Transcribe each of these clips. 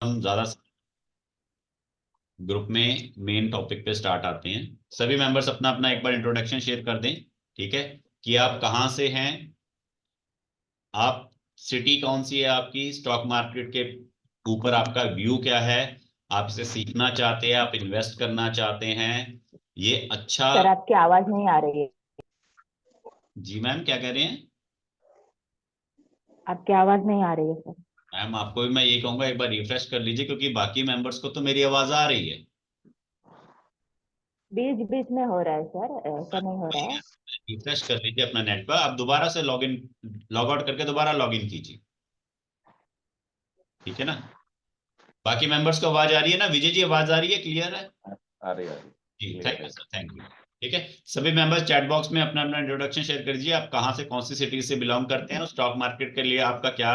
हम ज्यादा ग्रुप में मेन टॉपिक पे स्टार्ट आते हैं। सभी मेंबर्स अपना अपना एक बार इंट्रोडक्शन शेयर कर दें, ठीक है, कि आप कहाँ से हैं, आप सिटी कौन सी है आपकी, स्टॉक मार्केट के ऊपर आपका व्यू क्या है, आप इसे सीखना चाहते हैं, आप इन्वेस्ट करना चाहते हैं, ये अच्छा। सर आपकी आवाज नहीं आ रही है। जी मैम, क्या कह रहे हैं? आपकी आवाज नहीं आ रही है सर। मैम आपको भी मैं ये कहूंगा, एक बार रिफ्रेश कर लीजिए, क्योंकि बाकी मेंबर्स को तो मेरी आवाज आ रही है। बीच बीच में हो रहा है सर, ऐसा नहीं हो रहा है। रिफ्रेश कर लीजिए अपना नेट पर, आप दोबारा से लॉग इन, लॉग आउट करके दोबारा लॉग इन कीजिए, ठीक है ना। बाकी मेंबर्स को आवाज आ रही है ना? विजय जी आवाज आ रही है, क्लियर है? आ रही जी क्लियर थैंक यू है। Sir, thank you. ठीक है, सभी मेंबर्स चैट बॉक्स में अपना अपना इंट्रोडक्शन शेयर कर दीजिए, आप कहाँ से कौन सी सिटी से बिलोंग करते हैं और स्टॉक मार्केट के लिए आपका क्या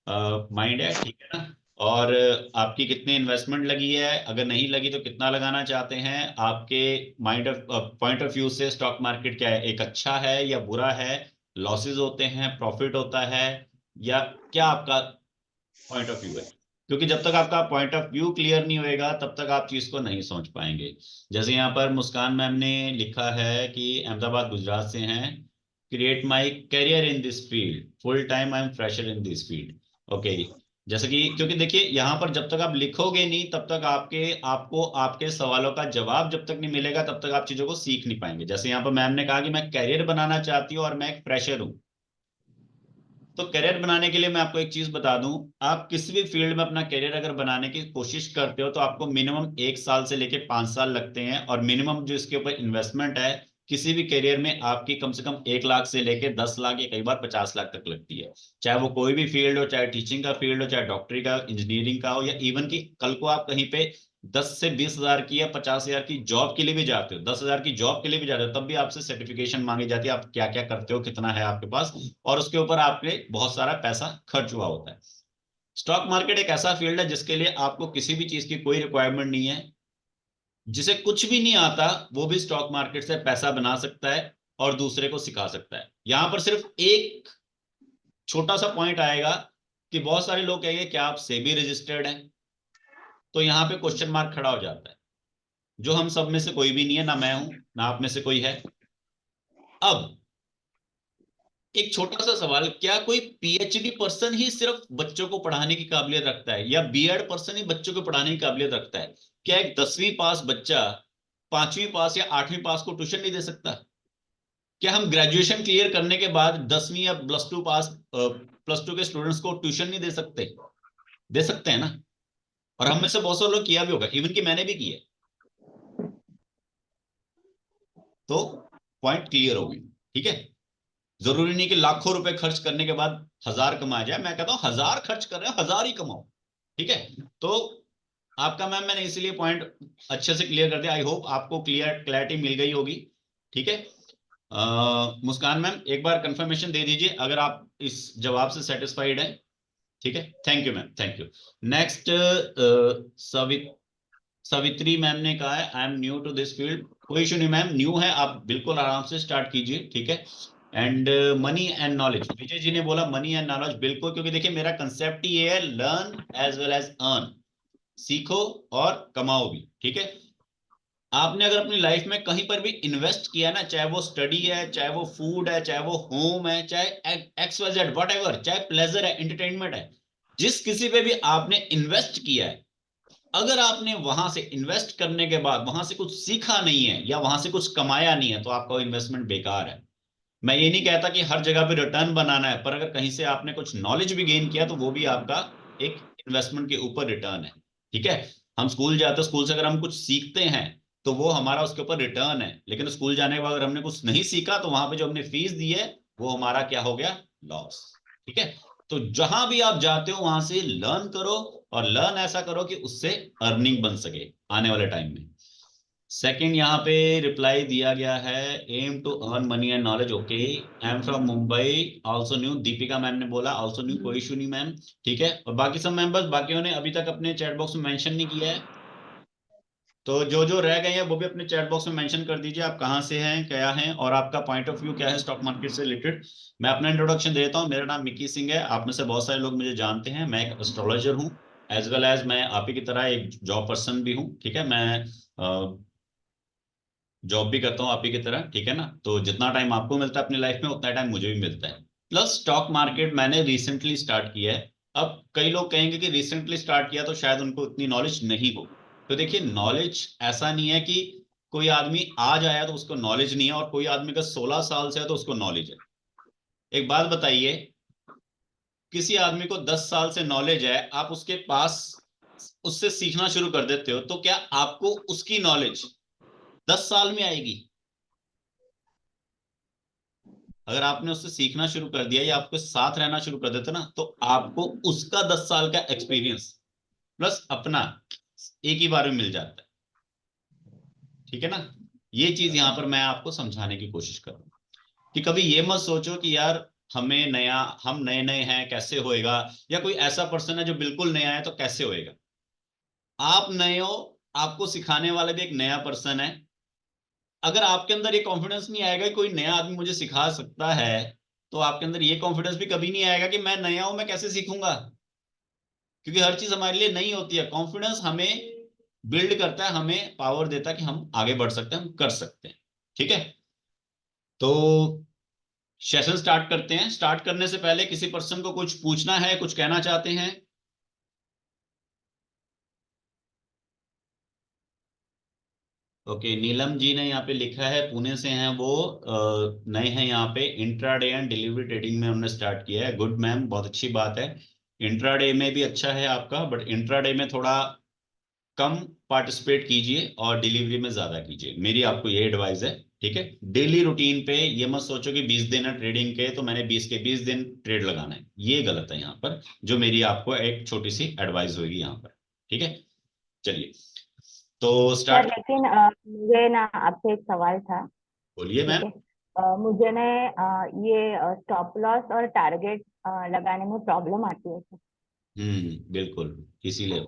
माइंड है, ठीक है ना। और आपकी कितनी इन्वेस्टमेंट लगी है, अगर नहीं लगी तो कितना लगाना चाहते हैं, आपके mind of point of view से स्टॉक मार्केट क्या है, एक अच्छा है या बुरा है, लॉसेज होते हैं, प्रॉफिट होता है, या क्या आपका पॉइंट ऑफ व्यू है। क्योंकि जब तक आपका पॉइंट ऑफ व्यू क्लियर नहीं होएगा तब तक आप चीज को नहीं समझ पाएंगे। जैसे यहाँ पर मुस्कान मैम ने लिखा है कि अहमदाबाद गुजरात से हैं, create my career in this field, full time I am fresher in this field. Okay, जैसे कि क्योंकि देखिए यहाँ पर जब तक आप लिखोगे नहीं तब तक आपको आपके सवालों का जवाब जब तक नहीं मिलेगा तब तक आप चीजों को सीख नहीं पाएंगे। जैसे यहाँ पर मैम ने कहा कि मैं करियर बनाना चाहती हूँ और मैं एक फ्रेशर हूँ। तो करियर बनाने के लिए मैं आपको एक चीज बता दूं, आप किसी भी फील्ड में अपना करियर अगर बनाने की कोशिश करते हो तो आपको मिनिमम 1 साल से लेके 5 साल लगते हैं, और मिनिमम जो इसके ऊपर इन्वेस्टमेंट है किसी भी करियर में आपकी कम से कम 1 लाख से लेके 10 लाख या कई बार 50 लाख तक लगती है। चाहे वो कोई भी फील्ड हो, चाहे टीचिंग का फील्ड हो, चाहे डॉक्टरी का, इंजीनियरिंग का हो, या इवन की कल को आप कहीं पे 10 से 20 हजार की या 50 हजार की जॉब के लिए भी जाते हो, 10 हजार की जॉब के लिए भी जाते हो, तब भी आपसे सर्टिफिकेशन मांगी जाती है, आप क्या क्या करते हो, कितना है आपके पास, और उसके ऊपर आपके बहुत सारा पैसा खर्च हुआ होता है। स्टॉक मार्केट एक ऐसा फील्ड है जिसके लिए आपको किसी भी चीज की कोई रिक्वायरमेंट नहीं है। जिसे कुछ भी नहीं आता वो भी स्टॉक मार्केट से पैसा बना सकता है और दूसरे को सिखा सकता है। यहां पर सिर्फ एक छोटा सा पॉइंट आएगा कि बहुत सारे लोग कहेंगे क्या आप सेबी रजिस्टर्ड हैं, तो यहाँ पे क्वेश्चन मार्क खड़ा हो जाता है। जो हम सब में से कोई भी नहीं है, ना मैं हूं ना आप में से कोई है। अब एक छोटा सा सवाल, क्या कोई पीएचडी पर्सन ही सिर्फ बच्चों को पढ़ाने की काबिलियत रखता है, या बीएड पर्सन ही बच्चों को पढ़ाने की काबिलियत रखता है? क्या एक 10वीं पास बच्चा 5वीं पास या 8वीं पास को ट्यूशन नहीं दे सकता? क्या हम ग्रेजुएशन क्लियर करने के बाद 10वीं या प्लस टू के स्टूडेंट्स को ट्यूशन नहीं दे सकते? दे सकते हैं ना। और हम में से बहुत सारे लोग किया भी होगा, इवन कि मैंने भी किया। तो पॉइंट क्लियर हो गई, ठीक है। जरूरी नहीं कि लाखों रुपए खर्च करने के बाद हजार कमाया जाए, मैं कहता हूं हजार खर्च कर रहे हो हजार ही कमाओ, ठीक है। तो आपका मैम मैंने इसीलिए पॉइंट अच्छे से क्लियर कर दिया, आई होप आपको क्लैरिटी मिल गई होगी, ठीक है। मुस्कान मैम एक बार कंफर्मेशन दे दीजिए अगर आप इस जवाब से सेटिस्फाइड हैं, ठीक है। Thank you ma'am, thank you. Next Savitri ma'am ने कहा है I am new to this field. कोई इशू नहीं मैम, न्यू है आप बिल्कुल आराम से स्टार्ट कीजिए, ठीक है। And money and knowledge, Vijay ji ने बोला मनी एंड नॉलेज, बिल्कुल, क्योंकि देखिए मेरा कंसेप्ट ही ये है, learn as well as earn, सीखो और कमाओ भी, ठीक है। आपने अगर अपनी लाइफ में कहीं पर भी इन्वेस्ट किया ना, चाहे वो स्टडी है, चाहे वो फूड है, चाहे वो होम है, चाहे x y z whatever, चाहे प्लेजर है, एंटरटेनमेंट है, जिस किसी पे भी आपने इन्वेस्ट किया है, अगर आपने वहां से इन्वेस्ट करने के बाद वहां से कुछ सीखा नहीं है या वहां से कुछ कमाया नहीं है तो आपका इन्वेस्टमेंट बेकार है। मैं ये नहीं कहता कि हर जगह पे रिटर्न बनाना है, पर अगर कहीं से आपने कुछ नॉलेज भी गेन किया तो वो भी आपका एक इन्वेस्टमेंट के ऊपर रिटर्न है, ठीक है। हम स्कूल जाते हैं, स्कूल से अगर हम कुछ सीखते हैं तो वो हमारा उसके ऊपर रिटर्न है, लेकिन स्कूल जाने के बाद अगर हमने कुछ नहीं सीखा तो वहां पे जो हमने फीस दी है वो हमारा क्या हो गया, लॉस, ठीक है। तो जहां भी आप जाते हो वहां से लर्न करो, और लर्न ऐसा करो कि उससे अर्निंग बन सके आने वाले टाइम में। सेकंड यहाँ पे रिप्लाई दिया गया है, aim to earn money and knowledge, okay, I am from Mumbai, also new, Deepika ma'am ने बोला आल्सो न्यू, कोई इशू नहीं मैम, ठीक है। और बाकी सब मेंबर्स, बाकियों ने अभी तक अपने चैट बॉक्स में मेंशन नहीं किया है, तो जो जो रह गए हैं वो भी अपने चैट बॉक्स में मेंशन कर दीजिए, आप कहाँ से हैं, क्या हैं, और आपका पॉइंट ऑफ व्यू क्या है स्टॉक मार्केट से रिलेटेड। मैं अपना इंट्रोडक्शन देता हूँ, मेरा नाम मिकी सिंह है, आप में से बहुत सारे लोग मुझे जानते हैं, मैं एक एस्ट्रोलॉजर हूँ, एज वेल एज मैं आप ही की तरह एक जॉब पर्सन भी हूँ, ठीक है। मैं जॉब भी करता हूँ आप ही की तरह, ठीक है ना। तो जितना टाइम आपको मिलता है अपनी लाइफ में उतना टाइम मुझे भी मिलता है। प्लस स्टॉक मार्केट मैंने रिसेंटली स्टार्ट किया है। अब कई लोग कहेंगे कि रिसेंटली स्टार्ट किया तो शायद उनको इतनी नॉलेज नहीं हो। तो देखिए, नॉलेज ऐसा नहीं है कि कोई आदमी आज आया तो उसको नॉलेज नहीं है, और कोई आदमी का 16 साल से है तो उसको नॉलेज है। एक बात बताइए, किसी आदमी को 10 साल से नॉलेज है, आप उसके पास उससे सीखना शुरू कर देते हो, तो क्या आपको उसकी नॉलेज 10 साल में आएगी? अगर आपने उससे सीखना शुरू कर दिया या आपके साथ रहना शुरू कर देते ना, तो आपको उसका 10 साल का एक्सपीरियंस प्लस अपना एक ही बार में मिल जाता है, ठीक है ना। ये चीज यहां पर मैं आपको समझाने की कोशिश कर रहा हूँ कि कभी ये मत सोचो कि यार हमें नया, हम नए नए हैं कैसे होएगा, या कोई ऐसा पर्सन है जो बिल्कुल नया है तो कैसे होएगा। आप नए हो, आपको सिखाने वाला भी एक नया पर्सन है। अगर आपके अंदर ये कॉन्फिडेंस नहीं आएगा कि कोई नया आदमी मुझे सिखा सकता है, तो आपके अंदर ये कॉन्फिडेंस भी कभी नहीं आएगा कि मैं नया हूं, मैं कैसे सीखूंगा। क्योंकि हर चीज हमारे लिए नई होती है। कॉन्फिडेंस हमें बिल्ड करता है, हमें पावर देता है कि हम आगे बढ़ सकते हैं, हम कर सकते हैं, ठीक है। तो सेशन स्टार्ट करते हैं। स्टार्ट करने से पहले किसी पर्सन को कुछ पूछना है, कुछ कहना चाहते हैं? ओके, नीलम जी ने यहाँ पे लिखा है, पुणे से हैं वो, नए हैं यहाँ पे, इंट्राडे एंड डिलीवरी ट्रेडिंग में उन्होंने स्टार्ट किया है। गुड मैम, बहुत अच्छी बात है। इंट्राडे में भी अच्छा है आपका, बट इंट्राडे में थोड़ा कम पार्टिसिपेट कीजिए और डिलीवरी में ज्यादा कीजिए, मेरी आपको ये एडवाइस है, ठीक है। डेली रूटीन पे ये मत सोचो कि 20 दिन है ट्रेडिंग के तो मैंने 20 के 20 दिन ट्रेड लगाना है, ये गलत है यहाँ पर। जो मेरी आपको एक छोटी सी एडवाइस होगी यहाँ पर, ठीक है। चलिए, तो सर स्टार्ट। लेकिन मुझे ना आपसे एक सवाल था। बोलिए ठीक मैम। है। मुझे ना ये स्टॉप लॉस और टारगेट लगाने में प्रॉब्लम आती है सर। बिल्कुल, इसीलिए,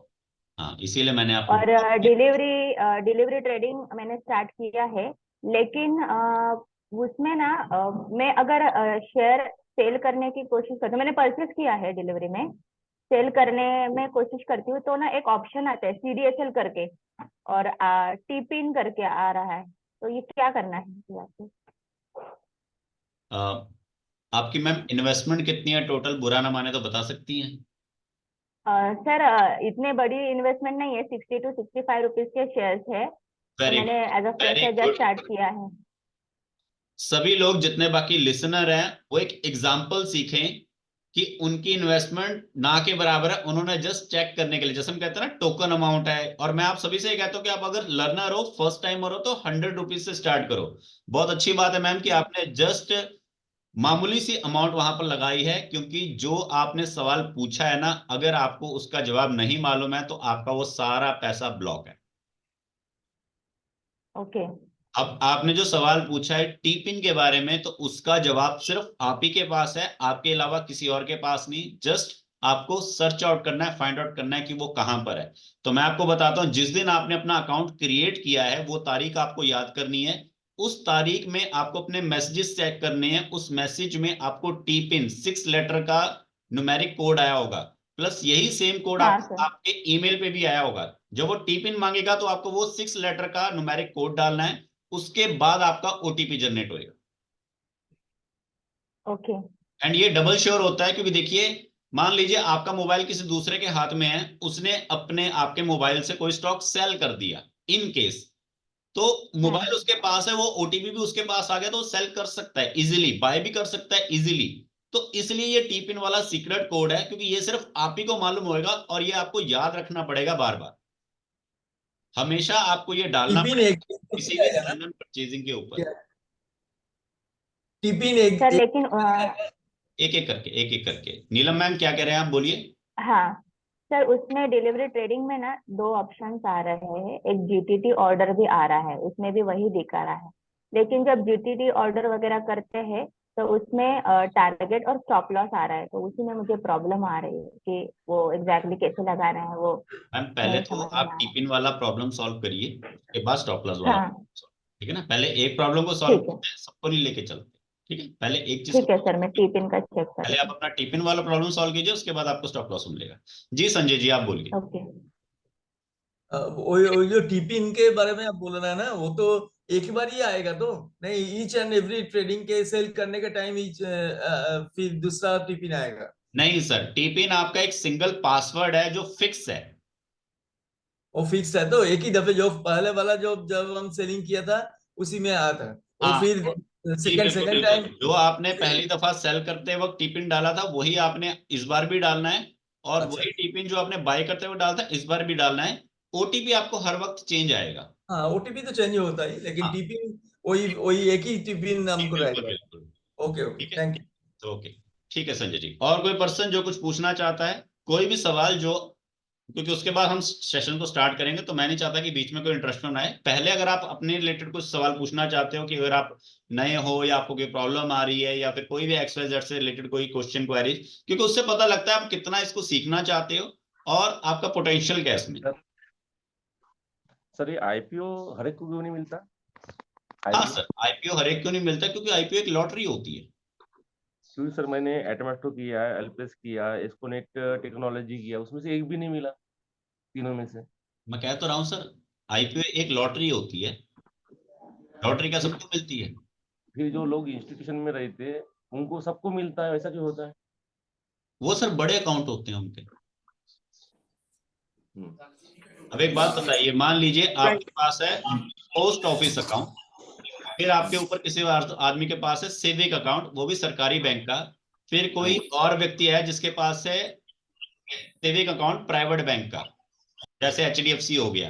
हाँ इसीलिए मैंने आपको और डिलीवरी डिलीवरी ट्रेडिंग मैंने स्टार्ट किया है। लेकिन उसमें ना मैं अगर शेयर सेल करने की कोशिश करती हूँ, मैंने परचेस किया है डिलीवरी में, सेल करने में कोशिश करती हूँ तो ना एक ऑप्शन आता है CDSL करके, और टी पिन करके आ रहा है। तो ये क्या करना है इस बात पे? अ, आपकी मैम इन्वेस्टमेंट कितनी है टोटल, बुरा ना माने तो बता सकती हैं? सर इतने बड़ी इन्वेस्टमेंट नहीं है, 60 to 65 रुपीज के शेयर्स है, तो वेरी मैंने good, as a very fresher just good. Start किया है। सभी लोग जितने बाकी लिसनर हैं वो एक एग्जाम्पल सीखें कि उनकी इन्वेस्टमेंट ना के बराबर है। उन्होंने जस्ट चेक करने के लिए, जैसे हम कहते हैं ना टोकन अमाउंट है, और मैं आप सभी से ये कहता हूं कि आप अगर लर्नर हो, फर्स्ट टाइमर हो, तो 100 रुपीज से स्टार्ट करो। बहुत अच्छी बात है मैम कि आपने जस्ट मामूली सी अमाउंट वहां पर लगाई है, क्योंकि जो आपने सवाल पूछा है ना, अगर आपको उसका जवाब नहीं मालूम है तो आपका वो सारा पैसा ब्लॉक है। ओके। अब आपने जो सवाल पूछा है टी पिन के बारे में, तो उसका जवाब सिर्फ आप ही के पास है, आपके अलावा किसी और के पास नहीं। जस्ट आपको सर्च आउट करना है, फाइंड आउट करना है कि वो कहां पर है। तो मैं आपको बताता हूं, जिस दिन आपने अपना अकाउंट क्रिएट किया है वो तारीख आपको याद करनी है। उस तारीख में आपको अपने मैसेजेस चेक करने हैं। उस मैसेज में आपको टी पिन 6 लेटर का न्यूमेरिक कोड आया होगा, प्लस यही सेम कोड हाँ आपको सर। आपके ईमेल पे भी आया होगा। जब वो टी पिन मांगेगा तो आपको वो 6 लेटर का न्यूमेरिक कोड डालना है। उसके बाद आपका ओटीपी जनरेट होएगा। ओके। एंड ये डबल श्योर होता है, क्योंकि देखिए, मान लीजिए आपका मोबाइल किसी दूसरे के हाथ में है, उसने अपने आपके मोबाइल से कोई स्टॉक सेल कर दिया, इन केस, तो मोबाइल हाँ। उसके पास है, वो ओटीपी भी उसके पास आ गया, तो सेल कर सकता है इजीली, बाय भी कर सकता है इजीली। तो इसलिए ये टी पिन वाला सीक्रेट कोड है, क्योंकि ये सिर्फ आप ही को मालूम होएगा, और ये आपको याद रखना पड़ेगा बार बार। हमेशा आपको ये डालना टिफिन पड़ेगा एक किसी भी जाएगा ना? ऑनलाइन परचेजिंग के ऊपर। टिफिन सर एक लेकिन एक एक करके, एक एक करके। नीलम मैम क्या कह रहे हैं आप, बोलिए। हाँ सर, उसमें डिलीवरी ट्रेडिंग में ना दो ऑप्शंस आ रहे हैं, एक GTT ऑर्डर भी आ रहा है, उसमें भी वही दिखा रहा है। लेकिन जब GTT ऑर्डर वगैरह करते हैं तो उसमें टारगेट और स्टॉप लॉस आ रहा है, तो उसी में मुझे प्रॉब्लम आ रही है कि वो एग्जैक्टली कैसे लगा रहे हैं, वो मैम पहले नहीं तो समझ में आप आ रहा। टिफिन वाला प्रॉब्लम सॉल्व करिए, उसके बाद स्टॉप लॉस वाला हाँ प्रॉब्लम सॉल्व, ठीक है ना। पहले एक प्रॉब्लम को सॉल्व ठीक है। करते हैं, सबको नहीं लेके चलते। ठीक है, पहले एक चीज ठीक है सर, मैं टिपिन का चेक कर पहले रही आप हूँ। अपना टिफिन वाला प्रॉब्लम सॉल्व कीजिए, उसके बाद आपको स्टॉप लॉस मिलेगा। जी संजय जी, आप बोलिए। ओके। वो जो टिपिन के बारे में आप बोल रहे हैं ना, वो तो एक ही बार ही आएगा तो नहीं, ईच एंड एवरी ट्रेडिंग के सेल करने के टाइम ईच फिर दूसरा टिपिन आएगा? नहीं सर, टिफिन आपका एक सिंगल पासवर्ड है जो फिक्स है। वो फिक्स है तो एक ही दफे जो पहले वाला जो जब हम सेलिंग किया था उसी में आया था वो, हाँ फिर जी, सेकंड बिल्कुल सेकंड बिल्कुल, टाइम। जो आपने पहली दफा सेल करते वक्त टिफिन डाला था वही आपने इस बार भी डालना है, और अच्छा। वही टिफिन जो आपने बाय करते हुए डाला था इस बार भी डालना है। ओटीपी आपको हर वक्त चेंज आएगा। हाँ, ओटीपी तो चेंज होता है लेकिन हाँ टिपिन वही वही एक ही टिपिन जी, हमको बिल्कुल रहेगा। बिल्कुल। ओके ओके, ठीक है, थैंक यू। तो ओके, ठीक है संजय जी। और कोई पर्सन जो कुछ पूछना चाहता है, कोई भी सवाल जो, क्योंकि उसके बाद हम सेशन को स्टार्ट करेंगे, तो मैं नहीं चाहता कि बीच में कोई इंटरप्शन आए। पहले अगर आप अपने रिलेटेड कुछ सवाल पूछना चाहते हो, कि अगर आप नए हो या आपको कोई प्रॉब्लम आ रही है या फिर कोई भी एक्सवाइजेड से रिलेटेड कोई क्वेश्चन क्वेरी, क्योंकि उससे पता लगता है आप कितना इसको सीखना चाहते हो और आपका पोटेंशियल क्या है इसमें। सर ये आईपीओ हर एक को क्यों नहीं मिलता? हाँ आईपीओ सर, आईपीओ हर एक क्यों नहीं मिलता, क्योंकि आईपीओ एक लॉटरी होती है। क्योंकि सर मैंने एटमेस्टो किया, एलपीएस किया, एस्कोनेट टेक्नोलॉजी किया, उसमें से एक भी नहीं मिला तीनों में से। मैं कह तो रहा हूँ सर, आईपीओ एक लॉटरी होती है, लॉटरी क्या फिर सबको मिलती है? फिर जो लोग इंस्टीट्यूशन में रहते उनको सबको मिलता है, ऐसा क्यों होता है? वो सर बड़े अकाउंट होते हैं उनके। हम्म। अब एक बात बताइए, मान लीजिए आपके पास है पोस्ट ऑफिस अकाउंट, फिर आपके ऊपर किसी आदमी के पास है सिविक अकाउंट, वो भी सरकारी बैंक का, फिर कोई और व्यक्ति है जिसके पास है सिविक अकाउंट प्राइवेट बैंक का, जैसे एचडीएफसी हो गया,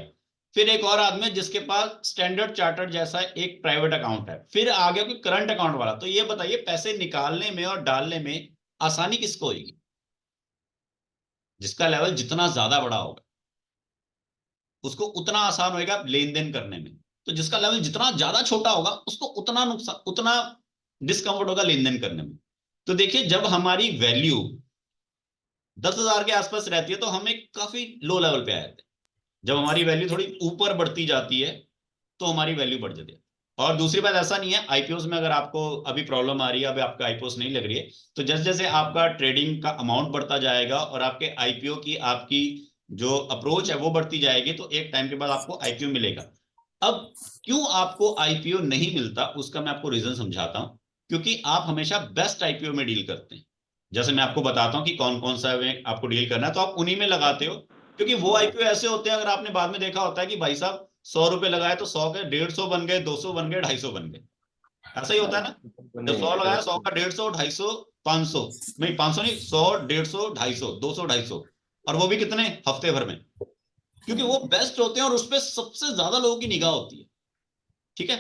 फिर एक और आदमी है जिसके पास स्टैंडर्ड चार्टर्ड जैसा एक प्राइवेट अकाउंट है, फिर आ गया कोई करंट अकाउंट वाला। तो ये बताइए, पैसे निकालने में और डालने में आसानी किसको होगी? जिसका लेवल जितना ज्यादा बड़ा होगा उसको उतना आसान होगा लेन देन करने में, तो जिसका लेवल जितना ज्यादा छोटा होगा उसको उतना नुकसान, उतना डिस्कम्फर्ट होगा लेन देन करने में। तो देखिए, जब हमारी वैल्यू 10,000 के आसपास रहती है तो हम एक काफी लो लेवल पे आए थे। जब हमारी वैल्यू थोड़ी ऊपर बढ़ती जाती है तो हमारी वैल्यू बढ़ जाती है। और दूसरी बात, ऐसा नहीं है आईपीओस में अगर आपको अभी प्रॉब्लम आ रही है, अभी आपका आईपीओस नहीं लग रही है, तो जैसे जैसे आपका ट्रेडिंग का अमाउंट बढ़ता जाएगा और आपके आईपीओ की आपकी जो अप्रोच है वो बढ़ती जाएगी, तो एक टाइम के बाद आपको आईपीओ मिलेगा। अब क्यों आपको आईपीओ नहीं मिलता, उसका मैं आपको रीजन समझाता हूं। क्योंकि आप हमेशा बेस्ट आईपीओ में डील करते हैं। जैसे मैं आपको बताता हूं कि कौन कौन सा में आपको डील करना है, तो आप उन्हीं में लगाते हो। क्योंकि वो आईपीओ ऐसे होते हैं, अगर आपने बाद में देखा होता है कि भाई साहब 100 रुपए लगाए तो 100 के 150 बन गए, 200 बन गए, 250 बन गए। ऐसा ही होता है ना, जब 100 लगाया 100 का 150, 250, 500, नहीं 500 नहीं, 100, 150, 250, 200, 250, और वो भी कितने हफ्ते भर में। क्योंकि वो बेस्ट होते हैं और उसपे सबसे ज्यादा लोगों की निगाह होती है। ठीक है।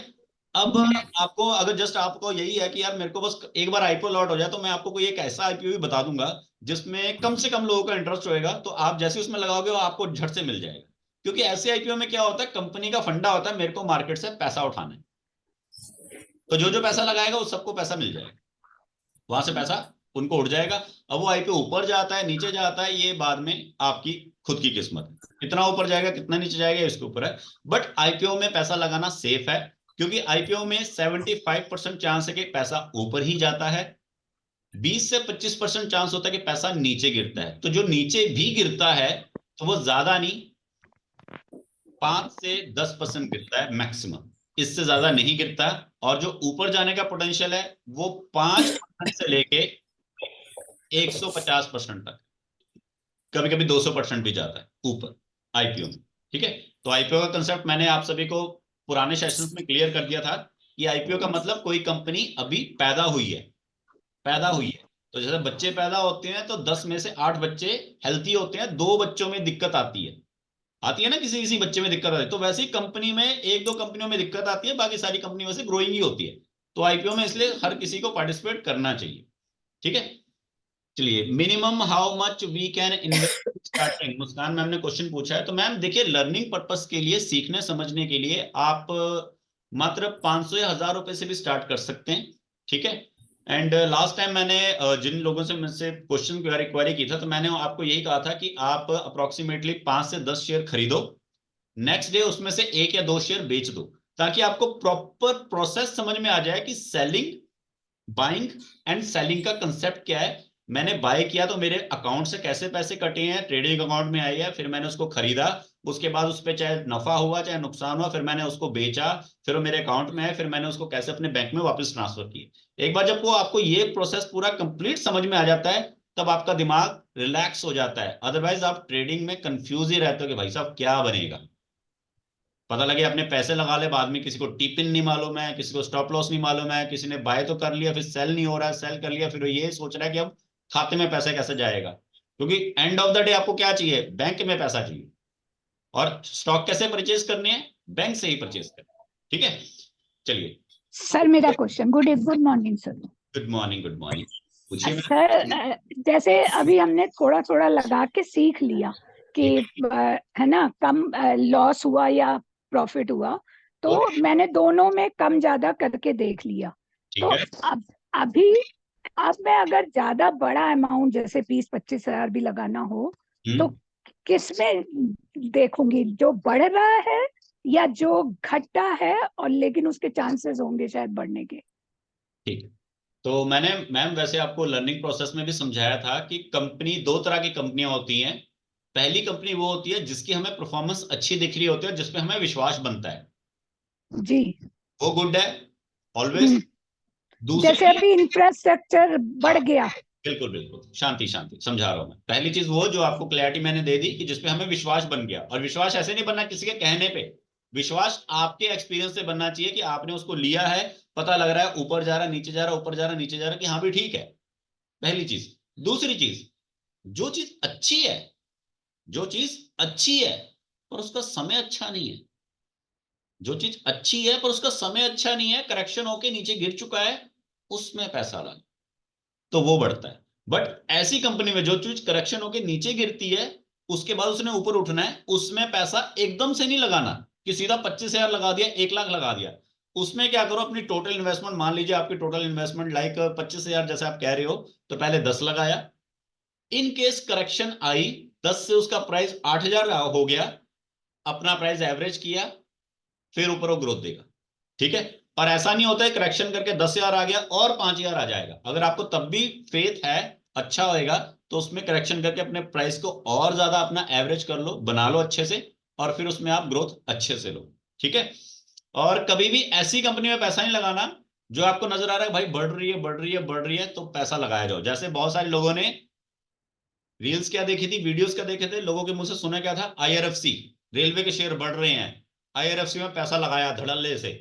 अब आपको अगर जस्ट आपको यही है कि यार मेरे को बस एक बार आईपीओ लॉट हो जाए, तो मैं आपको कोई एक ऐसा आईपीओ भी बता दूंगा जिसमें कम से कम लोगों का इंटरेस्ट होएगा, तो आप जैसे उसमें लगाओगे वो आपको झट से मिल जाएगा। क्योंकि ऐसे आईपीओ में क्या होता है, कंपनी का फंडा होता है, मेरे को मार्केट से पैसा उठाना है, तो जो जो पैसा लगाएगा वो सबको पैसा मिल जाएगा, वहां से पैसा उनको उड़ जाएगा। अब वो आईपीओ ऊपर जाता है नीचे जाता है, ये बाद में आपकी खुद की किस्मत है, कितना ऊपर जाएगा कितना नीचे जाएगा इसके ऊपर है। बट आईपीओ में पैसा लगाना सेफ है, क्योंकि आईपीओ में 75% चांस है कि पैसा ऊपर ही जाता है, 20 से 25% चांस होता है कि पैसा नीचे गिरता है। तो जो नीचे भी गिरता है तो वो ज्यादा नहीं, 5 से 10% गिरता है मैक्सिमम, इससे ज्यादा नहीं गिरता। और जो ऊपर जाने का पोटेंशियल है वो 5% से लेके 150% तक, कभी कभी 200% भी जाता है ऊपर आईपीओ में। ठीक है। तो आईपीओ का कंसेप्ट मैंने आप सभी को पुराने सेशंस में क्लियर कर दिया था, कि आईपीओ का मतलब कोई कंपनी अभी पैदा हुई है, पैदा हुई है। तो जैसे बच्चे पैदा होते हैं तो 10 में से 8 बच्चे हेल्थी होते हैं, 2 बच्चों में दिक्कत आती है, आती है ना, किसी किसी बच्चे में दिक्कत आती है। तो वैसे ही कंपनी में एक दो कंपनियों में दिक्कत आती है, बाकी सारी कंपनी वैसे ग्रोइंग ही होती है। तो आईपीओ में इसलिए हर किसी को पार्टिसिपेट करना चाहिए। ठीक है। चलिए, minimum how much we can invest starting, Muskan ma'am ने क्वेश्चन पूछा है। तो मैम देखिए, लर्निंग पर्पस के लिए, सीखने समझने के लिए आप मात्र 500 या 1000 रुपए से भी स्टार्ट कर सकते हैं। ठीक है। एंड लास्ट टाइम मैंने जिन लोगों से मुझसे क्वेश्चन क्वेरी की था, तो मैंने आपको यही कहा था कि आप अप्रोक्सीमेटली 5 से 10 शेयर खरीदो, नेक्स्ट डे उसमें से 1 या 2 शेयर बेच दो, ताकि आपको प्रॉपर प्रोसेस समझ में आ जाए कि सेलिंग बाइंग एंड सेलिंग का कंसेप्ट क्या है, मैंने बाय किया तो मेरे अकाउंट से कैसे पैसे कटे हैं, ट्रेडिंग अकाउंट में आई है, फिर मैंने उसको खरीदा, उसके बाद उस पर चाहे नफा हुआ चाहे नुकसान हुआ, फिर मैंने उसको बेचा, फिर वो मेरे अकाउंट में है, फिर मैंने उसको कैसे अपने बैंक में वापस ट्रांसफर किया। एक बार जब वो आपको ये प्रोसेस पूरा कंप्लीट समझ में आ जाता है, तब आपका दिमाग रिलैक्स हो जाता है। अदरवाइज आप ट्रेडिंग में कंफ्यूज ही रहते हो कि भाई साहब क्या बनेगा। पता लगे अपने पैसे लगा ले, बाद में किसी को टिपिन नहीं मालूम है, किसी को स्टॉप लॉस नहीं मालूम है, किसी ने बाय तो कर लिया फिर सेल नहीं हो रहा है, सेल कर लिया फिर वो ये सोच रहा है कि अब खाते में पैसा कैसे जाएगा। क्योंकि एंड ऑफ द डे आपको क्या चाहिए, बैंक में पैसा चाहिए। और स्टॉक कैसे परचेज करने हैं, बैंक से ही परचेज करने हैं। ठीक है, चलिए। सर मेरा question, good morning sir. Good morning, good morning, पूछिए मैम। सर जैसे अभी हमने थोड़ा थोड़ा लगा के सीख लिया कि है ना, कम लॉस हुआ या प्रॉफिट हुआ, तो Okay. मैंने दोनों में कम ज्यादा करके देख लिया। ठीक तो है, अभी अब मैं अगर ज्यादा बड़ा अमाउंट जैसे 20-25 हजार भी लगाना हो तो किस में देखूंगी, जो बढ़ रहा है या जो घटा है और लेकिन उसके चांसेस होंगे शायद बढ़ने के। ठीक है। तो मैंने मैम वैसे आपको लर्निंग प्रोसेस में भी समझाया था कि कंपनी, दो तरह की कंपनियां होती हैं। पहली कंपनी वो होती है जिसकी हमें परफॉर्मेंस अच्छी दिख रही होती है और जिसपे हमें विश्वास बनता है, जी, वो गुड है ऑलवेज। जैसे दूसरी, अभी इंफ्रास्ट्रक्चर बढ़ गया। बिल्कुल बिल्कुल, शांति शांति समझा रहा हूं मैं। पहली चीज वो जो आपको क्लैरिटी मैंने दे दी कि जिसपे हमें विश्वास बन गया, और विश्वास ऐसे नहीं बनना किसी के कहने पे, विश्वास आपके एक्सपीरियंस से बनना चाहिए कि आपने उसको लिया है, पता लग रहा है ऊपर जा रहा, नीचे जा रहा, ऊपर जा रहा, नीचे जा रहा, कि हाँ भी ठीक है। पहली चीज। दूसरी चीज, जो चीज अच्छी है, जो चीज अच्छी है पर उसका समय अच्छा नहीं है, जो चीज अच्छी है पर उसका समय अच्छा नहीं है, करेक्शन होके नीचे गिर चुका है, उसमें पैसा लगा तो वो बढ़ता है। बट ऐसी कंपनी में जो चीज करेक्शन होके नीचे गिरती है, उसके बाद उसने ऊपर उठना है, उसमें पैसा एकदम से नहीं लगाना कि सीधा 25,000 लगा दिया, 1 लाख लगा दिया। उसमें क्या करो, अपनी टोटल इन्वेस्टमेंट, मान लीजिए आपकी टोटल इन्वेस्टमेंट लाइक 25,000 जैसे आप कह रहे हो, तो पहले 10 लगाया। इन केस करेक्शन आई, 10 से उसका प्राइस 8,000 हो गया, अपना प्राइस एवरेज किया, फिर ऊपर वो ग्रोथ देगा। ठीक है, पर ऐसा नहीं होता है करेक्शन करके 10,000 आ गया और 5,000 आ जाएगा। अगर आपको तब भी फेथ है, अच्छा होएगा, तो उसमें करेक्शन करके अपने प्राइस को और ज्यादा अपना एवरेज कर लो, बना लो अच्छे से, और फिर उसमें आप ग्रोथ अच्छे से लो। ठीक है, और कभी भी ऐसी कंपनी में पैसा नहीं लगाना जो आपको नजर आ रहा है भाई बढ़ रही है, बढ़ रही है, बढ़ रही है, तो पैसा लगाया जाओ। जैसे बहुत सारे लोगों ने रील्स क्या देखी थी, वीडियोस क्या देखे थे, लोगों के मुंह से सुना क्या था, आईआरएफसी, रेलवे के शेयर बढ़ रहे हैं, आईआरएफसी में पैसा लगाया धड़ल्ले से,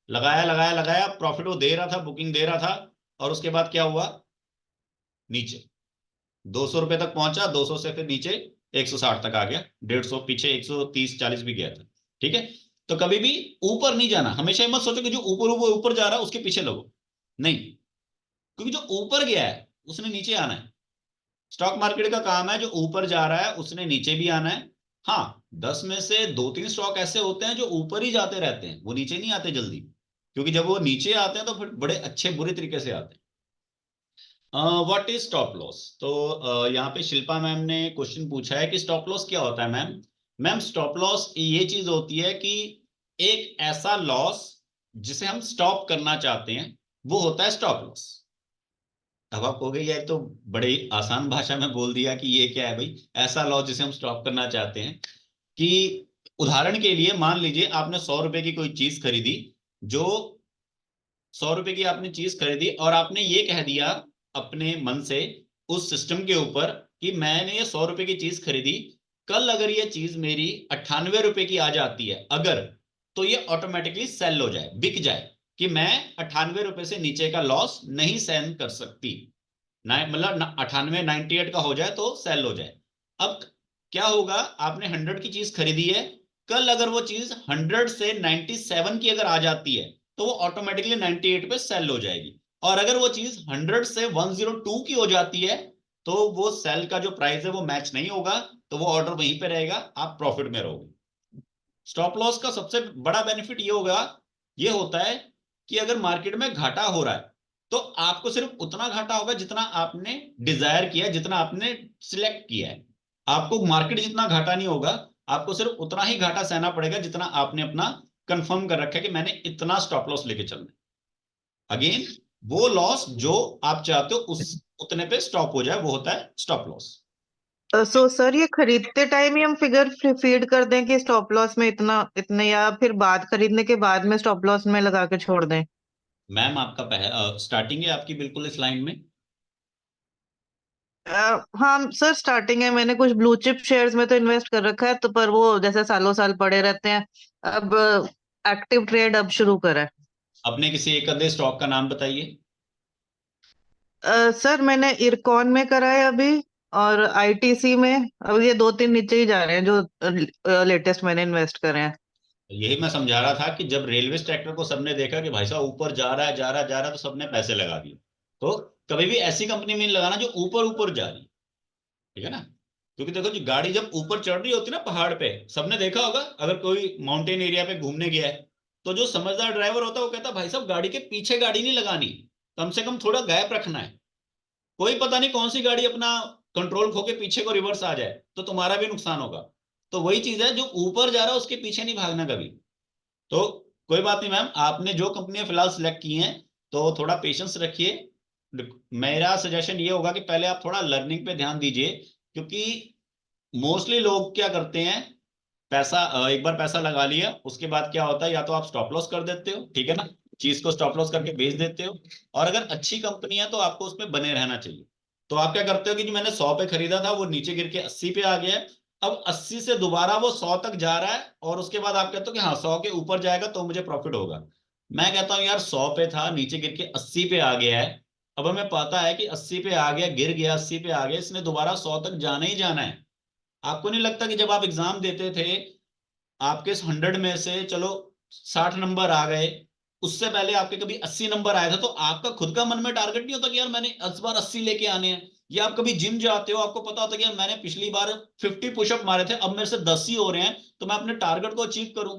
लगाया लगाया लगाया, प्रॉफिट वो दे रहा था, बुकिंग दे रहा था, और उसके बाद क्या हुआ, नीचे 200 रुपए तक पहुंचा, 200 से फिर नीचे 160 तक आ गया, 150 पीछे 130-140 भी गया था। ठीक है, तो कभी भी ऊपर नहीं जाना, हमेशा मत सोचो कि जो ऊपर ऊपर ऊपर जा रहा है उसके पीछे लगो, नहीं, क्योंकि जो ऊपर गया है उसने नीचे आना है। स्टॉक मार्केट का काम है, जो ऊपर जा रहा है उसने नीचे भी आना है। हाँ, 10 में से 2-3 स्टॉक ऐसे होते हैं जो ऊपर ही जाते रहते हैं, वो नीचे नहीं आते जल्दी, क्योंकि जब वो नीचे आते हैं तो फिर बड़े अच्छे बुरे तरीके से आते हैं। What is stop loss? तो यहाँ पे शिल्पा मैम ने क्वेश्चन पूछा है कि स्टॉप लॉस क्या होता है मैम। मैम स्टॉप लॉस ये चीज होती है कि एक ऐसा लॉस जिसे हम स्टॉप करना चाहते हैं, वो होता है स्टॉप लॉस। अब आप कहोगे यार तो बड़े आसान भाषा में बोल दिया कि ये क्या है भाई, ऐसा लॉस जिसे हम स्टॉप करना चाहते हैं। कि उदाहरण के लिए मान लीजिए आपने 100 रुपए की कोई चीज खरीदी, जो 100 रुपए की आपने चीज खरीदी, और आपने ये कह दिया अपने मन से उस सिस्टम के ऊपर कि मैंने ये 100 रुपए की चीज खरीदी, कल अगर ये चीज मेरी 98 रुपए की आ जाती है अगर, तो ये ऑटोमेटिकली सेल हो जाए, बिक जाए, कि मैं 98 रुपए से नीचे का लॉस नहीं सहन कर सकती, मतलब 98, 98 का हो जाए तो सेल हो जाए। अब क्या होगा, आपने 100 की चीज खरीदी है, कल अगर वो चीज 100 से 97 की अगर आ जाती है, तो वो ऑटोमेटिकली 98 पे सेल हो जाएगी। और अगर वो चीज 100 से 102 की हो जाती है, तो वो सेल का जो प्राइस है वो मैच नहीं होगा, तो वो ऑर्डर वहीं पे रहेगा, आप प्रॉफिट में रहोगे। स्टॉप लॉस का सबसे बड़ा बेनिफिट ये होगा, ये होता है कि अगर मार्केट में घाटा हो रहा है, तो आपको सिर्फ उतना घाटा होगा जितना आपने डिजायर किया, जितना आपने सिलेक्ट किया है। आपको मार्केट जितना घाटा नहीं होगा, आपको सिर्फ उतना ही घाटा सहना पड़ेगा जितना आपने अपना कंफर्म कर रखा है कि मैंने इतना स्टॉप लॉस लेके चलना है। अगेन वो लॉस जो आप चाहते हो उस उतने पे स्टॉप हो जाए, वो होता है स्टॉप लॉस। सो सर ये खरीदते टाइम ही हम फिगर फीड कर दें कि स्टॉप लॉस में इतना इतने, या फिर बाद खरीदने के बाद में स्टॉप लॉस में लगा के छोड़ दें? मैम आपका स्टार्टिंग है आपकी बिल्कुल इस लाइन में? हाँ सर स्टार्टिंग है, मैंने कुछ ब्लू चिप शेयर्स में तो इन्वेस्ट कर रखा है, तो पर वो जैसे सालों साल पड़े रहते हैं। अब एक्टिव ट्रेड अब शुरू करा है। अपने किसी एक आधे स्टॉक का नाम बताइए। सर मैंने इरकॉन में करा है अभी, और आईटीसी में। अब ये दो तीन नीचे ही जा रहे हैं जो लेटेस्ट मैंने इन्वेस्ट करे हैं। यही मैं समझा रहा था कि जब रेलवे सेक्टर को सबने देखा कि भाई साहब ऊपर जा रहा है जा रहा है जा रहा है, तो सबने पैसे लगा दिए। तो कभी भी ऐसी कंपनी में नहीं लगाना जो ऊपर ऊपर जा रही है, ठीक है ना? क्योंकि देखो जो गाड़ी जब ऊपर चढ़ रही होती है ना पहाड़ पे, सबने देखा होगा अगर कोई माउंटेन एरिया पे घूमने गया है, तो जो समझदार ड्राइवर होता है वो कहता है भाई साहब गाड़ी के पीछे गाड़ी नहीं लगानी, कम से कम थोड़ा गैप रखना है। कोई पता नहीं कौन सी गाड़ी अपना कंट्रोल खो के पीछे को रिवर्स आ जाए तो तुम्हारा भी नुकसान होगा। तो वही चीज है, जो ऊपर जा रहा है उसके पीछे नहीं भागना कभी। तो कोई बात नहीं मैम, आपने जो कंपनियां फिलहाल सिलेक्ट की हैं तो थोड़ा पेशेंस रखिए। मेरा सजेशन ये होगा कि पहले आप थोड़ा लर्निंग पे ध्यान दीजिए, क्योंकि मोस्टली लोग क्या करते हैं, एक बार पैसा लगा लिया उसके बाद क्या होता है, या तो आप स्टॉप लॉस कर देते हो, ठीक है ना, चीज को स्टॉप लॉस करके बेच देते हो। और अगर अच्छी कंपनी है तो आपको उसमें बने रहना चाहिए। तो आप क्या करते हो कि जो मैंने 100 पे खरीदा था वो नीचे गिर के 80 पे आ गया है, अब 80 से दोबारा वो 100 तक जा रहा है, और उसके बाद आप कहते हो कि हाँ 100 के ऊपर जाएगा तो मुझे प्रॉफिट होगा। मैं कहता हूँ यार 100 पे था, नीचे गिर के 80 पे आ गया है, अब हमें पता है कि 80 पे आ गया, गिर गया 80 पे आ गया, इसने दोबारा 100 तक जाना ही जाना है। आपको नहीं लगता कि जब आप एग्जाम देते थे, आपके इस 100 में से चलो 60 नंबर आ गए, उससे पहले आपके कभी 80 नंबर आया था, तो आपका खुद का मन में टारगेट नहीं होता कि यार मैंने इस बार 80 लेके आने हैं? या आप कभी जिम जाते हो, आपको पता होता है कि यार मैंने पिछली बार 50 पुशअप मारे थे, अब मेरे से 10 ही हो रहे हैं, तो मैं अपने टारगेट को अचीव करूं।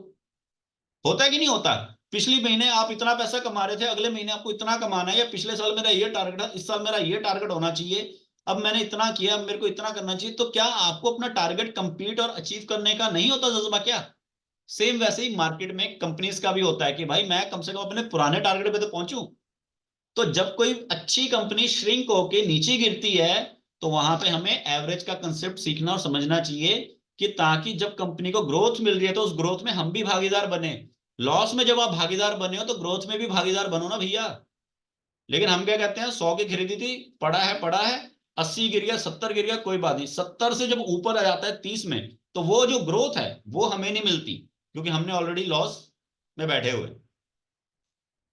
होता है कि नहीं होता? पिछले महीने आप इतना पैसा कमा रहे थे, अगले महीने आपको इतना कमाना है, या पिछले साल मेरा ये टारगेट है, इस साल मेरा ये टारगेट होना चाहिए, अब मैंने इतना किया, अब मेरे को इतना करना चाहिए। तो क्या आपको अपना टारगेट कंप्लीट और अचीव करने का नहीं होता जज्बा क्या? सेम वैसे ही मार्केट में कंपनीज का भी होता है कि भाई मैं कम से कम अपने पुराने टारगेट पे तो पहुंचूं। तो जब कोई अच्छी कंपनी श्रिंक होके नीचे गिरती है, तो वहां पे हमें एवरेज का कंसेप्ट सीखना और समझना चाहिए, कि ताकि जब कंपनी को ग्रोथ मिल रही है तो उस ग्रोथ में हम भी भागीदार बने। लॉस में जब आप भागीदार बने हो तो ग्रोथ में भी भागीदार बनो ना भैया। लेकिन हम क्या कहते हैं, 100 की खरीदी थी, पड़ा है, 80 गिर गया, 70 गिर गया, कोई बात नहीं, 70 से जब ऊपर आ जाता है 30 में, तो वो जो ग्रोथ है वो हमें नहीं मिलती, क्योंकि हमने ऑलरेडी लॉस में बैठे हुए।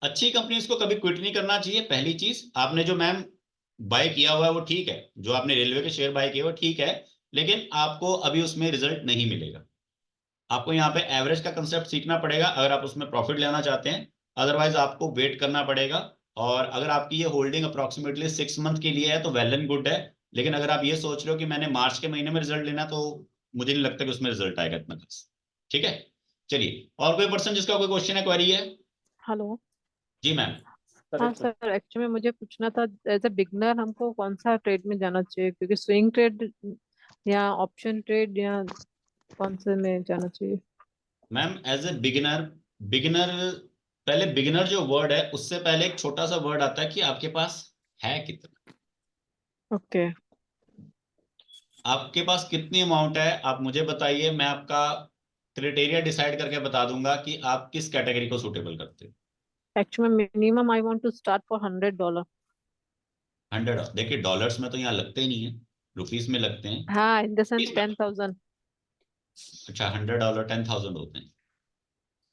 अच्छी कंपनीज को कभी क्विट नहीं करना चाहिए। पहली चीज, आपने जो मैम बाय किया हुआ है वो ठीक है, जो आपने रेलवे के शेयर बाय किए वो ठीक है, लेकिन आपको अभी उसमें रिजल्ट नहीं मिलेगा। आपको यहाँ पे एवरेज का कंसेप्ट सीखना पड़ेगा अगर आप उसमें प्रॉफिट लेना चाहते हैं, अदरवाइज आपको वेट करना पड़ेगा। और अगर आपकी ये होल्डिंग अप्रोक्सीमेटली 6 मंथ के लिए है तो वेल एंड गुड है। लेकिन अगर आप ये सोच रहे हो कि मैंने मार्च के महीने में रिजल्ट लेना, तो मुझे नहीं लगता कि उसमें रिजल्ट आएगा इतना खास। ठीक है, चलिए, और कोई पर्सन जिसका कोई क्वेश्चन है, क्वेरी है? हेलो। जी मैम। हाँ सर, एक्चुअली मुझे पूछना था, एज ए बिगनर हमको कौन सा ट्रेड में जाना चाहिए, क्योंकि स्विंग ट्रेड या ऑप्शन ट्रेड या कौन से में जाना चाहिए? Ma'am as a beginner, beginner, पहले बिगिनर जो वर्ड है उससे पहले एक छोटा सा वर्ड आता है कि आपके पास है कितना। ओके। आपके पास कितनी अमाउंट है आप मुझे बताइए, मैं आपका क्राइटेरिया डिसाइड करके बता दूंगा कि आप किस कैटेगरी को सुटेबल करते हो। Actually minimum I want to start for $100। 100? देखिए डॉलर्स में तो यहाँ लगते ही नहीं है, रुपीस में लगते हैं। हाँ, इन द सेंस रुपीस में? 10,000। अच्छा, $100 10,000 होते हैं?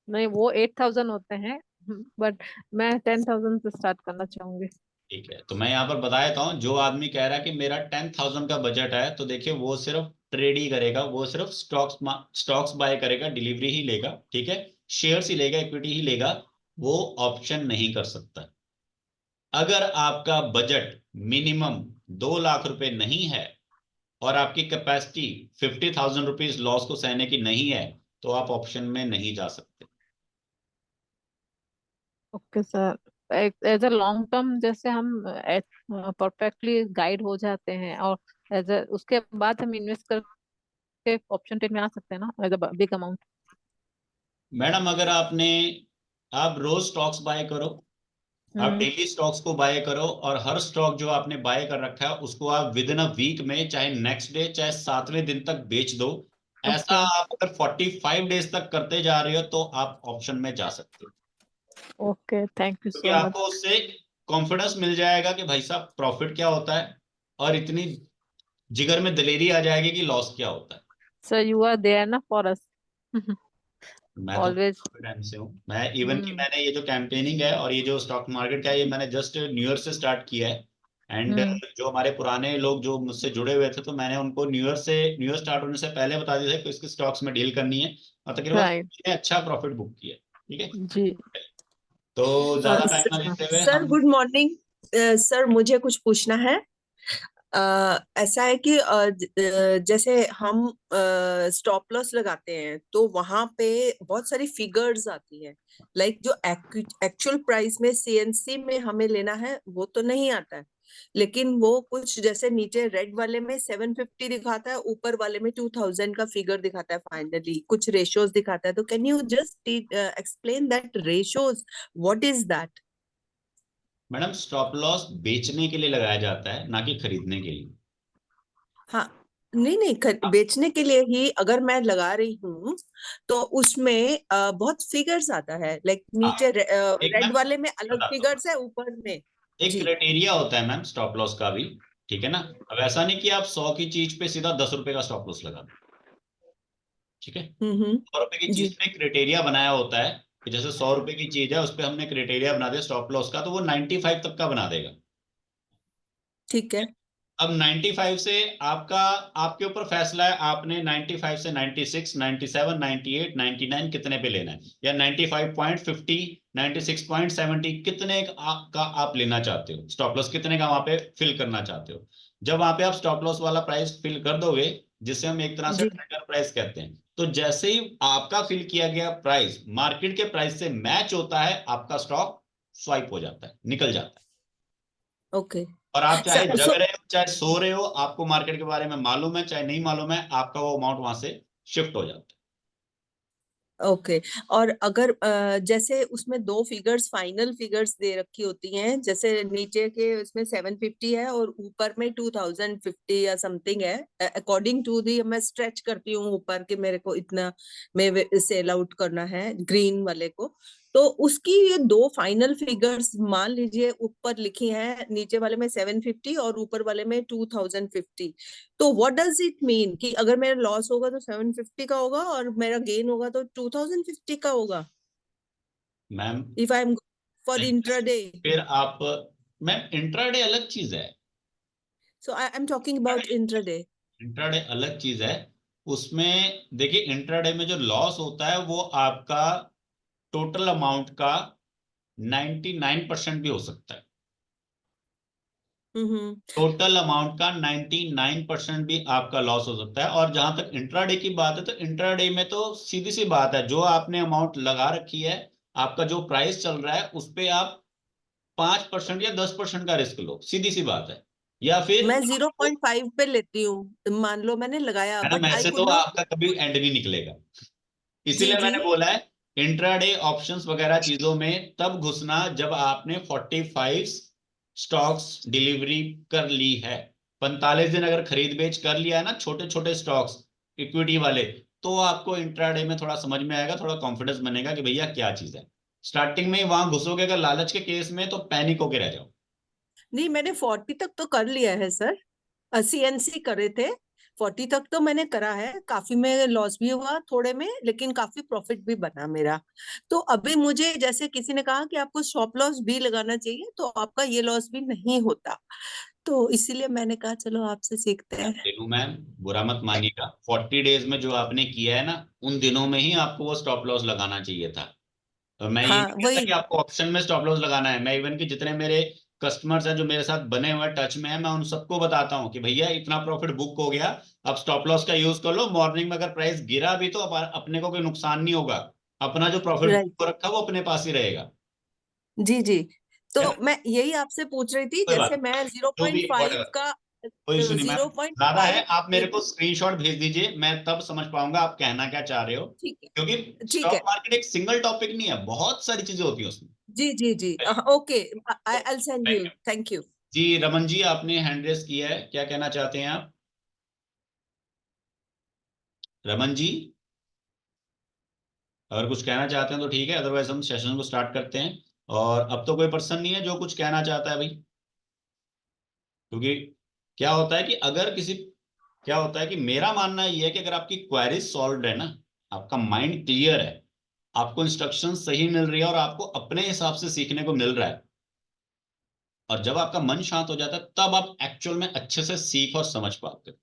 नहीं, वो 8,000 होते हैं, बट मैं 10,000 से स्टार्ट करना चाहूंगी। ठीक है, तो मैं यहाँ पर बता देता हूँ, जो आदमी कह रहा है कि मेरा 10,000 का बजट है, तो देखिए वो सिर्फ ट्रेड ही करेगा, वो सिर्फ स्टॉक्स बाय करेगा, डिलीवरी ही लेगा, ठीक है, शेयर्स ही लेगा, इक्विटी ही लेगा, वो ऑप्शन नहीं कर सकता। अगर आपका बजट मिनिमम 2 लाख रुपए नहीं है और आपकी कैपेसिटी 50,000 रुपीज लॉस को सहने की नहीं है, तो आप ऑप्शन में नहीं जा सकते। Okay sir. As a long term जैसे हम परफेक्टली गाइड हो जाते हैं, और एज अ उसके बाद हम इन्वेस्ट करके ऑप्शन ट्रेड में आ सकते हैं ना, as a big amount. Madam अगर आप रोज स्टॉक्स बाय करो, आप डेली स्टॉक्स को बाय करो और हर स्टॉक जो आपने बाय कर रखा है उसको आप विद इन अ वीक में, चाहे नेक्स्ट डे चाहे 7वें दिन तक बेच दो। ऐसा आप अगर 45 डेज तक करते जा रहे हो तो आप ऑप्शन में जा सकते हो, ओके, थैंक यू क्योंकि सो मच। आपको उससे कॉन्फिडेंस मिल जाएगा कि भाई साहब प्रॉफिट क्या होता है, और इतनी जिगर में दलेरी आ जाएगी कि लॉस क्या होता है। सर यू आर देयर ना फॉर अस मैं तो ऑलवेज। काफी टाइम से हूँ। मैं इवन कि मैंने ये जो कैंपेनिंग है और ये जो स्टॉक मार्केट का है, ये मैंने जस्ट न्यू ईयर से स्टार्ट किया है। एंड जो हमारे पुराने लोग जो मुझसे जुड़े हुए थे, तो मैंने उनको न्यू ईयर स्टार्ट होने से पहले बता दिया था कि इसके स्टॉक्स में डील करनी है, और तकरीबन राइट मैंने अच्छा प्रॉफिट बुक किया। ठीक है, जी। तो ज्यादा टाइम ना लेते हुए सर हम गुड मॉर्निंग। सर मुझे कुछ पूछना है। ऐसा है कि जैसे हम स्टॉप लॉस लगाते हैं तो वहां पे बहुत सारी फिगर्स आती हैं, लाइक जो एक्चुअल प्राइस में सीएनसी में हमें लेना है वो तो नहीं आता है, लेकिन वो कुछ जैसे नीचे रेड वाले में 750 दिखाता है, ऊपर वाले में 2000 का फिगर दिखाता है, फाइनली कुछ रेशियोज दिखाता है। तो can you just explain that ratios, what is that? Madam, stop loss बेचने के लिए लगाया जाता है, ना कि खरीदने के लिए। हाँ, नहीं नहीं, बेचने के लिए ही अगर मैं लगा रही हूँ तो उसमें बहुत फिगर्स आता है, लाइक नीचे एक रेड मैम वाले में अलग बताता हूँ, फिगर्स है, ऊपर में। एक जी। क्राइटेरिया होता है मैम स्टॉप लॉस का भी। ठीक है ना, अब ऐसा नहीं कि आप 100 की चीज पे सीधा 10 रुपए का स्टॉप लॉस लगा दो। ठीक है, 100 रुपए की जी चीज में क्राइटेरिया बनाया होता है कि जैसे 100 रुपए की चीज है, उस पर हमने क्राइटेरिया बना दिया स्टॉप लॉस का, तो वो 95 तक का बना देगा। ठीक है। अब 95 से आपका, आपके ऊपर फैसला है, आपने 95 से 96, 97, 98, 99 कितने पे लेना है, या 95.50, 96.70 कितने का आप लेना चाहते हो, स्टॉप लॉस कितने का वहां पे फिल करना चाहते हो। जब वहां पे आप स्टॉप लॉस वाला प्राइस फिल कर दोगे, जिसे हम एक तरह से जी ट्रिगर प्राइस कहते हैं, तो जैसे ही आपका फिल किया गया प्राइस मार्केट के प्राइस से मैच होता है, आपका स्टॉक स्वाइप हो जाता है, निकल जाता है। ओके और आप चाहे सर। जग रहे हो चाहे सो रहे हो, आपको मार्केट के बारे में मालूम है चाहे नहीं मालूम है, आपका वो अमाउंट वहां से शिफ्ट हो जाता है। ओके और अगर जैसे उसमें दो फिगर्स, फाइनल फिगर्स दे रखी होती हैं, जैसे नीचे के उसमें 750 है और ऊपर में 2050 या समथिंग है, अकॉर्डिंग टू दी मैं स्ट्रेच करती हूँ ऊपर के, मेरे को इतना में सेल आउट करना है ग्रीन वाले को, तो उसकी ये दो फाइनल फिगर्स मान लीजिए ऊपर लिखी हैं, नीचे वाले में 750 और ऊपर वाले में 2050, तो व्हाट डज इट मीन कि अगर मेरा लॉस होगा तो 750 का होगा और मेरा गेन होगा तो 2050 का होगा, ma'am if I am for intraday? फिर आप, मैम इंट्राडे अलग चीज है। So I am talking about intraday. Intraday अलग चीज है। उसमें देखिए, इंट्राडे में जो लॉस होता है वो आपका टोटल अमाउंट का 99% भी हो सकता है। टोटल अमाउंट का 99% भी आपका लॉस हो सकता है। और जहां तक इंट्राडे की बात है, तो इंट्राडे में तो सीधी सी बात है, जो आपने अमाउंट लगा रखी है, आपका जो प्राइस चल रहा है उस पे आप 5% या 10% का रिस्क लो, सीधी सी बात है। या फिर मैं 0.5 पे लेती हूँ, मान लो मैंने लगाया, मैडम बट आई ऐसे तो कुड नॉट। आपका कभी एंड नहीं निकलेगा। जी इसीलिए जी मैंने बोला है इंट्राडे ऑप्शंस वगैरह चीजों में तब घुसना जब आपने 45 स्टॉक्स डिलीवरी कर ली है। 45 दिन अगर खरीद बेच कर लिया है ना, छोटे छोटे स्टॉक्स इक्विटी वाले, तो आपको इंट्राडे में थोड़ा समझ में आएगा, थोड़ा कॉन्फिडेंस बनेगा कि भैया क्या चीज है। स्टार्टिंग में वहां घुसोगे अगर लालच के केस में, तो पैनिक होके रह जाओ। नहीं, मैंने 40 तक तो कर लिया है सर, सीएनसी करे थे, 40 तक तो मैंने करा है, काफी में लॉस भी हुआ थोड़े में, लेकिन काफी प्रॉफिट भी बना मेरा। तो अभी मुझे जैसे किसी ने कहा कि आपको स्टॉप लॉस भी लगाना चाहिए तो आपका ये लॉस भी नहीं होता, तो इसीलिए मैंने कहा चलो आपसे सीखते हैं। रेनू मैम, बुरा मत मानिएगा, 40 डेज में जो आपने किया है ना, उन दिनों में ही आपको वो स्टॉप लॉस लगाना चाहिए था। तो मैं ये हाँ नहीं कहता वही। कि आपको ऑप्शन में स्टॉप लॉस लगाना है। मैं इवन कि जितने मेरे कस्टमर्स हैं जो मेरे साथ बने हुए टच में है, मैं उन सबको बताता हूँ कि भैया इतना प्रॉफिट बुक हो गया, अब स्टॉप लॉस का यूज कर लो। मॉर्निंग में अगर प्राइस गिरा भी तो अपने को कोई नुकसान नहीं होगा, अपना जो प्रॉफिट बुक राइट। हो रखा है वो अपने पास ही रहेगा। जी जी। तो है ना, मैं यही आपसे पूछ रही थी, कोई बात जैसे नहीं, मैं जो भी 0.5 whatever, का कोई इशू नहीं मैम। ज्यादा है, 0.5 आप मेरे को लेती। स्क्रीनशॉट भेज दीजिए, मैं तब समझ पाऊंगा आप कहना क्या चाह रहे हो। ठीक क्योंकि है ठीक स्टॉक है। मार्केट एक सिंगल टॉपिक नहीं है, बहुत सारी चीजें होती है उसमें। जी okay, I will send you, thank you. जी रमन जी, आपने हैंड रेस किया है, क्या कहना चाहते हैं आप? रमन जी अगर कुछ कहना चाहते हैं तो ठीक है, अदरवाइज हम सेशन को स्टार्ट करते हैं। और अब तो कोई पर्सन नहीं है जो कुछ कहना चाहता है भाई, क्योंकि क्या होता है कि अगर किसी क्या होता है कि मेरा मानना ये है कि अगर आपकी क्वेरी सॉल्व है ना, आपका माइंड क्लियर है, आपको इंस्ट्रक्शन सही मिल रही है और आपको अपने हिसाब से सीखने को मिल रहा है, और जब आपका मन शांत हो जाता है तब आप एक्चुअल में अच्छे से सीख और समझ पाते हो।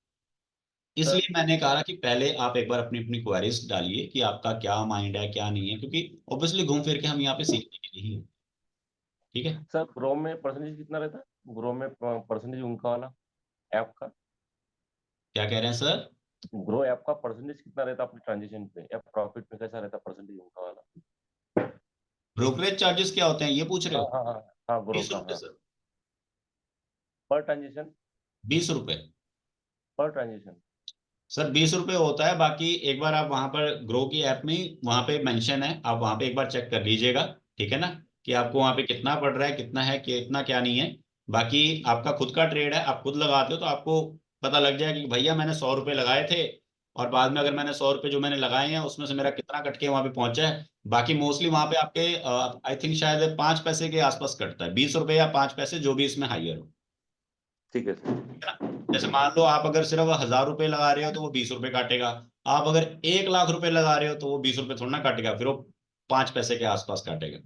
इसलिए मैंने कहा कि पहले आप एक बार अपनी अपनी क्वेरीज डालिए कि आपका क्या माइंड है क्या नहीं है, क्योंकि ऑब्वियसली घूम फिर के हम यहाँ पे सीखने के लिए ही हैं। ठीक है सर ग्रो में परसेंटेज कितना रहता है? ग्रो में परसेंटेज उनका वाला ऐप का, क्या कह रहे हैं सर? ग्रो ऐप का परसेंटेज कितना रहता है अपने ट्रांजेक्शन पे, या प्रॉफिट में कैसा रहता है परसेंटेज उनका वाला? ब्रोकरेज चार्जेस क्या होते हैं ये पूछ रहे हाँ हो? हाँ हाँ हाँ, ग्रो 20 का, रुपए हाँ, सर, पर ट्रांजेक्शन, 20 रुपए पर ट्रांजेक्शन। सर, 20 रुपए होता है। बाकी एक बार आप वहां पर ग्रो की ऐप में वहां पे मेंशन है, आप वहां पे एक बार चेक कर लीजिएगा, ठीक है ना, कि आपको वहां पे कितना पड़ रहा है, कितना है, कितना क्या नहीं है। बाकी आपका खुद का ट्रेड है, आप खुद लगाते हो तो आपको पता लग जाएगा कि भैया मैंने 100 रुपए लगाए थे, और बाद में अगर मैंने 100 रुपए जो मैंने लगाए हैं उसमें से मेरा कितना कट के वहां पे पहुंचा है। बाकी मोस्टली वहां पे आपके आई थिंक शायद 5 पैसे के आसपास कटता है, 20 रुपए या 5 पैसे, जो भी इसमें हाइयर हो। ठीक है सर। है ना? जैसे मान लो आप अगर सिर्फ 1000 रुपए लगा रहे हो तो वो 20 रुपए काटेगा, आप अगर 1 लाख रुपए लगा रहे हो तो वो 20 रुपए थोड़ा ना काटेगा, फिर वो 5 पैसे के आसपास काटेगा।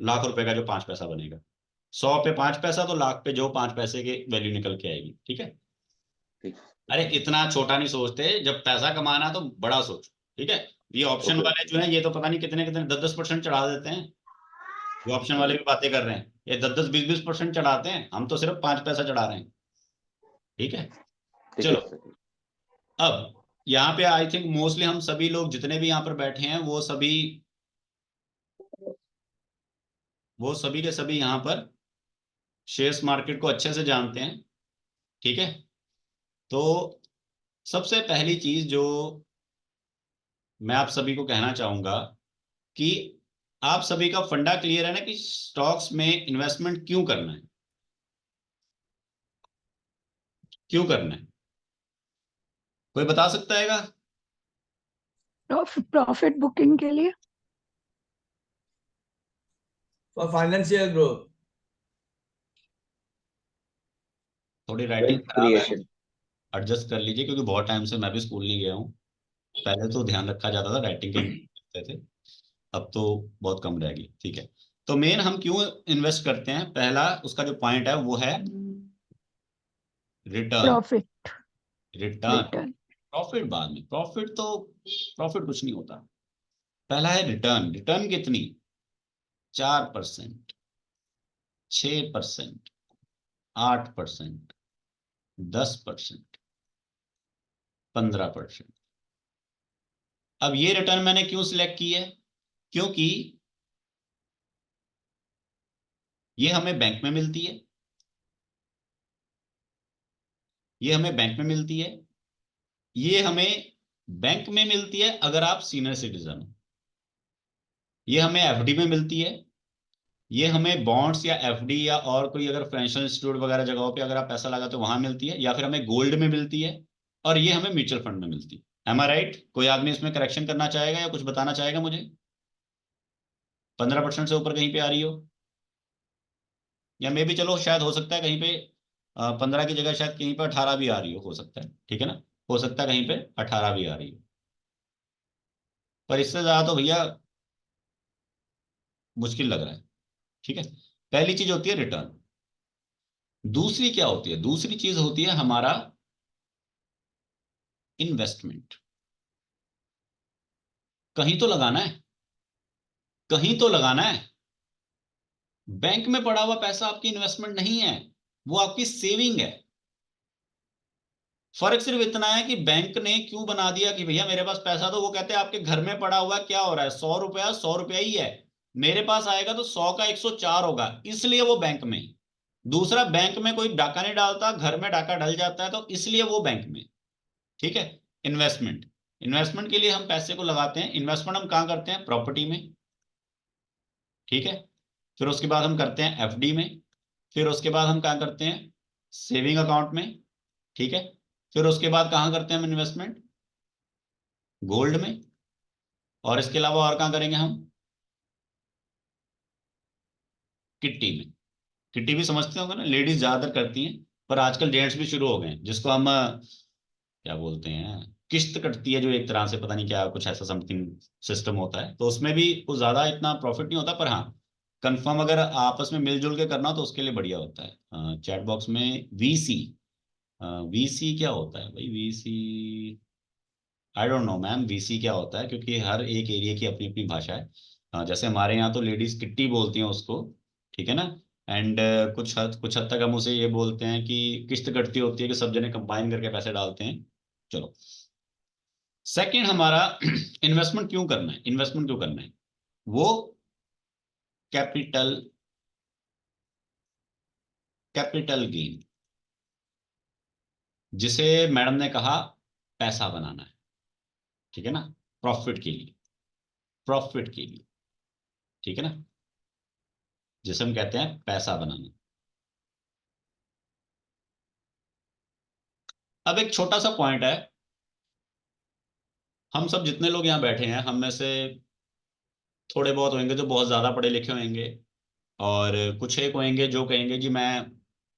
लाख रुपए का जो 5 पैसा बनेगा, 100 पे 5 पैसा, तो लाख पे जो 5 पैसे की वैल्यू निकल के आएगी। ठीक है, ठीक। अरे इतना छोटा नहीं सोचते, जब पैसा कमाना तो बड़ा सोचो। ठीक है, ये ऑप्शन वाले जो है ये तो पता नहीं कितने कितने 10-10% चढ़ा देते हैं, ये ऑप्शन वाले भी बातें कर रहे हैं, ये 10-10 20-20% चढ़ाते हैं, हम तो सिर्फ 5 पैसा चढ़ा रहे हैं। ठीक है, ठीक है चलो सर। अब यहाँ पे आई थिंक मोस्टली हम सभी लोग जितने भी यहाँ पर बैठे हैं वो सभी के सभी यहाँ पर शेयर्स मार्केट को अच्छे से जानते हैं। ठीक है, तो सबसे पहली चीज जो मैं आप सभी को कहना चाहूंगा कि आप सभी का फंडा क्लियर है ना कि स्टॉक्स में इन्वेस्टमेंट क्यों करना है, क्यों करना है, कोई बता सकता है? प्रॉफिट बुकिंग के लिए, फॉर फाइनेंशियल ग्रोथ। थोड़ी राइटिंग खराब है, क्रिएशन। एडजस्ट कर लीजिए, क्योंकि बहुत टाइम से मैं भी स्कूल नहीं गया हूँ। पहले तो ध्यान रखा जाता था, राइटिंग के करते थे, अब तो बहुत कम रह गई। ठीक है, तो मेन हम क्यों इन्वेस्ट करते हैं, पहला उसका जो पॉइंट है वो है return. Profit, return, return. Profit बाद में, प्रॉफिट कुछ नहीं होता, पहला है रिटर्न। रिटर्न कितनी? 4%, 6%, 8%, 10%, 15%। अब ये रिटर्न मैंने क्यों सिलेक्ट की है? क्योंकि ये हमें बैंक में मिलती है, ये हमें बैंक में मिलती है, ये हमें बैंक में मिलती है अगर आप सीनियर सिटीजन हो, ये हमें एफडी में मिलती है, ये हमें बॉन्ड्स या एफडी या और कोई अगर फाइनेंशियल इंस्टीट्यूट वगैरह जगहों पे अगर आप पैसा लगाते हो वहां मिलती है, या फिर हमें गोल्ड में मिलती है, और ये हमें म्यूचुअल फंड में मिलती है। एम आई राइट? कोई आदमी इसमें करेक्शन करना चाहेगा या कुछ बताना चाहेगा मुझे? 15% से ऊपर कहीं पे आ रही हो, या मे भी चलो शायद हो सकता है कहीं पे 15 की जगह शायद कहीं पे 18 भी आ रही हो सकता है। ठीक है ना, हो सकता है कहीं पे 18 भी आ रही हो, पर इससे ज्यादा तो भैया मुश्किल लग रहा है। ठीक है, पहली चीज होती है रिटर्न। दूसरी क्या होती है? दूसरी चीज होती है हमारा इन्वेस्टमेंट। कहीं तो लगाना है, कहीं तो लगाना है। बैंक में पड़ा हुआ पैसा आपकी इन्वेस्टमेंट नहीं है, वो आपकी सेविंग है। फर्क सिर्फ इतना है कि बैंक ने क्यों बना दिया कि भैया मेरे पास पैसा, तो वो कहते हैं आपके घर में पड़ा हुआ क्या हो रहा है, 100 रुपया 100 रुपया ही है, मेरे पास आएगा तो 100 का 104 होगा, इसलिए वो बैंक में। दूसरा, बैंक में कोई डाका नहीं डालता, घर में डाका डल जाता है, तो इसलिए वो बैंक में। ठीक है, इन्वेस्टमेंट, इन्वेस्टमेंट के लिए हम पैसे को लगाते हैं। इन्वेस्टमेंट हम कहाँ करते हैं? प्रॉपर्टी में। ठीक है, फिर उसके बाद हम करते हैं एफडी में, फिर उसके बाद हम क्या करते हैं सेविंग अकाउंट में, ठीक है। फिर उसके बाद कहाँ करते हैं हम इन्वेस्टमेंट, गोल्ड में, और इसके अलावा और कहाँ करेंगे हम, किट्टी में। किट्टी भी समझते होंगे ना, लेडीज ज्यादातर करती हैं, पर आजकल जेंट्स भी शुरू हो गए हैं, जिसको हम क्या बोलते हैं, किस्त कटती है जो एक तरह से, पता नहीं क्या कुछ ऐसा समथिंग सिस्टम होता है, तो उसमें भी कुछ ज्यादा इतना प्रॉफिट नहीं होता, पर हाँ कंफर्म अगर आपस में मिलजुल के करना हो तो उसके लिए बढ़िया होता है। चैट बॉक्स में वीसी, वीसी क्या होता है भाई, VC I don't know ma'am, VC क्या होता है, क्योंकि हर एक एरिया की अपनी अपनी भाषा है। जैसे हमारे यहाँ तो लेडीज किट्टी बोलती हैं उसको, ठीक है ना। एंड कुछ हद तक हम उसे ये बोलते हैं कि किस्त कटती होती है, कि सब जने कंबाइन करके पैसे डालते हैं। चलो, सेकंड हमारा इन्वेस्टमेंट क्यों करना है, इन्वेस्टमेंट क्यों करना है, वो कैपिटल, कैपिटल गेन, जिसे मैडम ने कहा पैसा बनाना है, ठीक है ना, प्रॉफिट के लिए, प्रॉफिट के लिए, ठीक है ना, जिसे हम कहते हैं पैसा बनाना। अब एक छोटा सा पॉइंट है, हम सब जितने लोग यहाँ बैठे हैं, हम में से थोड़े बहुत होंगे जो बहुत ज्यादा पढ़े लिखे होंगे, और कुछ एक होंगे जो कहेंगे जी मैं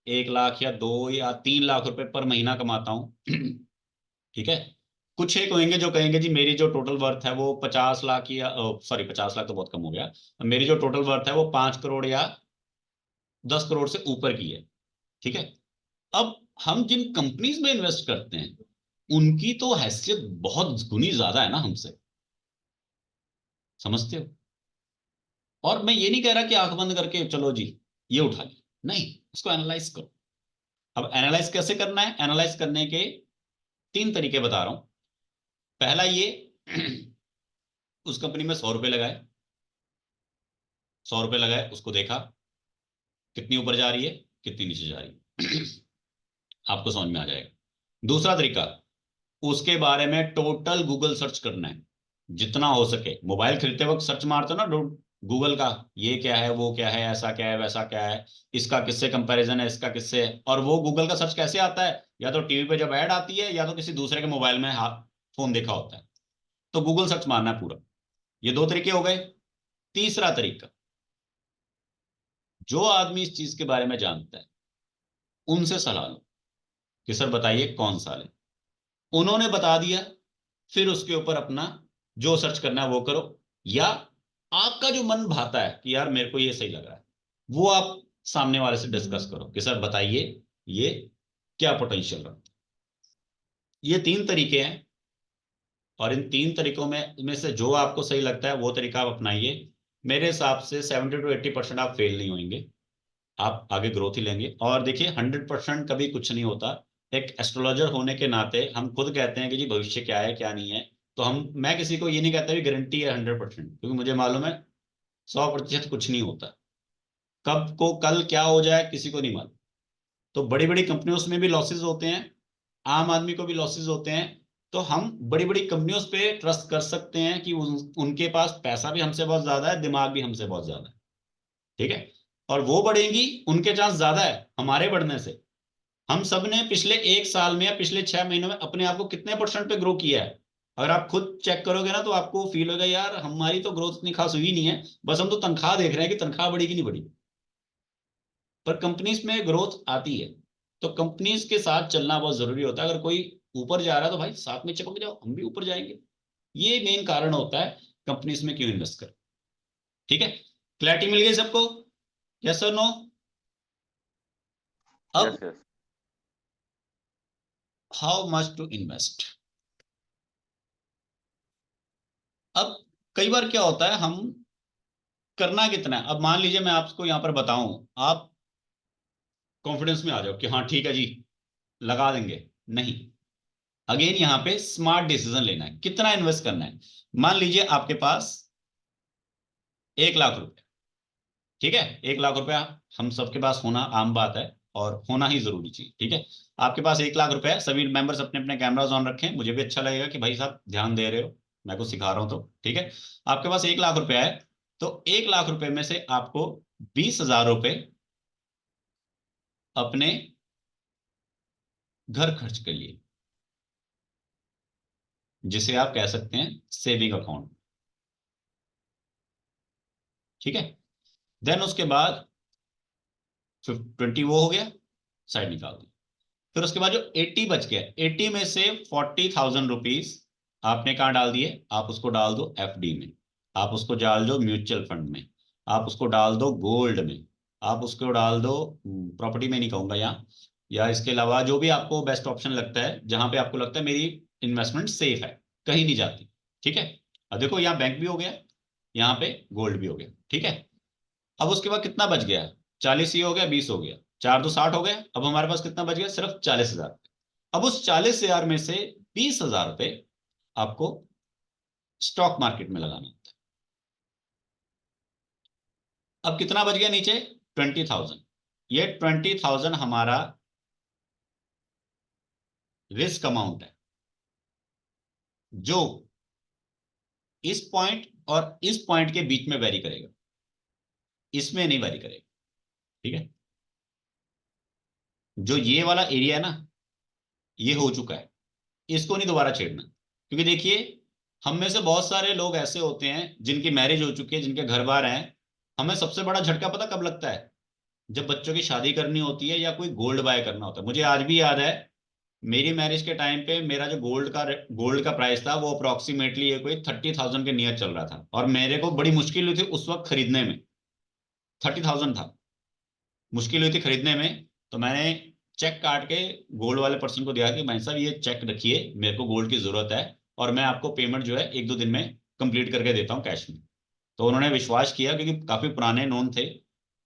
1 लाख या 2 या 3 लाख रुपए पर महीना कमाता हूँ ठीक है। कुछ एक होंगे जो कहेंगे जी मेरी जो टोटल वर्थ है वो 50 लाख या सॉरी 50 लाख तो बहुत कम हो गया, मेरी जो टोटल वर्थ है वो 5 करोड़ या 10 करोड़ से ऊपर की है, ठीक है। अब हम जिन कंपनीज में इन्वेस्ट करते हैं उनकी तो हैसियत बहुत गुनी ज्यादा है ना हमसे, समझते हो। और मैं ये नहीं कह रहा कि आंख बंद करके चलो जी ये उठा लिया, नहीं, उसको एनालाइज करो। अब एनालाइज कैसे करना है, एनालाइज करने के 3 तरीके बता रहा हूं। पहला ये उस कंपनी में 100 रुपए लगाए, 100 रुपए लगाए, उसको देखा कितनी ऊपर जा रही है कितनी नीचे जा रही है आपको समझ में आ जाएगा। दूसरा तरीका, उसके बारे में टोटल गूगल सर्च करना है, जितना हो सके। मोबाइल खरीदते वक्त सर्च मारते हो ना गूगल का, ये क्या है वो क्या है ऐसा क्या है वैसा क्या है, इसका किससे कंपैरिजन है इसका किससे है। और वो गूगल का सर्च कैसे आता है, या तो टीवी पे जब ऐड आती है या तो किसी दूसरे के मोबाइल में हाथ फोन देखा होता है, तो गूगल सर्च मारना है पूरा। ये 2 तरीके हो गए। तीसरा तरीका, जो आदमी इस चीज के बारे में जानता है उनसे सलाह लो कि सर बताइए कौन सा ले, उन्होंने बता दिया, फिर उसके ऊपर अपना जो सर्च करना है वो करो, या आपका जो मन भाता है कि यार मेरे को ये सही लग रहा है, वो आप सामने वाले से डिस्कस करो कि सर बताइए ये क्या पोटेंशियल रखता है। ये 3 तरीके हैं, और इन 3 तरीकों में से जो आपको सही लगता है वो तरीका आप अपनाइए। मेरे हिसाब से 70 to 80% आप फेल नहीं होंगे, आप आगे ग्रोथ ही लेंगे। और देखिए 100% कभी कुछ नहीं होता। एक एस्ट्रोलॉजर होने के नाते हम खुद कहते हैं कि जी भविष्य क्या है क्या नहीं है, तो मैं किसी को ये नहीं कहता भी गारंटी है 100%, क्योंकि मुझे मालूम है 100% कुछ नहीं होता। कब को कल क्या हो जाए किसी को नहीं मालूम। तो बड़ी बड़ी कंपनियों में भी लॉसेज होते हैं, आम आदमी को भी लॉसेज होते हैं। तो हम बड़ी बड़ी कंपनियों पे ट्रस्ट कर सकते हैं कि उनके पास पैसा भी हमसे बहुत ज्यादा है, दिमाग भी हमसे बहुत ज्यादा है, ठीक है। और वो बढ़ेंगी, उनके चांस ज्यादा है हमारे बढ़ने से। हम सब ने पिछले 1 साल में या पिछले 6 महीनों में अपने आप को कितने % पे ग्रो किया है, अगर आप खुद चेक करोगे ना तो आपको फील होगा यार हमारी तो ग्रोथ इतनी खास हुई नहीं है, बस हम तो तनख्वाह देख रहे हैं कि तनख्वाह बढ़ी कि नहीं बढ़ी। पर कंपनीज में ग्रोथ आती है, तो कंपनीज के साथ चलना बहुत जरूरी होता है। अगर कोई ऊपर जा रहा है तो भाई साथ में चिपक जाओ, हम भी ऊपर जाएंगे। ये मेन कारण होता है कंपनीज में क्यों इन्वेस्ट कर, ठीक है। क्लैरिटी मिल गई सबको, यस और नो। अब yes yes how much to invest. अब कई बार क्या होता है, हम करना कितना है। अब मान लीजिए मैं आपको यहां पर बताऊं, आप कॉन्फिडेंस में आ जाओ कि हाँ ठीक है जी लगा देंगे, नहीं। अगेन यहाँ पे स्मार्ट डिसीजन लेना है, कितना इन्वेस्ट करना है। मान लीजिए आपके पास 1 लाख रुपए, ठीक है। 1 लाख रुपया हम सबके पास होना आम बात है, और होना ही जरूरी चीज, ठीक है। आपके पास 1 लाख रुपए है, सभी मेंबर्स अपने अपने कैमराज ऑन रखें, मुझे भी अच्छा लगेगा कि भाई साहब ध्यान दे रहे हो, मैं कुछ सिखा रहा हूं तो, ठीक है। आपके पास 1 लाख रुपया है, तो 1 लाख रुपए में से आपको 20,000 रुपए अपने घर खर्च के लिए, जिसे आप कह सकते हैं सेविंग अकाउंट, ठीक है। देन उसके बाद 20 वो हो गया, साइड निकाल दो। फिर उसके बाद जो 80 बच गया, 80 में से 40,000 रुपीज आपने कहाँ डाल दिए, आप उसको डाल दो एफडी में, आप उसको डाल दो म्यूचुअल फंड में, आप उसको डाल दो गोल्ड में, आप उसको डाल दो प्रॉपर्टी में नहीं कहूंगा यहाँ, या इसके अलावा जो भी आपको बेस्ट ऑप्शन लगता है, जहां पे आपको लगता है मेरी इन्वेस्टमेंट सेफ है, कहीं नहीं जाती, ठीक है। अब देखो यहाँ बैंक भी हो गया, यहाँ पे गोल्ड भी हो गया, ठीक है। अब उसके बाद कितना बच गया, 40 ही हो गया, 20 हो गया, 4 तो 60 हो गया। अब हमारे पास कितना बच गया, सिर्फ 40,000। अब उस 40,000 में से 20,000 रुपए आपको स्टॉक मार्केट में लगाना होता है। अब कितना बच गया नीचे, 20,000। ये 20,000 हमारा रिस्क अमाउंट है, जो इस पॉइंट और इस पॉइंट के बीच में वेरी करेगा, इसमें नहीं वेरी करेगा, ठीक है। जो ये वाला एरिया है ना, ये हो चुका है, इसको नहीं दोबारा छेड़ना। क्योंकि देखिए, हम में से बहुत सारे लोग ऐसे होते हैं जिनकी मैरिज हो चुकी है, जिनके घर बार हैं। हमें सबसे बड़ा झटका पता कब लगता है, जब बच्चों की शादी करनी होती है या कोई गोल्ड बाय करना होता है। मुझे आज भी याद है, मेरी मैरिज के टाइम पे मेरा जो गोल्ड का प्राइस था, वो अप्रोक्सीमेटली ये कोई 30,000 के नियर चल रहा था, और मेरे को बड़ी मुश्किल हुई थी उस वक्त खरीदने में। 30,000 था, मुश्किल हुई थी खरीदने में। तो मैंने चेक काट के गोल्ड वाले पर्सन को दिया कि भाई साहब ये चेक रखिए, मेरे को गोल्ड की जरूरत है, और मैं आपको पेमेंट जो है 1-2 दिन में कंप्लीट करके देता हूँ कैश में। तो उन्होंने विश्वास किया, क्योंकि काफी पुराने नोन थे।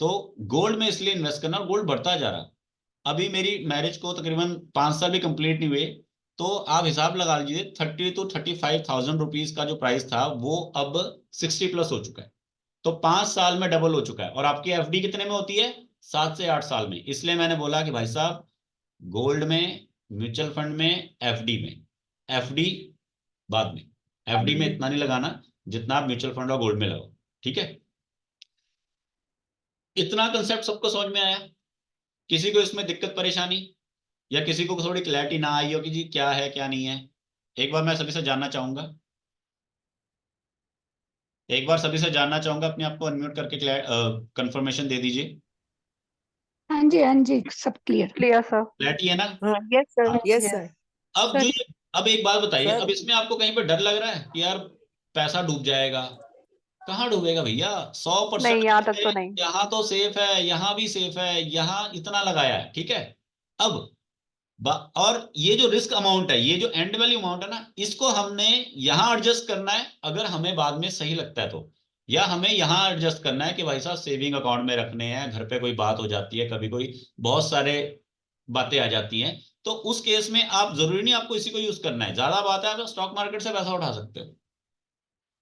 तो गोल्ड में इसलिए इन्वेस्ट करना, और गोल्ड बढ़ता जा रहा। अभी मेरी मैरिज को तकरीबन 5 साल भी कंप्लीट नहीं हुए, तो आप हिसाब लगा लीजिए 30 to 35,000 रुपीज का जो प्राइस था, वो अब 60 प्लस हो चुका है। तो 5 साल में डबल हो चुका है। और आपकी एफडी कितने में होती है, 7 से 8 साल में। इसलिए मैंने बोला कि भाई साहब, गोल्ड में, म्यूचुअल फंड में, एफडी में, एफडी बाद में, एफडी में इतना नहीं लगाना जितना आप म्यूचुअल फंड और गोल्ड में लगाओ, ठीक है। इतना कंसेप्ट सबको समझ में आया? किसी को इसमें दिक्कत परेशानी, या किसी को थोड़ी क्लैरिटी ना आई हो कि जी क्या है क्या नहीं है? एक बार मैं सभी से जानना चाहूंगा, एक बार सभी से जानना चाहूंगा, अपने आप को अनम्यूट करके कंफर्मेशन दे दीजिए। हाँ जी, सब क्लियर सर। क्लैरिटी है ना? Yes sir. हाँ। Yes sir. अब जो अब एक बात बताइए, सर। अब इसमें आपको कहीं पर डर लग रहा है कि यार पैसा डूब जाएगा? कहाँ डूबेगा भैया, 100% नहीं, यहाँ तक तो नहीं। यहाँ तो सेफ है, यहाँ भी सेफ है, यहाँ इतना लगाया है, ठीक है। अब और ये जो रिस्क अमाउंट है, ये जो एंड वैल्यू अमाउंट है ना, इसको हमने यहाँ एडजस्ट करना है अगर हमें बाद में सही लगता है तो, या हमें यहाँ एडजस्ट करना है कि भाई साहब सेविंग अकाउंट में रखने हैं, घर पे कोई बात हो जाती है, कभी कोई बहुत सारे बातें आ जाती हैं, तो उस केस में आप जरूरी नहीं आपको इसी को यूज करना है। ज्यादा बात है, आप स्टॉक मार्केट से पैसा उठा सकते हो।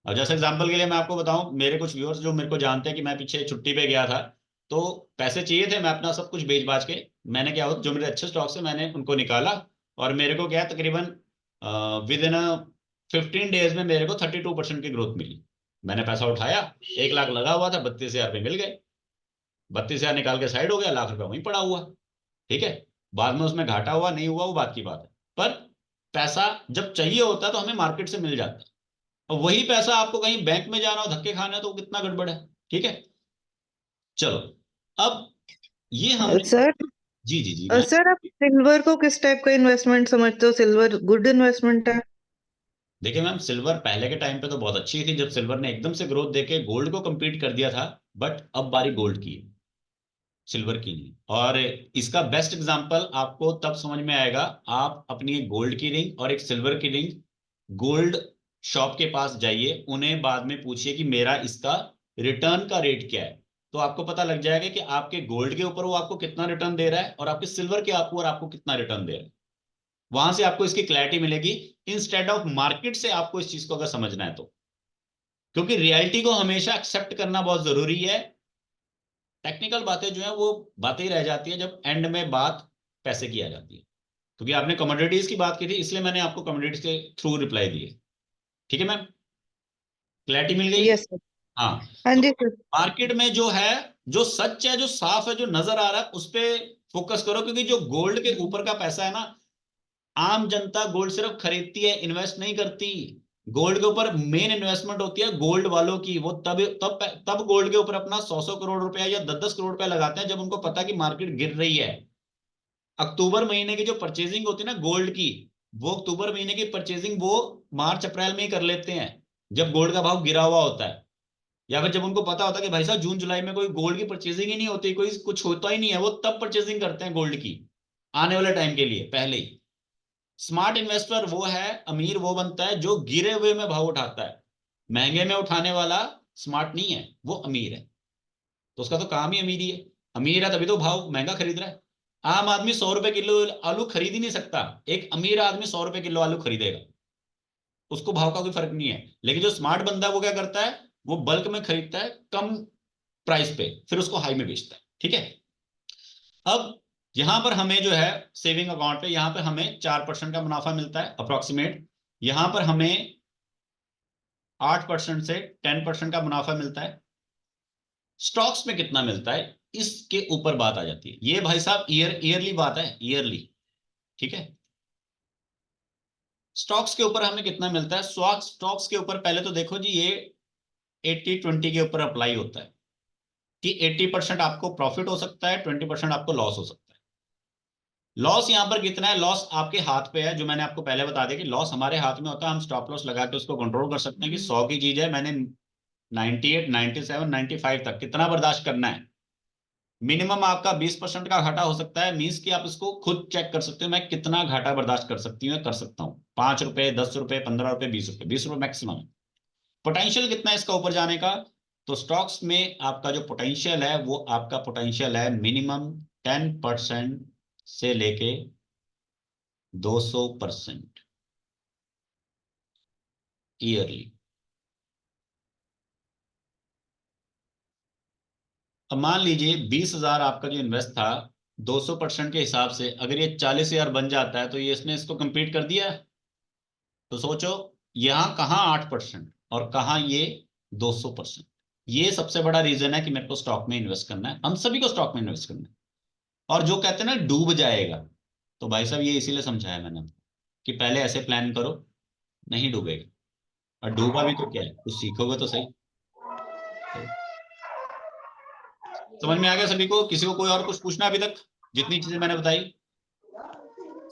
और जैसे एग्जांपल के लिए मैं आपको बताऊं, मेरे कुछ व्यूअर्स जो मेरे को जानते हैं कि मैं पीछे छुट्टी पे गया था, तो पैसे चाहिए थे, मैं अपना सब कुछ बेच बाच के, मैंने क्या हो, जो मेरे अच्छे स्टॉक्स है मैंने उनको निकाला, और मेरे को क्या तकरीबन विद इन 15 डेज में मेरे को 32% की ग्रोथ मिली। मैंने पैसा उठाया, 1 लाख लगा हुआ था, 32,000 रुपये मिल गए, 32,000 निकाल के साइड हो गया, लाख रुपया वहीं पड़ा हुआ, ठीक है। बाद में उसमें घाटा हुआ नहीं हुआ वो बात की बात है, पर पैसा जब चाहिए होता है तो हमें मार्केट से मिल जाता है। और वही पैसा आपको कहीं बैंक में जाना हो, धक्के खाना है, तो कितना गड़बड़ है, ठीक है। चलो, अब ये हमने सर जी जी जी मैं सर, आप सिल्वर को किस टाइप का इन्वेस्टमेंट समझते हो? सिल्वर गुड इन्वेस्टमेंट है? देखिए मैम, सिल्वर पहले के टाइम पे तो बहुत अच्छी थी, जब सिल्वर ने एकदम से ग्रोथ देके गोल्ड को compete कर दिया था, बट अब बारी गोल्ड की है, सिल्वर की नहीं। और इसका बेस्ट एग्जांपल आपको तब समझ में आएगा, आप अपनी एक गोल्ड की रिंग और एक सिल्वर की रिंग गोल्ड शॉप के पास जाइए, उन्हें बाद में पूछिए कि मेरा इसका रिटर्न का रेट क्या है, तो आपको पता लग जाएगा कि आपके गोल्ड के ऊपर वो आपको कितना रिटर्न दे रहा है, और आपके सिल्वर के ऊपर आपको कितना रिटर्न दे रहा है। वहां से आपको इसकी क्लैरिटी मिलेगी, इंस्टेड ऑफ मार्केट से आपको इस चीज को अगर समझना है तो। क्योंकि रियलिटी को हमेशा एक्सेप्ट करना बहुत जरूरी है। टेक्निकल बातें जो है वो बातें ही रह जाती है जब एंड में बात पैसे की आ जाती है। क्योंकि आपने कमोडिटीज की बात की थी, इसलिए मैंने आपको कमोडिटीज के थ्रू रिप्लाई दिए, ठीक है मैम? क्लैरिटी मिल गई? Yes sir. हाँ, हाँ तो जी सर। मार्केट में जो है, जो सच है, जो साफ है, जो नजर आ रहा है, उस पे फोकस करो, क्योंकि जो गोल्ड के ऊपर का पैसा है ना, आम जनता गोल्ड सिर्फ खरीदती है, इन्वेस्ट नहीं करती। गोल्ड के ऊपर मेन इन्वेस्टमेंट होती है गोल्ड वालों की। वो तब गोल्ड के ऊपर अपना 100 करोड़ रुपया या 10 करोड़ रुपया लगाते हैं, जब उनको पता है कि मार्केट गिर रही है। अक्टूबर महीने की जो परचेजिंग होती है ना गोल्ड की, वो अक्टूबर महीने की परचेजिंग वो मार्च अप्रैल में ही कर लेते हैं, जब गोल्ड का भाव गिरा हुआ होता है। या फिर जब उनको पता होता है कि भाई साहब जून जुलाई में कोई गोल्ड की परचेजिंग ही नहीं होती, कोई कुछ होता ही नहीं है, वो तब परचेजिंग करते हैं गोल्ड की, आने वाले टाइम के लिए पहले ही। स्मार्ट इन्वेस्टर वो है, अमीर वो बनता है जो गिरे हुए में भाव उठाता है। महंगे में उठाने वाला स्मार्ट नहीं है, वो अमीर है। तो उसका तो काम ही अमीरी है। अमीर है तभी तो भाव महंगा खरीद रहा है। आम आदमी 100 रुपए किलो आलू खरीद ही नहीं सकता, एक अमीर आदमी 100 रुपए किलो आलू खरीदेगा, उसको भाव का कोई फर्क नहीं है। लेकिन जो स्मार्ट बंदा है वो क्या करता है, वो बल्क में खरीदता है कम प्राइस पे, फिर उसको हाई में बेचता है। ठीक है। अब यहां पर हमें जो है सेविंग अकाउंट पे, यहां पर हमें 4% का मुनाफा मिलता है अप्रोक्सीमेट। यहां पर हमें 8% से 10% का मुनाफा मिलता है। स्टॉक्स में कितना मिलता है, इसके ऊपर बात आ जाती है। ये भाई साहब ईयरली बात है, ईयरली। ठीक है। स्टॉक्स के ऊपर हमें कितना मिलता है, स्टॉक्स के ऊपर पहले तो देखो जी, ये 80-20 के ऊपर अप्लाई होता है कि 80% आपको प्रॉफिट हो सकता है, 20% आपको लॉस हो सकता है। लॉस यहां पर कितना है, लॉस आपके हाथ पे है, जो मैंने आपको पहले बता दिया कि लॉस हमारे हाथ में होता है। हम स्टॉप लॉस लगा के उसको कंट्रोल कर सकते हैं कि 100 की चीज है, मैंने 98, 97, 95 तक कितना बर्दाश्त करना है। मिनिमम आपका 20% का घाटा हो सकता है, मीन्स कि आप इसको खुद चेक कर सकते हो, मैं कितना घाटा बर्दाश्त कर सकती हूँ, कर सकता हूँ। 5 रुपए, 10 रुपए, 15 रुपए, 20 रुपए, 20 रुपए मैक्सिमम है। पोटेंशियल कितना है इसका ऊपर जाने का, तो स्टॉक्स में आपका जो पोटेंशियल है, वो आपका पोटेंशियल है मिनिमम 10% से लेके 200% ईयरली। अब मान लीजिए 20,000 आपका जो इन्वेस्ट था, 200% के हिसाब से अगर ये 40,000 बन जाता है, तो ये इसने इसको कंप्लीट कर दिया है। तो सोचो, यहां कहाँ 8% और कहाँ ये 200%। ये सबसे बड़ा रीजन है कि मेरे को स्टॉक में इन्वेस्ट करना है, हम सभी को स्टॉक में इन्वेस्ट करना है। और जो कहते हैं ना डूब जाएगा, तो भाई साहब ये इसीलिए समझाया मैंने आपको कि पहले ऐसे प्लान करो, नहीं डूबेगा। और डूबा भी तो क्या है, कुछ सीखोगे तो सही। समझ में आ गया सभी को, किसी को कोई और कुछ पूछना अभी तक, जितनी चीजें मैंने बताई।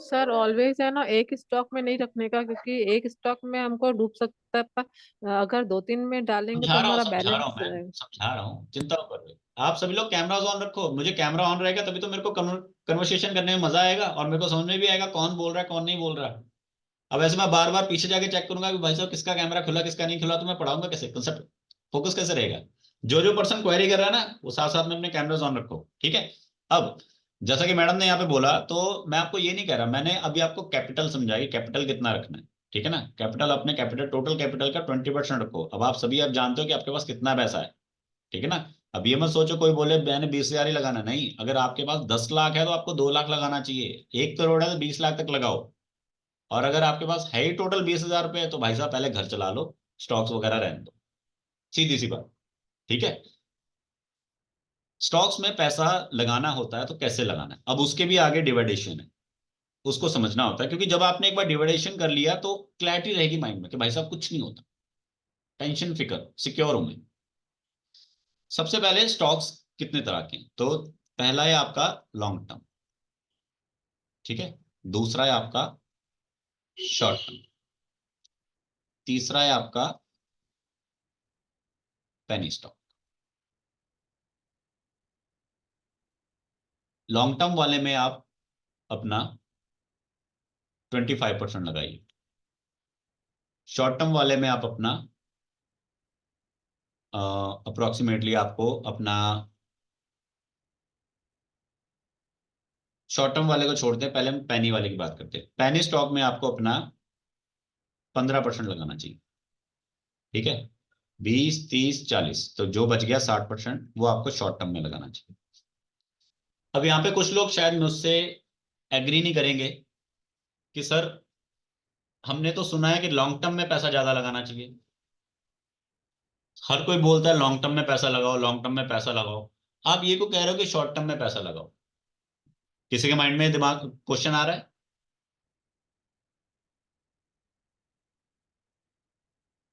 सर ऑलवेज है ना, एक स्टॉक में नहीं रखने का, क्योंकि एक स्टॉक में हमको डूब सकता है, पर अगर 2-3 में डालेंगे तो हमारा समझा रहा बैलेंस हूँ मैं, रहेगा। समझा रहा हूँ, चिंता मत करो। आप सभी लोग कैमराज ऑन रखो, मुझे कैमरा ऑन रहेगा तभी तो मेरे को कन्वर्सेशन करने में मजा आएगा, और मेरे को समझ में भी आएगा कौन बोल रहा है कौन नहीं बोल रहा है। अब ऐसे मैं बार बार पीछे जाके चेक करूंगा कि भाई साहब किसका कैमरा खुला किसका नहीं खुला, तो मैं पढ़ाऊंगा कैसे, कंसेप्ट फोकस कैसे रहेगा। जो जो पर्सन क्वेरी कर रहा है ना, वो साथ साथ में अपने कैमराज ऑन रखो। ठीक है। अब जैसा कि मैडम ने यहाँ पे बोला, तो मैं आपको ये नहीं कह रहा, मैंने अभी आपको कैपिटल समझाई, कैपिटल कितना रखना है। ठीक है ना, कैपिटल अपने कैपिटल टोटल कैपिटल का 20% रखो। अब आप सभी आप जानते हो कि आपके पास कितना पैसा है। ठीक है ना। अब ये मत सोचो कोई बोले मैंने 20,000 ही लगाना, नहीं। अगर आपके पास 10 लाख है तो आपको 2 लाख लगाना चाहिए, 1 करोड़ है तो 20 लाख तक लगाओ। और अगर आपके पास है ही टोटल 20,000 रुपए, तो भाई साहब पहले घर चला लो, स्टॉक्स वगैरह रहने दो, सीधी सी बात। ठीक है। स्टॉक्स में पैसा लगाना होता है तो कैसे लगाना है, अब उसके भी आगे डिवाइडेशन है, उसको समझना होता है। क्योंकि जब आपने एक बार डिवाइडेशन कर लिया तो क्लैरिटी रहेगी माइंड में कि भाई साहब कुछ नहीं होता, टेंशन फिकर सिक्योर हूं मैं। सबसे पहले स्टॉक्स कितने तरह के हैं, तो पहला है आपका लॉन्ग टर्म। ठीक है। दूसरा है आपका शॉर्ट टर्म। तीसरा है आपका पेनी स्टॉक। लॉन्ग टर्म वाले में आप अपना 25% लगाइए। शॉर्ट टर्म वाले में आप अपना अप्रोक्सीमेटली आपको अपना, शॉर्ट टर्म वाले को छोड़ते हैं, पहले हम पैनी वाले की बात करते हैं। पैनी स्टॉक में आपको अपना 15% लगाना चाहिए। ठीक है। 20, 30, 40, तो जो बच गया 60% वो आपको शॉर्ट टर्म में लगाना चाहिए। अब यहाँ पे कुछ लोग शायद मुझसे एग्री नहीं करेंगे कि सर हमने तो सुना है कि लॉन्ग टर्म में पैसा ज्यादा लगाना चाहिए। हर कोई बोलता है लॉन्ग टर्म में पैसा लगाओ, लॉन्ग टर्म में पैसा लगाओ। आप ये को कह रहे हो कि शॉर्ट टर्म में पैसा लगाओ। किसी के माइंड में दिमाग क्वेश्चन आ रहा है?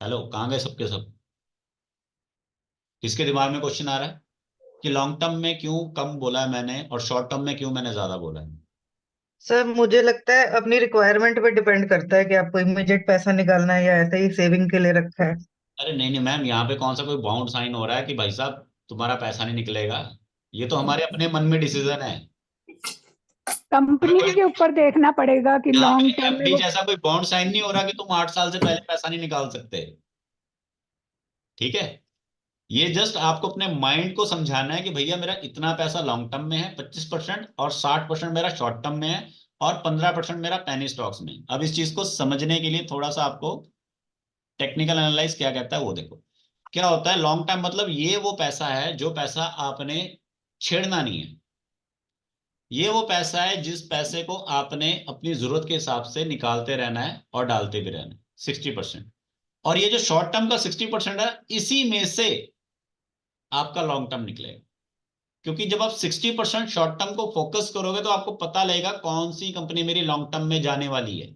हेलो, कहाँ गए सबके सब? किसके दिमाग में क्वेश्चन आ रहा है कि लॉन्ग टर्म में क्यों कम बोला है मैंने और शॉर्ट टर्म में क्यों मैंने ज्यादा बोला है? सर मुझे लगता है अपनी रिक्वायरमेंट पे डिपेंड करता है कि आपको इमीडिएट पैसा निकालना है या ऐसे ही सेविंग के लिए रखा है। अरे नहीं नहीं मैम, यहाँ पे कौन सा कोई बाउंड साइन हो रहा है कि भाई साहब तुम्हारा पैसा नहीं निकलेगा? ये तो हमारे अपने मन में डिसीजन है। कंपनी के ऊपर देखना पड़ेगा कि यहाँ पे लॉन्ग टर्म में एफडी वो जैसा कोई बॉन्ड साइन नहीं हो रहा कि तुम 8 साल से पहले पैसा नहीं निकाल सकते। ठीक है, ये जस्ट आपको अपने माइंड को समझाना है कि भैया मेरा इतना पैसा लॉन्ग टर्म में है 25% और 60% मेरा शॉर्ट टर्म में है और 15% मेरा पेनी स्टॉक्स में। अब इस चीज को समझने के लिए थोड़ा सा आपको टेक्निकल एनालाइज क्या कहता है वो देखो। क्या होता है लॉन्ग टर्म? मतलब ये वो पैसा है जो पैसा आपने छेड़ना नहीं है। ये वो पैसा है जिस पैसे को आपने अपनी जरूरत के हिसाब से निकालते रहना है और डालते भी रहना है, 60%। और ये जो शॉर्ट टर्म का 60% है, इसी में से आपका लॉन्ग टर्म निकलेगा। क्योंकि जब आप 60% शॉर्ट टर्म को फोकस करोगे तो आपको पता लगेगा कौन सी कंपनी मेरी लॉन्ग टर्म में जाने वाली है।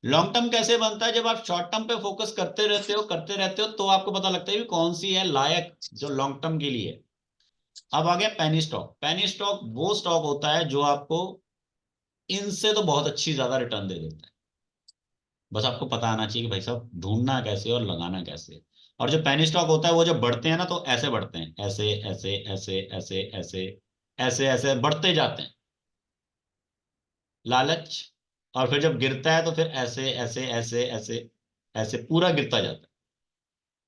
लॉन्ग टर्म कैसे बनता है? जब आप शॉर्ट टर्म पे फोकस करते रहते हो तो आपको पता लगता है कि कौन सी है लायक जो लॉन्ग टर्म के लिए। अब आ गया पेनी स्टॉक। पेनी स्टॉक वो स्टॉक होता है जो आपको इनसे तो बहुत अच्छी ज्यादा रिटर्न दे देता है। बस आपको पता आना चाहिए कि भाई साहब ढूंढना कैसे और लगाना कैसे। और जो पेनी स्टॉक होता है वो जब बढ़ते हैं ना तो ऐसे बढ़ते हैं, ऐसे ऐसे ऐसे ऐसे ऐसे ऐसे ऐसे बढ़ते जाते हैं, लालच। और फिर जब गिरता है तो फिर ऐसे ऐसे ऐसे ऐसे ऐसे पूरा गिरता जाता है।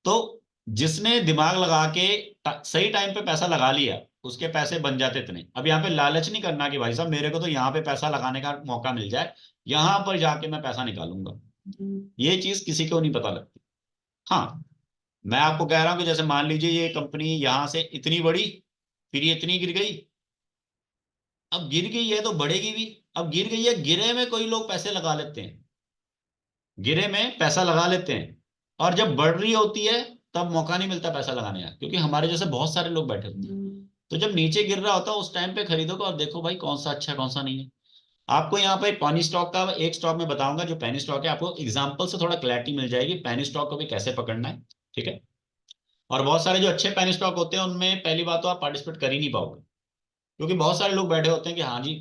तो जिसने दिमाग लगा के सही टाइम पे पैसा लगा लिया उसके पैसे बन जाते इतने। अब यहाँ पे लालच नहीं करना कि भाई साहब मेरे को तो यहाँ पे पैसा लगाने का मौका मिल जाए, यहां पर जाके मैं पैसा निकालूंगा। ये चीज किसी को नहीं पता लगती। हाँ, मैं आपको कह रहा हूं कि जैसे मान लीजिए ये कंपनी यहां से इतनी बड़ी, फिर ये इतनी गिर गई। अब गिर गई है तो बढ़ेगी भी। अब गिर गई है, गिरे में कोई लोग पैसे लगा लेते हैं, गिरे में पैसा लगा लेते हैं। और जब बढ़ रही होती है तब मौका नहीं मिलता पैसा लगाने का, क्योंकि हमारे जैसे बहुत सारे लोग बैठे होते हैं। तो जब नीचे गिर रहा होता है उस टाइम पे खरीदोगे और देखो भाई कौन सा अच्छा है कौन सा नहीं है। आपको यहाँ पे पेनी स्टॉक का एक स्टॉक में बताऊंगा जो पेनी स्टॉक है, आपको एग्जांपल से थोड़ा क्लैरिटी मिल जाएगी पेनी स्टॉक को भी कैसे पकड़ना है। ठीक है, और बहुत सारे जो अच्छे पेनी स्टॉक होते हैं उनमें पहली बात तो आप पार्टिसिपेट कर ही नहीं पाओगे, क्योंकि बहुत सारे लोग बैठे होते हैं कि हाँ जी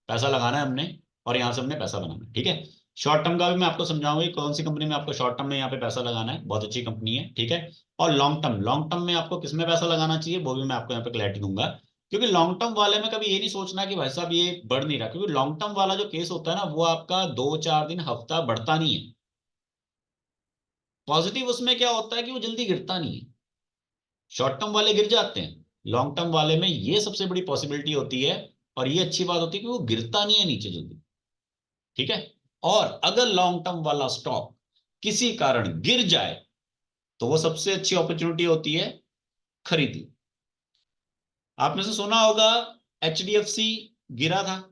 पैसा लगाना है हमने और यहाँ से हमने पैसा बनाना है। ठीक है, शॉर्ट टर्म का भी मैं आपको समझाऊंगा कि कौन सी कंपनी में आपको शॉर्ट टर्म में यहाँ पे पैसा लगाना है, बहुत अच्छी कंपनी है। ठीक है, और लॉन्ग टर्म में आपको किस में पैसा लगाना चाहिए वो भी मैं आपको यहाँ पे क्लैरिटी दूंगा। क्योंकि लॉन्ग टर्म वाले में कभी ये नहीं सोचना कि भाई साहब ये बढ़ नहीं रहा, क्योंकि लॉन्ग टर्म वाला जो केस होता है ना वो आपका 2-4 दिन हफ्ता बढ़ता नहीं है। पॉजिटिव उसमें क्या होता है कि वो जल्दी गिरता नहीं है। शॉर्ट टर्म वाले गिर जाते हैं, लॉन्ग टर्म वाले में ये सबसे बड़ी पॉसिबिलिटी होती है और ये अच्छी बात होती है कि वो गिरता नहीं है नीचे जल्दी। ठीक है, और अगर लॉन्ग टर्म वाला स्टॉक किसी कारण गिर जाए तो वो सबसे अच्छी अपॉर्चुनिटी होती है खरीद लो। आपने से सुना होगा HDFC गिरा था।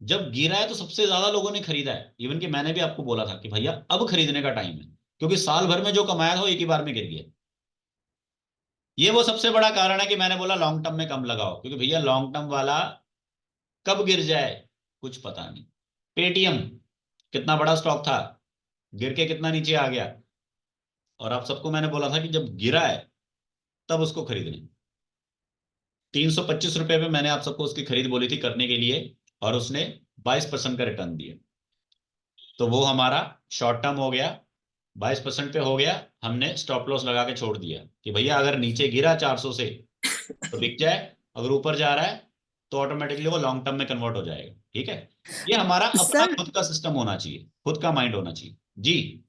जब गिरा है तो सबसे ज्यादा लोगों ने खरीदा है, इवन कि मैंने भी आपको बोला था कि भैया अब खरीदने का टाइम है, क्योंकि साल भर में जो कमाया था वो एक ही बार में गिर गया। ये वो सबसे बड़ा कारण है कि मैंने बोला लॉन्ग टर्म में कम लगाओ, क्योंकि भैया लॉन्ग टर्म वाला कब गिर जाए कुछ पता नहीं। पेटीएम कितना बड़ा स्टॉक था, गिर के कितना नीचे आ गया, और आप सबको मैंने बोला था कि जब गिरा है तब उसको खरीदने। 325 रुपए पे मैंने आप सबको उसकी खरीद बोली थी करने के लिए, और उसने 22% का रिटर्न दिया। तो वो हमारा शॉर्ट टर्म हो गया, 22% पे हो गया। हमने स्टॉप लॉस लगा के छोड़ दिया कि भैया अगर नीचे गिरा 400 से तो बिक जाए, अगर ऊपर जा रहा है तो ऑटोमेटिकली वो लॉन्ग टर्म में कन्वर्ट हो जाएगा। ठीक है, ये हमारा अपना सर खुद का सिस्टम होना चाहिए, खुद का माइंड होना चाहिए। जी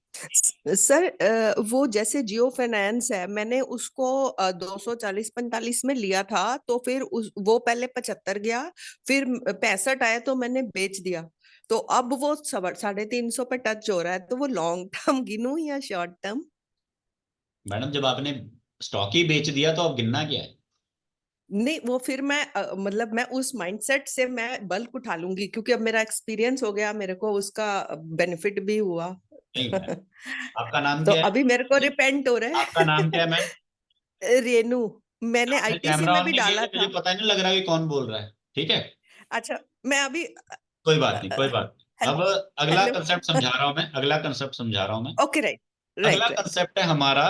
सर वो जैसे जियो फाइनेंस है, मैंने उसको 240-45 में लिया था, तो फिर वो पहले 75 गया, फिर 65 आया तो मैंने बेच दिया। तो अब वो 350 पे टच हो रहा है, तो वो लॉन्ग टर्म गिनूं या शॉर्ट टर्म? मैडम, जब आपने स्टॉक ही बेच दिया तो अब गिनना क्या है? नहीं, वो फिर मैं मतलब मैं उस माइंडसेट से मैं बल्क उठा लूंगी, क्योंकि अब मेरा एक्सपीरियंस हो गया, मेरे को उसका बेनिफिट भी हुआ। नहीं है। आपका नाम तो क्या है? अभी मेरे को रिपेंट हो रहा आपका नाम क्या है मैम? है। रेनू, मैंने आपने आईटीसी कैमरा में ऑन भी नहीं किया डाला कि मुझे था। पता नहीं लग रहा कि कौन बोल रहा है, ठीक है? अच्छा, मैं अभी कोई बात नहीं, कोई बात नहीं। अब हेलो अगला हेलो। कंसेप्ट समझा रहा हूं मैं, अगला कंसेप्ट समझा रहा हूं मैं। ओके, राइट अगला राइट राइट। कंसेप्ट है हमारा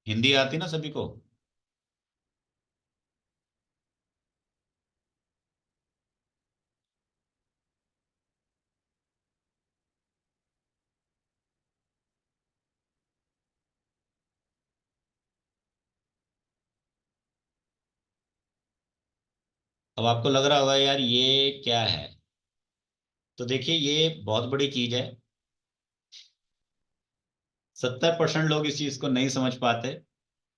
हिंदी आती ना सभी को? अब आपको लग रहा होगा यार ये क्या है। तो देखिए ये बहुत बड़ी चीज है। 70% लोग इस चीज को नहीं समझ पाते,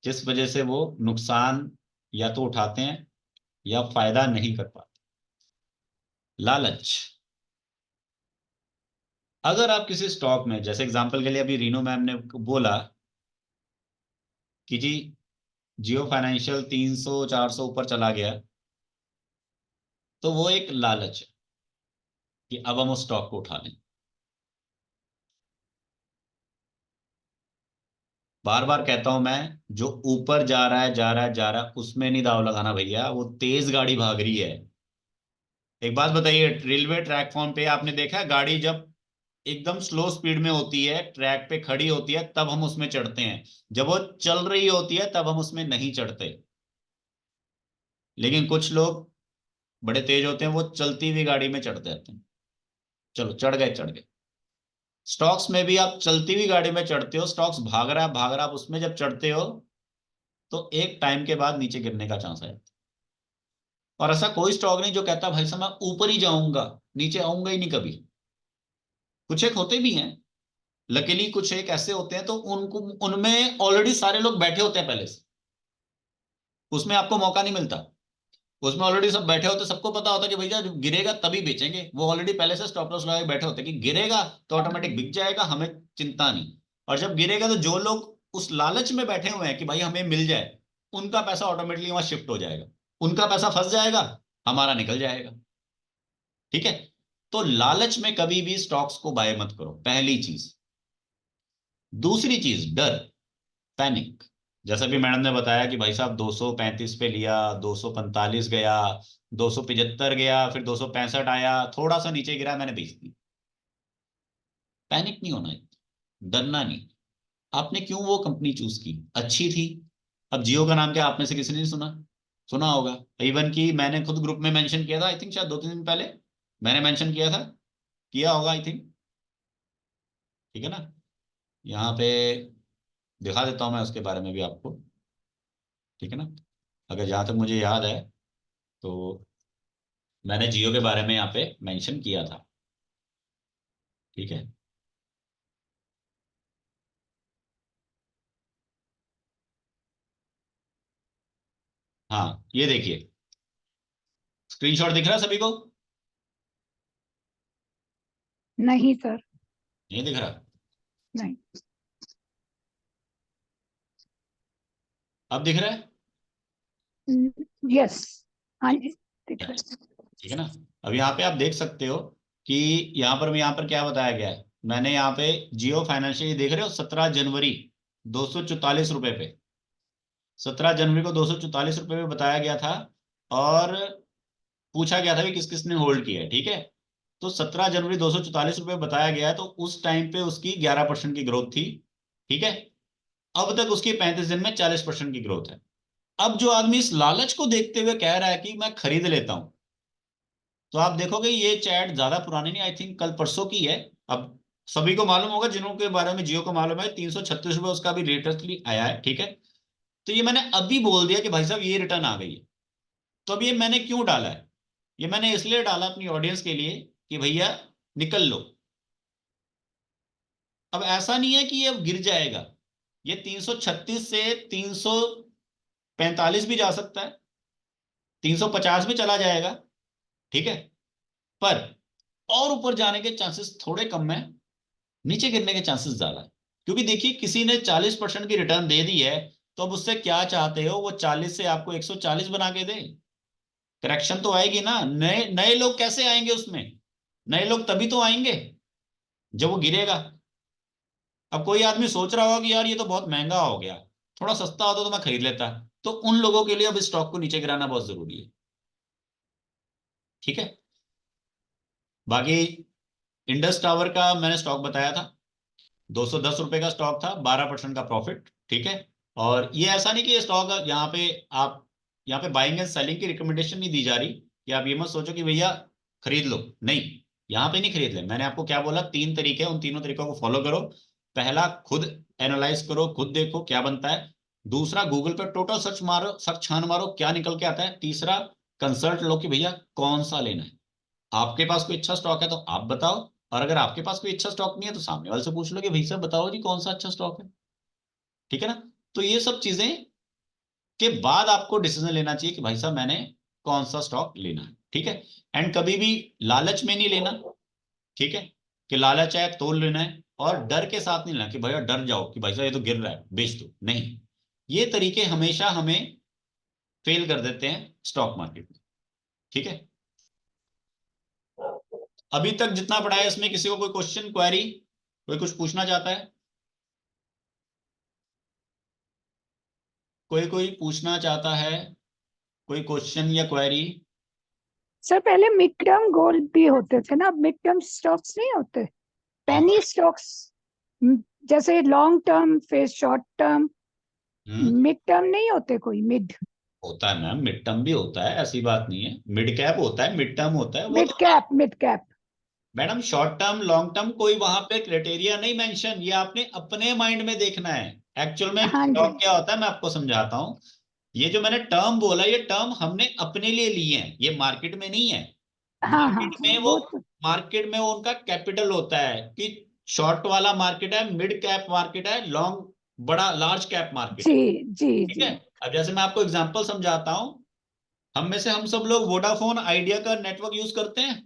जिस वजह से वो नुकसान या तो उठाते हैं या फायदा नहीं कर पाते। लालच। अगर आप किसी स्टॉक में, जैसे एग्जांपल के लिए अभी रीनू मैम ने बोला कि जी जियो फाइनेंशियल 300 400 ऊपर चला गया, तो वो एक लालच है कि अब हम उस स्टॉक को उठा लें। बार बार कहता हूं मैं, जो ऊपर जा रहा है जा रहा है जा रहा है उसमें नहीं दाव लगाना भैया, वो तेज गाड़ी भाग रही है। एक बात बताइए, रेलवे ट्रैक फॉर्म पे आपने देखा है गाड़ी जब एकदम स्लो स्पीड में होती है, ट्रैक पे खड़ी होती है, तब हम उसमें चढ़ते हैं। जब वो चल रही होती है तब हम उसमें नहीं चढ़ते। लेकिन कुछ लोग बड़े तेज होते हैं, वो चलती हुई गाड़ी में चढ़ जाते हैं। चलो चढ़ गए, चढ़ गए। स्टॉक्स में भी आप चलती हुई गाड़ी में चढ़ते हो, स्टॉक्स भाग रहा है भाग रहा है, आप उसमें जब चढ़ते हो तो एक टाइम के बाद नीचे गिरने का चांस है। और ऐसा कोई स्टॉक नहीं जो कहता भाई साहब मैं ऊपर ही जाऊंगा, नीचे आऊंगा ही नहीं कभी। कुछ एक होते भी हैं, लकीली कुछ एक ऐसे होते हैं, तो उनको उनमें ऑलरेडी सारे लोग बैठे होते हैं पहले से, उसमें आपको मौका नहीं मिलता। उसमें ऑलरेडी सब बैठे होते, सबको पता होता कि भैया जब गिरेगा तभी बेचेंगे। वो ऑलरेडी पहले से स्टॉप लॉस लगा के बैठे होते कि गिरेगा तो ऑटोमेटिक बिक जाएगा, हमें चिंता नहीं। और जब गिरेगा तो जो लोग उस लालच में बैठे हुए हैं कि भाई हमें मिल जाए, उनका पैसा ऑटोमेटिकली वहां शिफ्ट हो जाएगा। उनका पैसा फंस जाएगा, हमारा निकल जाएगा। ठीक है? तो लालच में कभी भी स्टॉक्स को बाय मत करो, पहली चीज। दूसरी चीज, डर, पैनिक। जैसा भी मैडम ने बताया कि भाई साहब 235 पे लिया, 245 गया, 275 गया, फिर 265 आया, थोड़ा सा नीचे गिरा, मैंने बेच दी। पैनिक नहीं होना है, डरना नहीं। आपने क्यों वो कंपनी चूज की? अच्छी थी। अब जियो का नाम क्या आपने से किसी ने नहीं सुना? सुना होगा। इवन कि मैंने खुद ग्रुप में मेंशन किया था, आई थिंक शायद 2-3 दिन पहले मैंने मेंशन किया था, किया होगा आई थिंक। ठीक है ना? यहाँ पे दिखा देता हूं मैं उसके बारे में भी आपको। ठीक है ना? अगर जहां तक मुझे याद है तो मैंने जियो के बारे में यहाँ पे मेंशन किया था। ठीक है? हाँ ये देखिए, स्क्रीनशॉट दिख रहा है सभी को? नहीं सर, नहीं दिख रहा? नहीं। अब दिख रहा है? यस, हाँ जी, दिख रहा है। ठीक है ना? अब यहाँ पे आप देख सकते हो कि यहाँ पर क्या बताया गया है। मैंने यहाँ पे जियो फाइनेंशियल देख रहे हो, 17 जनवरी 244 रुपए पे, 17 जनवरी को 244 रुपए पे बताया गया था। और पूछा गया था कि किस किसने होल्ड किया है। ठीक है? तो 17 जनवरी 244 रुपए बताया गया है, तो उस टाइम पे उसकी 11% की ग्रोथ थी। ठीक है? अब तक उसकी 35 दिन में 40% की ग्रोथ है। अब जो आदमी इस लालच को देखते हुए कह रहा है कि मैं खरीद लेता हूं, तो आप देखोगे ये चैट ज्यादा पुरानी नहीं, आई थिंक कल परसों की है। अब सभी को मालूम होगा, जिन्हों के बारे में जियो को मालूम है, 336 रुपए उसका भी लेटेस्टली आया है। ठीक है? तो ये मैंने अभी बोल दिया कि भाई साहब ये रिटर्न आ गई है। तो अब ये मैंने क्यों डाला है? ये मैंने इसलिए डाला अपनी ऑडियंस के लिए कि भैया निकल लो। अब ऐसा नहीं है कि ये अब गिर जाएगा, ये 336 से 345 भी जा सकता है, 350 भी चला जाएगा। ठीक है? पर और ऊपर जाने के चांसेस थोड़े कम है, नीचे गिरने के चांसेस ज्यादा है। क्योंकि देखिए किसी ने 40% की रिटर्न दे दी है, तो अब उससे क्या चाहते हो? वो 40 से आपको 140 बना के दे? करेक्शन तो आएगी ना, नए नए लोग कैसे आएंगे उसमें, नए लोग तभी तो आएंगे जब वो गिरेगा। अब कोई आदमी सोच रहा होगा कि यार ये तो बहुत महंगा हो गया, थोड़ा सस्ता होता तो मैं खरीद लेता, तो उन लोगों के लिए अब स्टॉक को नीचे गिराना बहुत जरूरी है। ठीक है, बाकी इंडस टावर का मैंने स्टॉक बताया था, 210 रुपए का स्टॉक था, 12% का प्रॉफिट। ठीक है, और ये ऐसा नहीं कि ये स्टॉक यहाँ पे आप, यहाँ पे बाइंग एंड सेलिंग की रिकमेंडेशन नहीं दी जा रही कि आप ये मत सोचो कि भैया खरीद लो, नहीं, यहाँ पे नहीं खरीद ले। मैंने आपको क्या बोला, 3 तरीके, उन तीनों तरीकों को फॉलो करो। पहला, खुद एनालाइज करो, खुद देखो क्या बनता है। दूसरा, गूगल पे टोटल सर्च मारो, सर्च छान मारो, क्या निकल के आता है। तीसरा, कंसल्ट लो कि भैया कौन सा लेना है। आपके पास कोई अच्छा स्टॉक है तो आप बताओ, और अगर आपके पास कोई अच्छा स्टॉक नहीं है तो सामने वाले से पूछ लो कि भाई साहब बताओ जी कौन सा अच्छा स्टॉक है। ठीक है ना, तो ये सब चीजें के बाद आपको डिसीजन लेना चाहिए कि भाई साहब मैंने कौन सा स्टॉक लेना है। ठीक है, एंड कभी भी लालच में नहीं लेना। ठीक है, कि लालच है तोल लेना है, और डर के साथ नहीं लेना कि भैया डर जाओ कि भाई साहब ये तो गिर रहा है बेच दो, नहीं, ये तरीके हमेशा हमें फेल कर देते हैं स्टॉक मार्केट में। ठीक है, अभी तक जितना पढ़ा है इसमें किसी को कोई क्वेश्चन, क्वेरी, कोई कुछ पूछना चाहता है? कोई पूछना चाहता है, कोई क्वेश्चन या क्वेरी? सर पहले मिड टर्म गोल भी होते थे ना, अब मिड टर्म स्टॉक्स नहीं होते, पेनी स्टॉक्स, जैसे लॉन्ग टर्म फिर शॉर्ट टर्म, मिड टर्म नहीं होते कोई मिड? होता है मैम, मिड टर्म भी होता है, ऐसी बात नहीं है, मिड कैप होता है, मिड टर्म होता है, वो मिड तो cap, mid cap. Madam short term long term कोई वहां पे क्राइटेरिया नहीं मेंशन, ये आपने अपने माइंड में देखना है। एक्चुअल में हाँ जी, स्टॉक क्या होता है मैं आपको समझाता हूँ। ये जो मैंने टर्म बोला, ये टर्म हमने अपने लिए लिए हैं, ये मार्केट में नहीं है। हाँ हाँ मार्केट में वो, वो तो, मार्केट में वो उनका कैपिटल होता है कि शॉर्ट वाला मार्केट है, मिड कैप मार्केट है, लॉन्ग बड़ा लार्ज कैप मार्केट जी है। जी ठीक जी। है, अब जैसे मैं आपको एग्जांपल समझाता हूँ, हम में से हम सब लोग वोडाफोन आइडिया का नेटवर्क यूज करते हैं,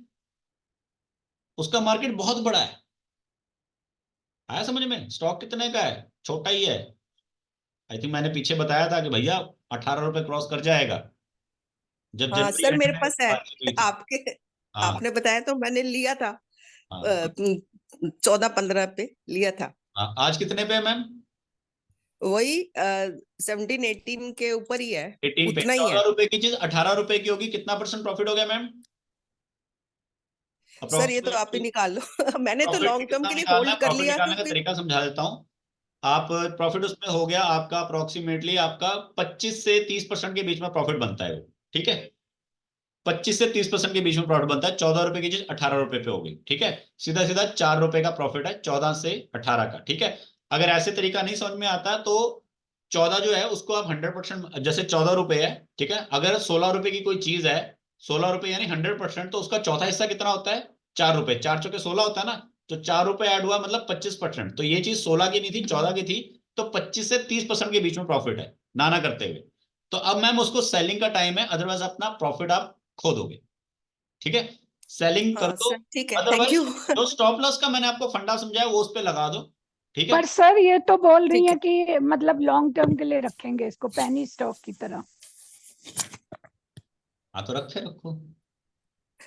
उसका मार्केट बहुत बड़ा है, आया समझ में? स्टॉक कितने का है? छोटा ही है। आई थिंक मैंने पीछे बताया था कि भैया 18 रुपए क्रॉस कर जाएगा, जब हाँ जनवरी सर, एंड मेरे में पास है, बातचीत हुई थी। आपके हाँ आपने बताया तो मैंने लिया था, हाँ 14-15 पे लिया था, हाँ, आज कितने पे है मैम? वही 17-18 के ऊपर ही है, 18 पे। उतना ही 14 रुपए की चीज 18 रुपए की होगी, कितना % प्रॉफिट हो गया मैम? सर ये तो आप ही अप्रोक्सीमेटली निकाल लो मैंने तो प्रॉफिट लॉन्ग टर्म कितना के लिए निकालना होल्ड है, कर प्रॉफिट लिया निकालने का क्योंकि तरीका समझा देता हूँ। आप प्रॉफिट उसमें हो गया आपका अप्रोक्सीमेटली आपका 25 से 30% के बीच में प्रॉफिट बनता है वो। ठीक है, 25 से 30% के बीच में प्रॉफिट बनता है। 14 रुपए की चीज 18 रुपए पे होगी। ठीक है, सीधा सीधा 4 रुपए का प्रॉफिट है 14 से 18 का। ठीक है, अगर ऐसे तरीका नहीं समझ में आता तो 14 जो है उसको आप 100%, जैसे 14 रुपए है, ठीक है, अगर 16 रुपए की कोई चीज है, 16 रुपए यानी 100%, तो उसका चौथा हिस्सा कितना होता है? 4 रुपए, 4 चौके 16 होता है ना, तो 4 रुपए ऐड हुआ मतलब 25%। तो ये चीज 16 की नहीं थी, 14 की थी, तो 25 से 30% के बीच में प्रॉफिट है नाना करते हुए। तो अब मैम उसको सेलिंग का टाइम है, अदरवाइज अपना प्रॉफिट आप खो दोगे। ठीक है, सेलिंग कर हाँ दो, सर ठीक है, थैंक अदरवाइज यू जो स्टॉप लॉस का मैंने आपको फंडा समझाया वो उस पे लगा दो। ठीक है, पर सर ये तो बोल रही ठीक है है कि मतलब लॉन्ग टर्म के लिए रखेंगे इसको पेनी स्टॉक की तरह। हाँ तो रखे रखो।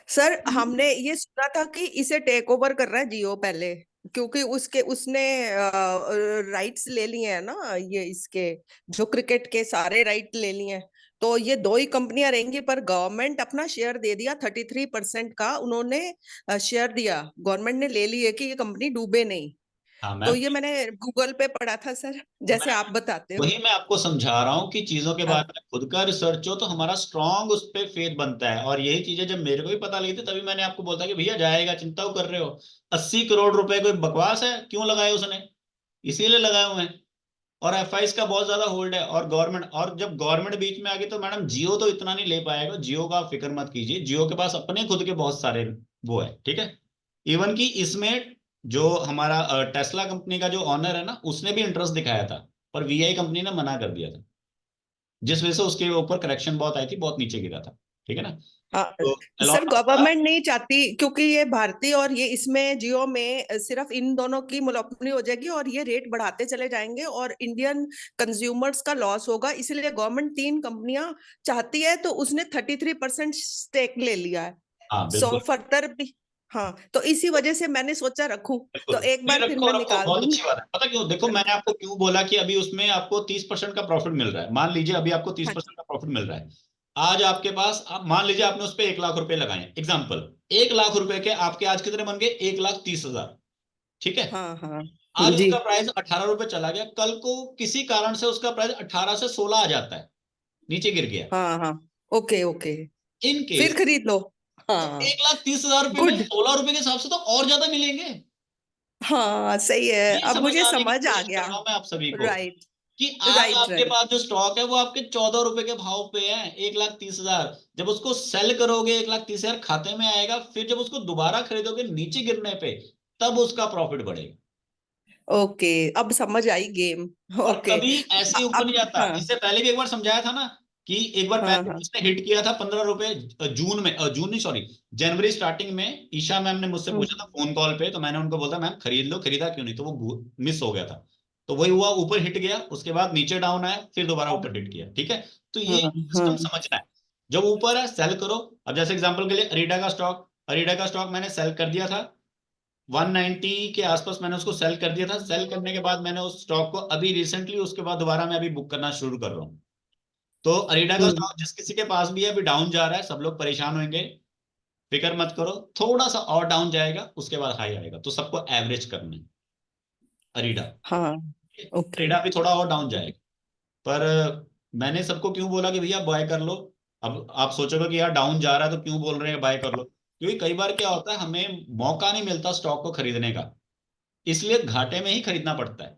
सर, हमने ये सुना था कि इसे टेक ओवर कर रहा है जियो पहले, क्योंकि उसके उसने राइट्स ले लिए हैं ना, ये इसके जो क्रिकेट के सारे राइट ले लिए हैं, तो ये दो ही कंपनियां रहेंगी, पर गवर्नमेंट अपना शेयर दे दिया, 33% का उन्होंने शेयर दिया, गवर्नमेंट ने ले लिए कि ये कंपनी डूबे नहीं। हाँ तो मैम, ये मैंने गूगल पे पढ़ा था सर, जैसे मैं आप बताते हो। वही मैं आपको समझा रहा हूँ कि चीजों के हाँ बारे में खुद का रिसर्च हो तो हमारा स्ट्रांग उस पर फेथ बनता है। और यही चीजें जब मेरे को भी पता लगी थी तभी मैंने आपको बोला कि भैया जाएगा, चिंता क्यों कर रहे हो, 80 करोड़ रुपए कोई बकवास है, क्यों लगाए उसने, इसीलिए लगाए हुए हैं। और एफआईज का बहुत ज्यादा होल्ड है, और गवर्नमेंट, और जब गवर्नमेंट बीच में आ गई तो मैडम जियो तो इतना नहीं ले पाएगा, जियो का आप फिक्र मत कीजिए, जियो के पास अपने खुद के बहुत सारे वो है। ठीक है, इवन कि इसमें जो हमारा टेस्ला कंपनी का जो ऑनर है ना, उसने भी इंटरेस्ट दिखाया था, पर वीआई कंपनी ने मना कर दिया था, जिस वजह से उसके ऊपर करेक्शन बहुत आई थी, बहुत नीचे गिरा था। ठीक है ना, हाँ तो सर, along गवर्नमेंट नहीं चाहती क्योंकि ये भारती और ये इसमें जियो में सिर्फ इन दोनों की मोनोपोली हो जाएगी और ये रेट बढ़ाते चले जाएंगे और इंडियन कंज्यूमर्स का लॉस होगा, इसलिए गवर्नमेंट 3 कंपनियां चाहती है, तो उसने 33% स्टेक ले लिया है। हाँ सो बिल्कुल फर्दर भी, हाँ, तो इसी वजह से मैंने सोचा रखूं, बिल्कुल, तो एक नहीं बार फिर रखो मैं रखो, निकाल बहुत दूंगी। अच्छी बात है। पता क्यों, देखो मैंने आपको क्यों बोला कि अभी उसमें आपको 30% का प्रॉफिट मिल रहा है। मान लीजिए अभी आपको 30% का प्रॉफिट मिल रहा है। आज आपके पास, आप मान लीजिए आपने उस पर 1 लाख रुपए लगाए, एग्जाम्पल 1 लाख रुपए के आपके आज कितने बन गए, 1,30,000। ठीक है, हाँ हाँ आज जी, उसका प्राइस 18 रुपए चला गया, कल को किसी कारण से उसका प्राइस 18 से 16 आ जाता है, नीचे गिर गया, हाँ हाँ, ओके ओके, इन फिर केस, खरीद लो। तो हाँ 1,30,000 रुपए में गुड, 16 रुपए के हिसाब से तो और ज्यादा मिलेंगे। हाँ सही है, ये अब मुझे समझाने की समझ आ कोशिश कर गया। रहा हूं मैं आप सभी को, राइट कि आज राइट आपके राइट, पास जो स्टॉक है वो आपके 14 रुपए के भाव पे है, 1,30,000। जब उसको सेल करोगे 1,30,000 खाते में आएगा, फिर जब उसको दोबारा खरीदोगे नीचे गिरने पे, तब उसका प्रॉफिट बढ़ेगा। ओके, अब समझ आई गेम। और ओके, कभी ऐसे ही ऊपर नहीं अब जाता। हाँ इससे पहले भी एक बार समझाया था ना, कि एक बार हाँ पहले हाँ, उसने हिट किया था 15 रुपए, जून में, जून नहीं सॉरी, जनवरी स्टार्टिंग में ईशा मैम ने मुझसे पूछा था फोन कॉल पे, तो मैंने उनको बोला मैम खरीद लो, खरीदा क्यों नहीं, तो वो मिस हो गया था। तो वही हुआ, ऊपर हिट गया, उसके बाद नीचे डाउन आया, फिर दोबारा ऊपर हिट किया। ठीक है, तो ये हाँ सिस्टम हाँ, समझना है। जब ऊपर है सेल करो। अब जैसे एग्जांपल के लिए अरीडा का स्टॉक मैंने सेल कर दिया था 190 के आसपास, मैंने उसको सेल कर दिया था। सेल करने के बाद मैंने उस स्टॉक को अभी रिसेंटली, उसके बाद दोबारा मैं अभी बुक करना शुरू कर रहा हूँ। तो अरीडा का स्टॉक जिस किसी के पास भी है अभी डाउन जा रहा है, सब लोग परेशान होंगे, फिक्र मत करो, थोड़ा सा और डाउन जाएगा, उसके बाद हाई आएगा, तो सबको एवरेज करना है अरीडा। हाँ ओके, अरीडा भी थोड़ा और डाउन जाएगा, पर मैंने सबको क्यों बोला कि भैया बाय कर लो। अब आप सोचोगे कि यार डाउन जा रहा है तो क्यों बोल रहे हैं बाय कर लो, क्योंकि कई बार क्या होता है, हमें मौका नहीं मिलता स्टॉक को खरीदने का, इसलिए घाटे में ही खरीदना पड़ता है,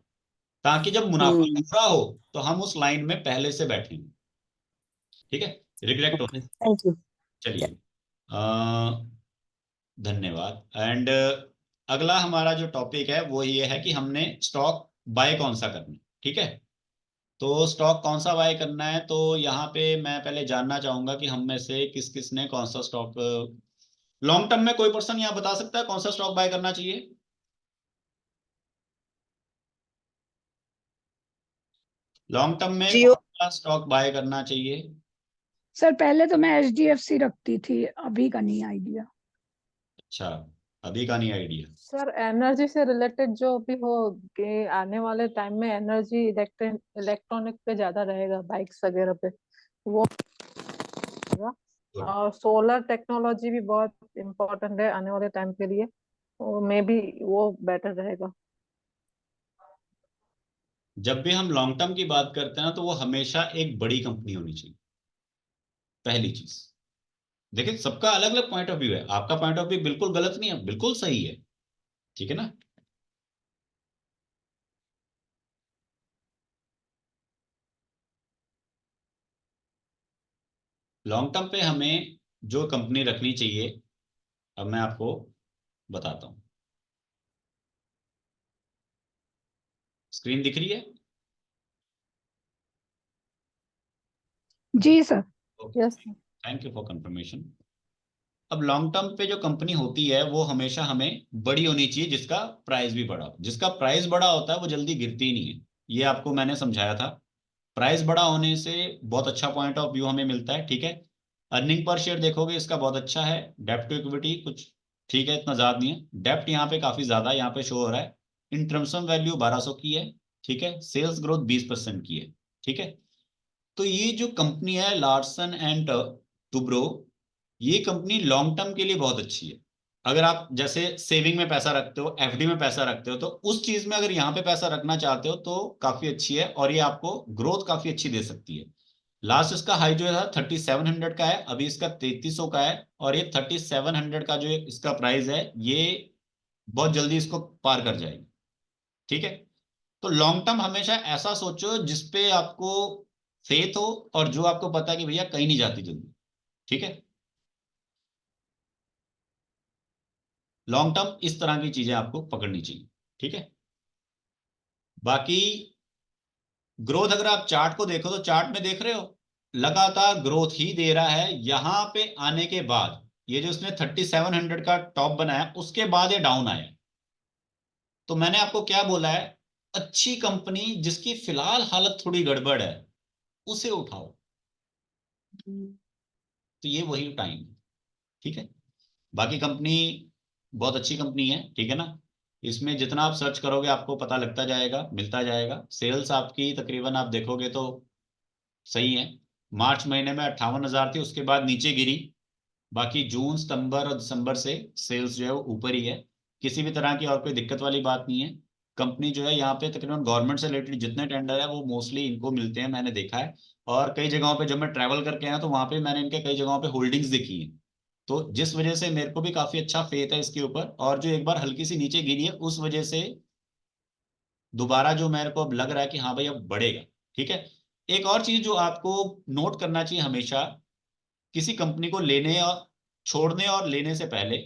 ताकि जब मुनाफा हम्म, पूरा हो तो हम उस लाइन में पहले से बैठें। ठीक है, रिग्रेक्ट ओके, होने। Thank you. चलिए, धन्यवाद। एंड अगला हमारा जो टॉपिक है वो ये है कि हमने स्टॉक बाय कौन सा करना है। ठीक है, तो स्टॉक कौन सा बाय करना है, तो यहाँ पे मैं पहले जानना चाहूंगा कि हम में से किस किस ने कौन सा स्टॉक लॉन्ग टर्म में, कोई पर्सन यहाँ बता सकता है कौन सा स्टॉक बाय करना चाहिए। लॉन्ग टर्म में जियो, कौन सा स्टॉक बाय करना चाहिए। सर पहले तो मैं HDFC रखती थी, अभी का नहीं आइडिया। अच्छा, अभी का नहीं आइडिया। सर एनर्जी से रिलेटेड जो भी हो, कि आने वाले टाइम में एनर्जी इलेक्ट्रॉनिक पे ज्यादा रहेगा, बाइक्स वगैरह पे वो रहेगा। गुड। और सोलर टेक्नोलॉजी भी बहुत इम्पोर्टेंट है आने वाले टाइम के लिए, तो मे बी वो बेटर रहेगा। जब भी हम लॉन्ग टर्म की बात करते हैं ना, तो वो हमेशा एक बड़ी कंपनी होनी चाहिए, पहली चीज। देखिए सबका अलग अलग पॉइंट ऑफ व्यू है, आपका पॉइंट ऑफ व्यू बिल्कुल गलत नहीं है, बिल्कुल सही है। ठीक है ना। लॉन्ग टर्म पे हमें जो कंपनी रखनी चाहिए, अब मैं आपको बताता हूं। स्क्रीन दिख रही है। जी sir. Yes. Thank you for confirmation. अब लॉन्ग टर्म पे जो कंपनी होती है वो हमेशा हमें बड़ी होनी चाहिए, जिसका प्राइस भी बड़ा हो। जिसका प्राइस बड़ा होता है वो जल्दी गिरती ही नहीं है, ये आपको मैंने समझाया था। प्राइस बड़ा होने से बहुत अच्छा पॉइंट ऑफ व्यू हमें मिलता है। ठीक है, अर्निंग पर शेयर देखोगे इसका बहुत अच्छा है। डेप्ट टू इक्विटी कुछ ठीक है, इतना ज्यादा नहीं है। डेप्ट यहाँ पे काफी ज्यादा यहाँ पे शो हो रहा है। इन टर्म्स ऑफ वैल्यू 1200 की है। ठीक है, सेल्स ग्रोथ 20% की है। ठीक है, तो ये जो कंपनी है लार्सन एंड टुब्रो, ये कंपनी लॉन्ग टर्म के लिए बहुत अच्छी है। अगर आप जैसे सेविंग में पैसा रखते हो, एफडी में पैसा रखते हो, तो उस चीज में अगर यहाँ पे पैसा रखना चाहते हो तो काफी अच्छी है, और ये आपको ग्रोथ काफी अच्छी दे सकती है। लास्ट इसका हाई जो है 3700 का है, अभी इसका 3300 का है, और ये 3700 का जो इसका प्राइस है, ये बहुत जल्दी इसको पार कर जाएगी। ठीक है, तो लॉन्ग टर्म हमेशा ऐसा सोचो जिसपे आपको फेथ हो, और जो आपको पता है कि भैया कहीं नहीं जाती जल्दी। ठीक है, लॉन्ग टर्म इस तरह की चीजें आपको पकड़नी चाहिए। ठीक है, बाकी ग्रोथ अगर आप चार्ट को देखो तो चार्ट में देख रहे हो लगातार ग्रोथ ही दे रहा है। यहां पे आने के बाद ये जो उसने 3700 का टॉप बनाया उसके बाद ये डाउन आया। तो मैंने आपको क्या बोला है, अच्छी कंपनी जिसकी फिलहाल हालत थोड़ी गड़बड़ है उसे उठाओ। तो ये वही टाइम है, ठीक है। बाकी कंपनी बहुत अच्छी कंपनी है, ठीक है ना। इसमें जितना आप सर्च करोगे आपको पता लगता जाएगा, मिलता जाएगा। सेल्स आपकी तकरीबन आप देखोगे तो सही है। मार्च महीने में 58,000 थी, उसके बाद नीचे गिरी। बाकी जून सितंबर और दिसंबर से सेल्स जो है वो ऊपर ही है। किसी भी तरह की और कोई दिक्कत वाली बात नहीं है। कंपनी जो है यहाँ पे तकरीबन गवर्नमेंट से रिलेटेड जितने टेंडर है वो मोस्टली इनको मिलते हैं, मैंने देखा है। और कई जगहों पे जब मैं ट्रैवल करके आया तो वहां पे मैंने इनके कई जगहों पे होल्डिंग्स देखी है। तो जिस वजह से मेरे को भी काफी अच्छा फेथ है इसके ऊपर। और जो एक बार हल्की सी नीचे गिरी है उस वजह से दोबारा जो मेरे को अब लग रहा है कि हाँ भाई अब बढ़ेगा, ठीक है। एक और चीज जो आपको नोट करना चाहिए हमेशा, किसी कंपनी को लेने और छोड़ने और लेने से पहले,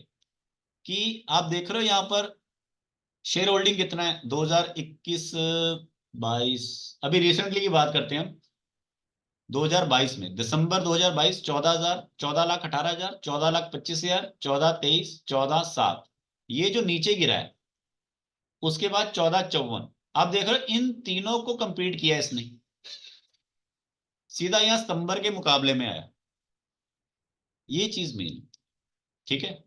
कि आप देख रहे हो यहाँ पर शेयर होल्डिंग कितना है 2021 22, अभी रिसेंटली की बात करते हैं हम। 2022 में दिसंबर 2022 14,000, 14,18,000, 14,25,000, 14,23, 14,7, ये जो नीचे गिरा है उसके बाद 14,54। आप देख रहे हो इन तीनों को कंप्लीट किया इसने, सीधा यहां सितंबर के मुकाबले में आया। ये चीज मेन, ठीक है।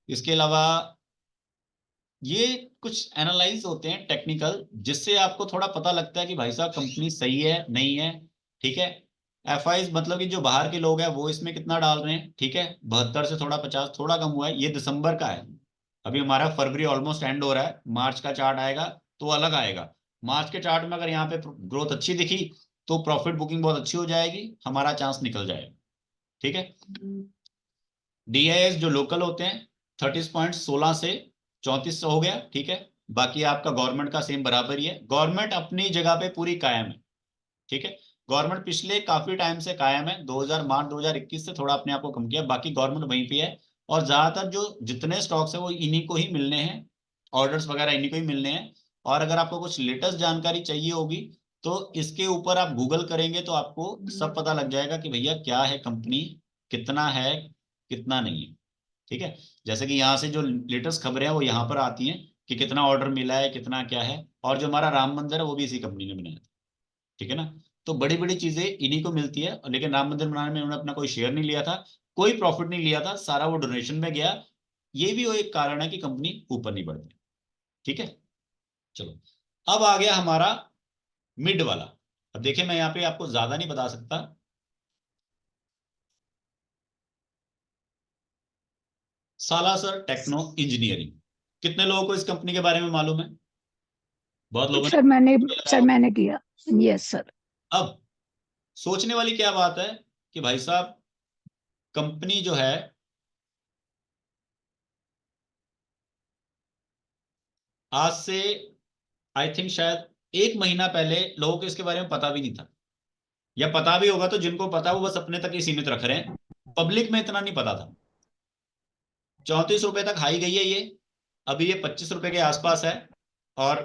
इसके अलावा ये कुछ एनालाइज होते हैं टेक्निकल, जिससे आपको थोड़ा पता लगता है कि भाई साहब कंपनी सही है नहीं है, ठीक है। एफआईज मतलब कि जो बाहर के लोग हैं वो इसमें कितना डाल रहे हैं, ठीक है। 72 से थोड़ा 50 थोड़ा कम हुआ है। ये दिसंबर का है, अभी हमारा फरवरी ऑलमोस्ट एंड हो रहा है। मार्च का चार्ट आएगा तो अलग आएगा। मार्च के चार्ट में अगर यहाँ पे ग्रोथ अच्छी दिखी तो प्रॉफिट बुकिंग बहुत अच्छी हो जाएगी, हमारा चांस निकल जाएगा, ठीक है। डीआईएस जो लोकल होते हैं 30.16 से 34 हो गया, ठीक है। बाकी आपका गवर्नमेंट का सेम बराबर ही है। गवर्नमेंट अपनी जगह पे पूरी कायम है, ठीक है। गवर्नमेंट पिछले काफी टाइम से कायम है, 2000 मार्च 2021 से थोड़ा अपने आप को कम किया, बाकी गवर्नमेंट वहीं पे है। और ज्यादातर जो जितने स्टॉक्स है वो इन्हीं को ही मिलने हैं, ऑर्डर्स वगैरह इन्हीं को ही मिलने हैं। और अगर आपको कुछ लेटेस्ट जानकारी चाहिए होगी तो इसके ऊपर आप गूगल करेंगे तो आपको सब पता लग जाएगा कि भैया क्या है कंपनी, कितना है कितना नहीं है, ठीक है। जैसे कि यहाँ से जो लेटेस्ट खबरें हैं वो यहाँ पर आती हैं कि कितना ऑर्डर मिला है, कितना क्या है। और जो हमारा राम मंदिर है वो भी इसी कंपनी ने बनाया था, ठीक है ना। तो बड़ी बड़ी चीजें इन्हीं को मिलती है। लेकिन राम मंदिर बनाने में उन्होंने अपना कोई शेयर नहीं लिया था, कोई प्रॉफिट नहीं लिया था, सारा वो डोनेशन में गया। ये भी वो एक कारण है कि कंपनी ऊपर नहीं बढ़ती, ठीक है। चलो, अब आ गया हमारा मिड वाला। अब देखिए मैं यहाँ पे आपको ज्यादा नहीं बता सकता। सालासर टेक्नो इंजीनियरिंग, कितने लोगों को इस कंपनी के बारे में मालूम है? बहुत लोगों सर मैंने किया। Yes sir. अब सोचने वाली क्या बात है कि भाई साहब कंपनी जो है आज से आई थिंक शायद 1 महीना पहले लोगों को इसके बारे में पता भी नहीं था, या पता भी होगा तो जिनको पता वो बस अपने तक ही सीमित रख रहे हैं, पब्लिक में इतना नहीं पता था। 34 रुपए तक हाई गई है ये, अभी ये 25 रुपए के आसपास है। और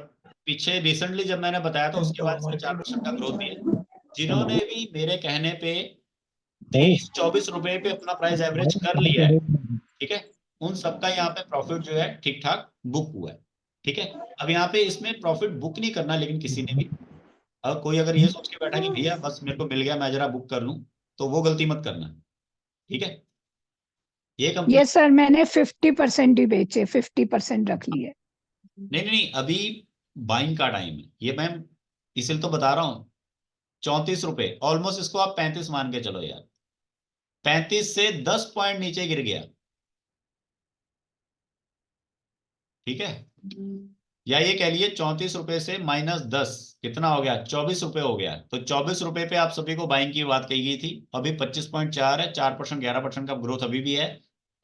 पीछे रिसेंटली जब मैंने बताया था उसके बाद इसने 4% का ग्रोथ दिया। जिन्होंने भी मेरे कहने पे 23-24 रुपए पे अपना प्राइस एवरेज कर लिया है, ठीक है, उन सबका यहाँ पे प्रॉफिट जो है ठीक ठाक बुक हुआ है, ठीक है। अब यहाँ पे इसमें प्रॉफिट बुक नहीं करना लेकिन किसी ने भी, अब कोई अगर ये सोच के बैठा कि भैया बस मेरे को मिल गया मैं जरा बुक कर लूं, तो वो गलती मत करना, ठीक है। ये कंपनी यस सर, मैंने 50% ही बेचे, 50% रख लिए। नहीं, अभी बाइंग का टाइम है ये, मैं इसलिए तो बता रहा हूँ। 34 रुपए ऑलमोस्ट, इसको आप 35 मान के चलो यार, 35 से 10 पॉइंट नीचे गिर गया, ठीक है। या ये कह लिए 34 रुपए से -10 कितना हो गया, 24 रुपए हो गया। तो 24 रुपए पे आप सभी को बाइंग की बात कही गई थी, अभी 25.4 है, 4% 11% का ग्रोथ अभी भी है।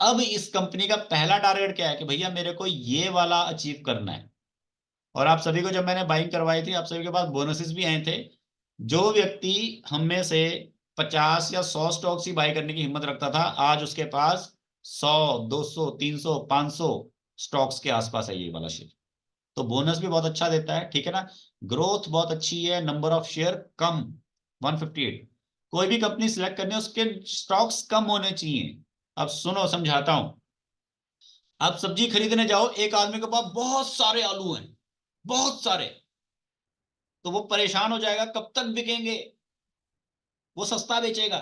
अब इस कंपनी का पहला टारगेट क्या है कि भैया मेरे को ये वाला अचीव करना है। और आप सभी को जब मैंने बाइंग करवाई थी आप सभी के पास बोनसेस भी आए थे। जो व्यक्ति हम में से 50 या 100 स्टॉक्स ही बाई करने की हिम्मत रखता था, आज उसके पास 100, 200, 300, 500 स्टॉक्स के आसपास है ये वाला शेयर। तो बोनस भी बहुत अच्छा देता है, ठीक है ना। ग्रोथ बहुत अच्छी है, नंबर ऑफ शेयर कम 158। कोई भी कंपनी सिलेक्ट करनी है उसके स्टॉक्स कम होने चाहिए। अब सुनो समझाता हूं। आप सब्जी खरीदने जाओ, एक आदमी के पास बहुत सारे आलू हैं, बहुत सारे, तो वो परेशान हो जाएगा कब तक बिकेंगे, वो सस्ता बेचेगा,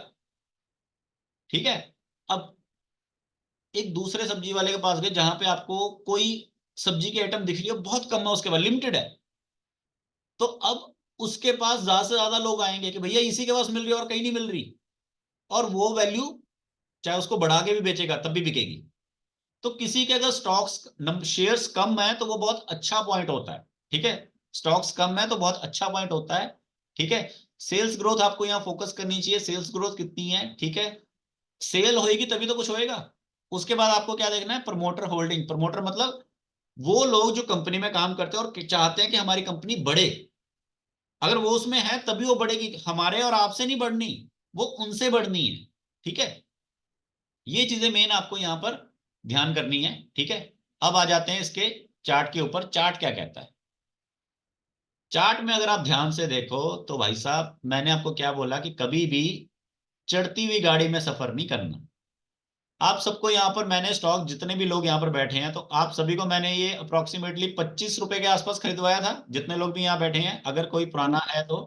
ठीक है। अब एक दूसरे सब्जी वाले के पास गए जहां पे आपको कोई सब्जी की आइटम दिख रही है बहुत कम है, उसके पास लिमिटेड है, तो अब उसके पास ज्यादा से ज्यादा लोग आएंगे कि भैया इसी के पास मिल रही है और कहीं नहीं मिल रही, और वो वैल्यू चाहे उसको बढ़ा के भी बेचेगा तब भी बिकेगी। तो किसी के अगर स्टॉक्स शेयर्स कम है तो वो बहुत अच्छा पॉइंट होता है, ठीक है। स्टॉक्स कम है तो बहुत अच्छा पॉइंट होता है, ठीक है। सेल्स ग्रोथ आपको यहाँ फोकस करनी चाहिए, सेल्स ग्रोथ कितनी है, ठीक है। सेल होएगी तभी तो कुछ होएगा। उसके बाद आपको क्या देखना है, प्रमोटर होल्डिंग। प्रमोटर मतलब वो लोग जो कंपनी में काम करते हैं और चाहते हैं कि हमारी कंपनी बढ़े, अगर वो उसमें है तभी वो बढ़ेगी, हमारे और आपसे नहीं बढ़नी, वो उनसे बढ़नी है, ठीक है। ये चीजें मेन आपको यहाँ पर ध्यान करनी है, ठीक है। अब आ जाते हैं इसके चार्ट के ऊपर। चार्ट क्या कहता है? चार्ट में अगर आप ध्यान से देखो तो भाई साहब मैंने आपको क्या बोला कि कभी भी चढ़ती हुई गाड़ी में सफर नहीं करना। आप सबको यहाँ पर मैंने स्टॉक, जितने भी लोग यहाँ पर बैठे हैं, तो आप सभी को मैंने ये अप्रोक्सीमेटली 25 रुपए के आसपास खरीदवाया था, जितने लोग भी यहाँ बैठे हैं, अगर कोई पुराना है तो।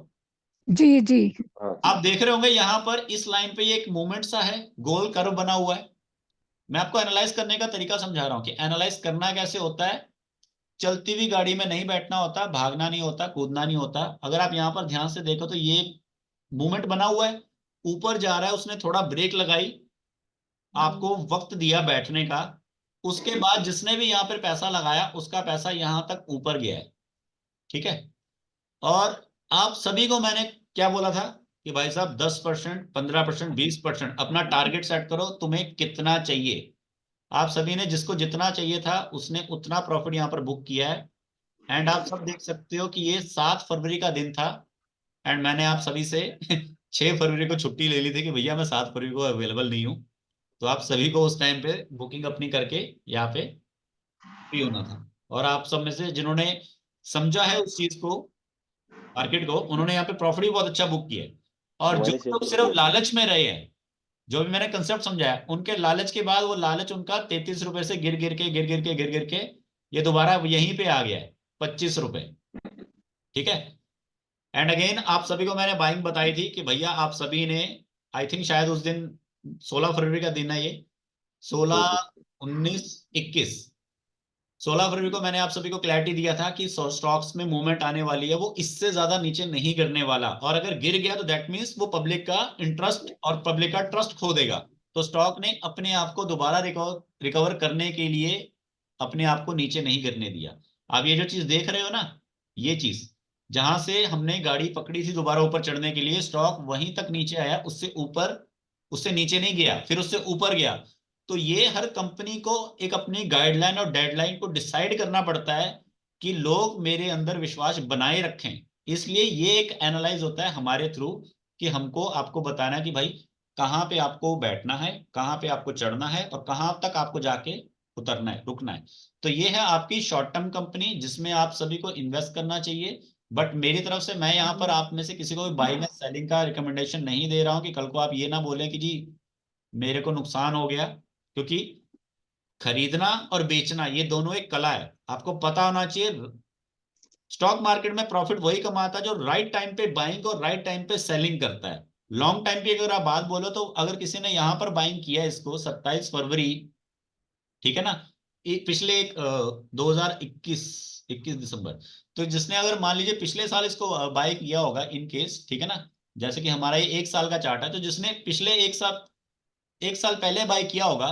जी जी। हाँ आप देख रहे होंगे यहाँ पर इस लाइन पे ये एक मूवमेंट सा है, गोल कर्व बना हुआ है। मैं आपको एनालाइज करने का तरीका समझा रहा हूँ कि एनालाइज करना कैसे होता है। चलती हुई गाड़ी में नहीं बैठना होता, भागना नहीं होता, कूदना नहीं होता। अगर आप यहाँ पर ध्यान से देखो तो ये मूवमेंट बना हुआ है, ऊपर जा रहा है, उसने थोड़ा ब्रेक लगाई, आपको वक्त दिया बैठने का, उसके बाद जिसने भी यहाँ पर पैसा लगाया उसका पैसा यहाँ तक ऊपर गया है, ठीक है। और आप सभी को मैंने क्या बोला था कि भाई साहब 10%, 15%, 20% अपना टारगेट सेट करो, तुम्हें कितना चाहिए। आप सभी ने, जिसको जितना चाहिए था उसने उतना प्रॉफिट यहाँ पर बुक किया है। एंड आप सब देख सकते हो कि ये 7 फरवरी का दिन था, एंड मैंने आप सभी से 6 फरवरी को छुट्टी ले ली थी कि भैया मैं 7 फरवरी को अवेलेबल नहीं हूँ। तो आप सभी को उस टाइम पे बुकिंग अपनी करके यहाँ पे फ्री होना था। और आप सब में से जिन्होंने समझा है उस चीज को, मार्केट को, उन्होंने यहाँ पे प्रॉफिट भी बहुत अच्छा बुक किया है। और जो मैंने शेयर लोग कर सिर्फ दिया। लालच में रहे हैं, जो भी मैंने कंसेप्ट समझाया, उनके लालच के बाद वो लालच उनका 33 रुपए से गिर गिर के ये दोबारा यहीं पे आ गया है 25 रुपए, ठीक है। एंड अगेन आप सभी को मैंने बाइंग बताई थी कि भैया आप सभी ने, आई थिंक शायद उस दिन 16 फरवरी का दिन है ये, 16, 19, 21, 16 फरवरी को मैंने आप सभी को क्लैरिटी दिया था कि स्टॉक्स में मूवमेंट आने वाली है, वो इससे ज्यादा नीचे नहीं गिरने वाला, और अगर गिर गया तो दैट मीन्स वो पब्लिक का इंटरेस्ट और पब्लिक का ट्रस्ट खो देगा। तो स्टॉक ने अपने आप को दोबारा रिकवर करने के लिए अपने आप को नीचे नहीं गिरने दिया। आप ये जो चीज देख रहे हो ना, ये चीज जहां से हमने गाड़ी पकड़ी थी दोबारा ऊपर चढ़ने के लिए, स्टॉक वहीं तक नीचे आया, उससे ऊपर, उससे नीचे नहीं गया, फिर उससे ऊपर गया। तो ये हर कंपनी को एक अपनी गाइडलाइन और डेडलाइन को डिसाइड करना पड़ता है कि लोग मेरे अंदर विश्वास बनाए रखें। इसलिए ये एक एनालाइज होता है हमारे थ्रू कि हमको आपको बताना है कि भाई कहाँ पे आपको बैठना है, कहाँ पे आपको चढ़ना है, और कहाँ तक आपको जाके उतरना है, रुकना है। तो ये है आपकी शॉर्ट टर्म कंपनी जिसमें आप सभी को इन्वेस्ट करना चाहिए। बट मेरी तरफ से मैं यहाँ पर आप में से किसी को भी बाइंग एंड सेलिंग का रिकमेंडेशन नहीं दे रहा हूँ कि कल को आप ये ना बोलें कि जी मेरे को नुकसान हो गया, क्योंकि खरीदना और बेचना ये दोनों एक कला है, आपको पता होना चाहिए। स्टॉक मार्केट में प्रॉफिट वही कमाता है जो राइट टाइम पे बाइंग और राइट टाइम पे सेलिंग करता है। लॉन्ग टाइम की अगर आप बात बोलो तो अगर किसी ने यहां पर बाइंग किया इसको 27 फरवरी, ठीक है ना, पिछले एक 2021, 21 दिसंबर, तो जिसने अगर मान लीजिए पिछले साल इसको बाय किया होगा इन केस, ठीक है ना, जैसे कि हमारा ये 1 साल का चार्ट है, तो जिसने पिछले 1 साल पहले बाय किया होगा,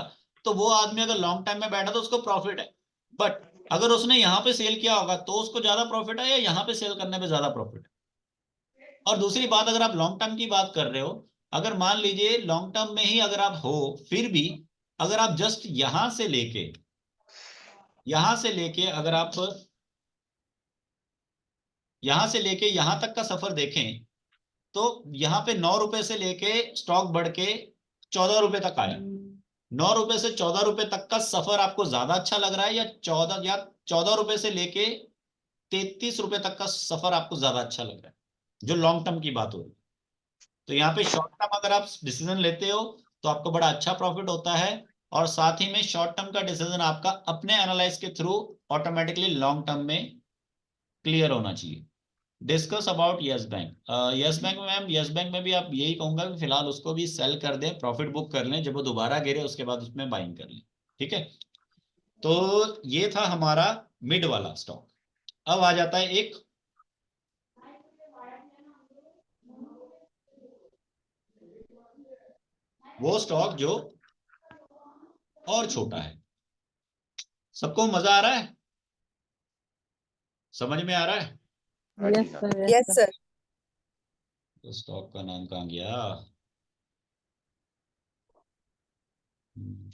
तो वो आदमी अगर लॉन्ग टाइम में बैठा तो उसको प्रॉफिट है। बट अगर उसने यहाँ पे सेल किया होगा तो उसको ज्यादा प्रॉफिट है या यहाँ पे सेल करने पे ज्यादा प्रॉफिट है। और दूसरी बात, अगर आप लॉन्ग टर्म की बात कर रहे हो, अगर मान लीजिए लॉन्ग टर्म में ही अगर आप हो, फिर भी अगर आप जस्ट यहां से लेके अगर आप यहां से लेके यहां तक का सफर देखें, तो यहाँ पे 9 रुपए से लेके स्टॉक बढ़ के 14 रुपए तक आया। 9 रुपए से 14 रुपए तक का सफर आपको ज्यादा अच्छा लग रहा है, या 14 रुपए से लेके 33 रुपए तक का सफर आपको ज्यादा अच्छा लग रहा है, जो लॉन्ग टर्म की बात हो रही है। तो यहाँ पे शॉर्ट टर्म अगर आप डिसीजन लेते हो तो आपको बड़ा अच्छा प्रॉफिट होता है, और साथ ही में शॉर्ट टर्म का डिसीजन आपका अपने एनालाइज के थ्रू ऑटोमेटिकली लॉन्ग टर्म में क्लियर होना चाहिए। Discuss about yes bank. Yes bank में मैम, यस बैंक में भी आप यही कहूंगा कि फिलहाल उसको भी सेल कर दें, प्रॉफिट बुक कर लें, जब वो दोबारा गिरे उसके बाद उसमें बाइंग कर लें। ठीक है, तो ये था हमारा मिड वाला स्टॉक। अब आ जाता है एक वो स्टॉक जो और छोटा है। सबको मजा आ रहा है, समझ में आ रहा है? हाँ जी यस हाँ। Sir, yes sir. तो स्टॉक का नाम कहाँ गया? हम्म,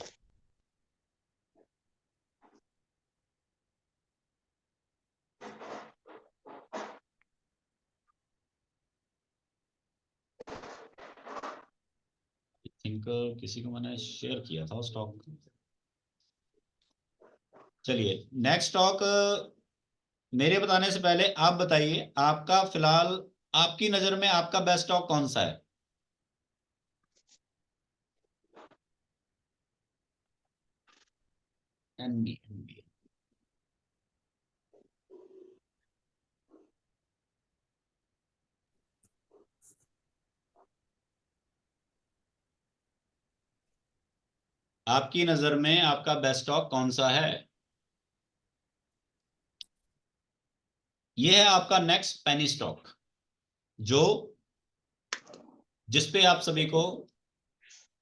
थिंक किसी को मैंने शेयर किया था स्टॉक। चलिए नेक्स्ट स्टॉक, मेरे बताने से पहले आप बताइए, आपका फिलहाल आपकी नजर में आपका बेस्ट स्टॉक कौन सा है? एनबी। आपकी नजर में आपका बेस्ट स्टॉक कौन सा है? यह है आपका नेक्स्ट पेनी स्टॉक, जो जिसपे आप सभी को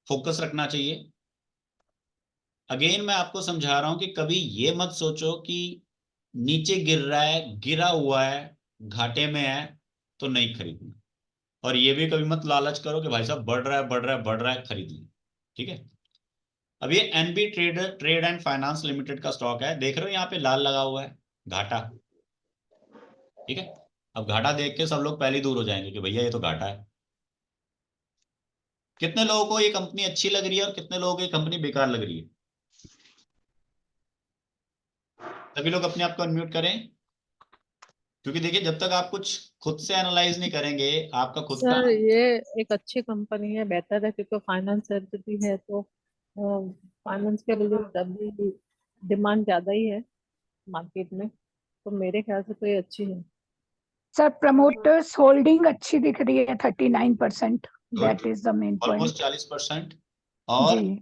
फोकस रखना चाहिए। अगेन मैं आपको समझा रहा हूं कि कभी ये मत सोचो कि नीचे गिर रहा है, गिरा हुआ है, घाटे में है तो नहीं खरीदना, और ये भी कभी मत लालच करो कि भाई साहब बढ़ रहा है बढ़ रहा है बढ़ रहा है खरीद लो। ठीक है, अब ये NB trade and finance limited का स्टॉक है, देख रहे हो यहाँ पे लाल लगा हुआ है, घाटा। ठीक है, अब घाटा देख के सब लोग पहले ही दूर हो जाएंगे कि भैया ये तो घाटा है। कितने लोगों को ये कंपनी अच्छी लग रही है और कितने लोगों को ये कंपनी बेकार लग रही है? सभी लोग अपने आप को अनम्यूट करें, क्योंकि देखिए जब तक आप कुछ खुद से एनालाइज नहीं करेंगे, आपका खुद का। सर ये एक अच्छी कंपनी है, बेहतर है, क्योंकि फाइनेंस सर्विस है तो फाइनेंस के रिलेटेड अभी डिमांड ज्यादा ही है मार्केट में, तो मेरे ख्याल से तो ये अच्छी है। सर प्रमोटर्स होल्डिंग अच्छी दिख रही है 39%, good, that is the main almost point 40%। और जी।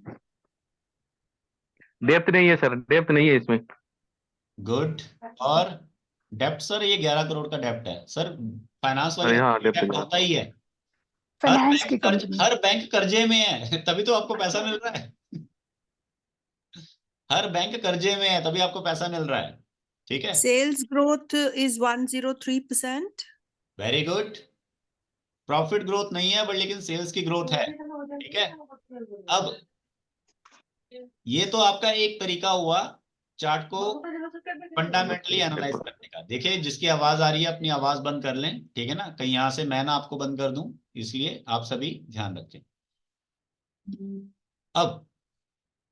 डेप्थ नहीं है सर, डेप्थ नहीं है इसमें। गुड। और डेप्ट सर, ये 11 करोड़ का डेप्ट है सर। फाइनेंस वाली अरे हाँ, कंपनी डेप्थ डेप्ट नहीं। होता ही है। फाइनेंस की कंपनी। हर बैंक कर्जे में है तभी तो आपको पैसा मिल रहा है। हर बैंक कर्जे में है तभी आपको पैसा मिल रहा है। ठीक है, Sales growth is 103%. Very good. Profit growth नहीं है बट लेकिन सेल्स की ग्रोथ है। ठीक है, अब ये तो आपका एक तरीका हुआ चार्ट को फंडामेंटली एनालाइज करने का। देखिए जिसकी आवाज आ रही है अपनी आवाज बंद कर लें, ठीक है ना, कहीं यहां से मैं ना आपको बंद कर दूं, इसलिए आप सभी ध्यान रखें। अब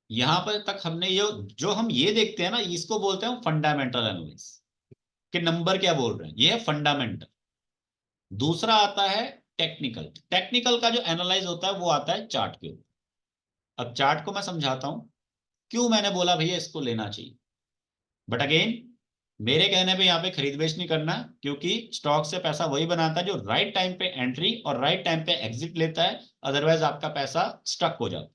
यहां पर तक हमने ये जो हम ये देखते हैं ना, इसको बोलते हैं फंडामेंटल एनालिसिस, कि नंबर क्या बोल रहे हैं, ये है फंडामेंटल। दूसरा आता है टेक्निकल। टेक्निकल का जो एनालाइज होता है वो आता है चार्ट के ऊपर। अब चार्ट को मैं समझाता हूं क्यों मैंने बोला भैया इसको लेना चाहिए। बट अगेन मेरे कहने पे यहाँ पे खरीद बेच नहीं करना, क्योंकि स्टॉक से पैसा वही बनाता है जो राइट टाइम पे एंट्री और राइट टाइम पे एग्जिट लेता है, अदरवाइज आपका पैसा स्टक हो जाता।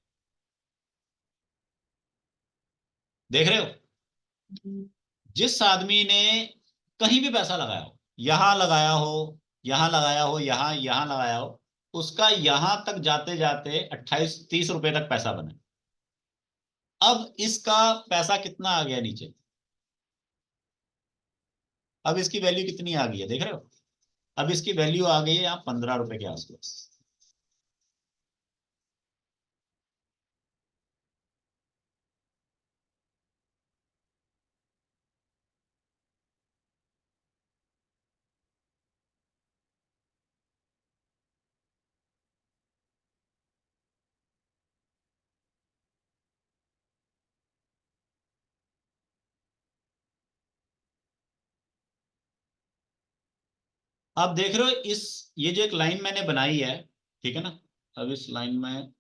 देख रहे हो, जिस आदमी ने कहीं भी पैसा लगाया हो, यहां लगाया हो, यहां लगाया हो, यहां लगाया हो, उसका यहां तक जाते जाते 28-30 रुपए तक पैसा बना। अब इसका पैसा कितना आ गया नीचे, अब इसकी वैल्यू कितनी आ गई है देख रहे हो? अब इसकी वैल्यू आ गई है यहाँ 15 रुपए के आसपास। आप देख रहे हो इस, ये जो एक लाइन मैंने बनाई है, ठीक है ना। अब इस लाइन में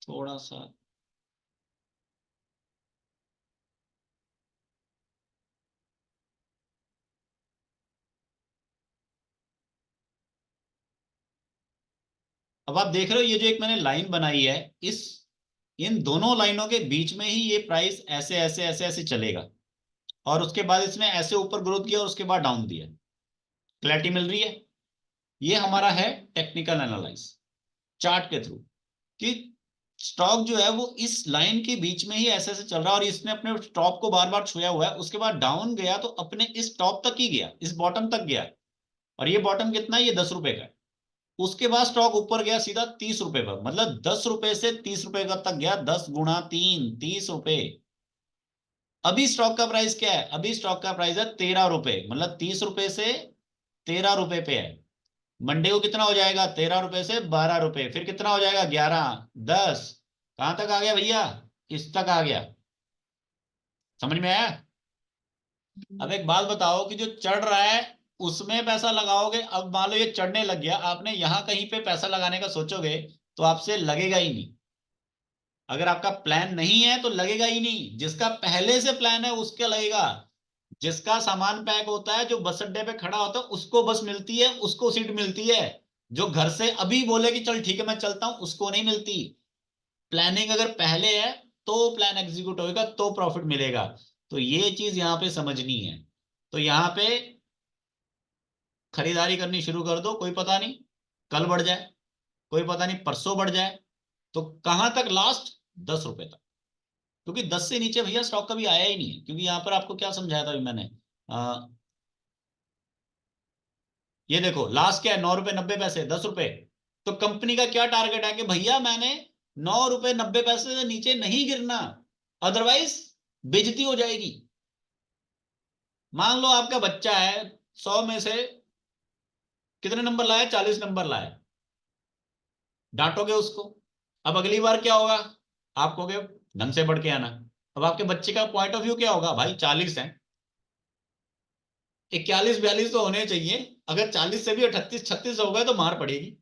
थोड़ा सा अब आप देख रहे हो ये जो एक मैंने लाइन बनाई है, इन दोनों लाइनों के बीच में ही ये प्राइस ऐसे ऐसे ऐसे ऐसे चलेगा और उसके बाद इसने ऐसे ऊपर ग्रोथ किया और उसके बाद डाउन दिया। क्लैरिटी मिल रही है? ये हमारा है टेक्निकल एनालाइज चार्ट के थ्रू कि स्टॉक जो है वो इस लाइन के बीच में ही ऐसे ऐसे चल रहा है और इसने अपने टॉप को बार बार छुआ हुआ है, उसके बाद डाउन गया तो अपने इस टॉप तक ही गया, इस बॉटम तक गया और ये बॉटम कितना है? ये 10 रुपए का है। उसके बाद स्टॉक ऊपर गया सीधा 30 रुपए पर, मतलब 10 रुपए से 30 रुपए का तक गया, 10 गुणा 3 30 रुपए। अभी स्टॉक का प्राइस क्या है? अभी स्टॉक का प्राइस है 13 रुपए, मतलब 30 रुपए से 13 रुपए पे है। मंडे को कितना हो जाएगा? 13 रुपए से 12 रुपए, फिर कितना हो जाएगा? 11 10, कहां तक आ गया भैया? किस तक आ गया? समझ में आया? अब एक बात बताओ कि जो चढ़ रहा है उसमें पैसा लगाओगे, अब मान लो ये चढ़ने लग गया, आपने यहां कहीं पे पैसा लगाने का सोचोगे तो आपसे लगेगा ही नहीं। अगर आपका प्लान नहीं है तो लगेगा ही नहीं, जिसका पहले से प्लान है उसके लगेगा। जिसका सामान पैक होता है, जो बस अड्डे पे खड़ा होता है, उसको बस मिलती है, उसको सीट मिलती है। जो घर से अभी बोले कि चल ठीक है मैं चलता हूं, उसको नहीं मिलती। प्लानिंग अगर पहले है तो प्लान एग्जीक्यूट होगा तो प्रॉफिट मिलेगा। तो ये चीज यहां पे समझनी है। तो यहां पे खरीदारी करनी शुरू कर दो, कोई पता नहीं कल बढ़ जाए, कोई पता नहीं परसों बढ़ जाए। तो कहां तक? लास्ट 10 रुपए तक, क्योंकि 10 से नीचे भैया स्टॉक कभी आया ही नहीं है। क्योंकि यहां पर आपको क्या समझाया था अभी मैंने, ये देखो लास्ट क्या है? 9 रुपए 90 पैसे, 10 रुपए। तो कंपनी का क्या टारगेट है कि भैया मैंने 9 रुपए 90 पैसे से नीचे नहीं गिरना, अदरवाइज बेइज्जती हो जाएगी। मान लो आपका बच्चा है 100 में से कितने नंबर लाया? 40 नंबर लाया, डांटोगे उसको। अब अगली बार क्या होगा? आप कहोगे ढंग से पढ़ के आना। अब आपके बच्चे का पॉइंट ऑफ व्यू क्या होगा? भाई 40 है, 41 42 तो होने चाहिए, अगर 40 से भी 38 36 हो गए तो मार पड़ेगी।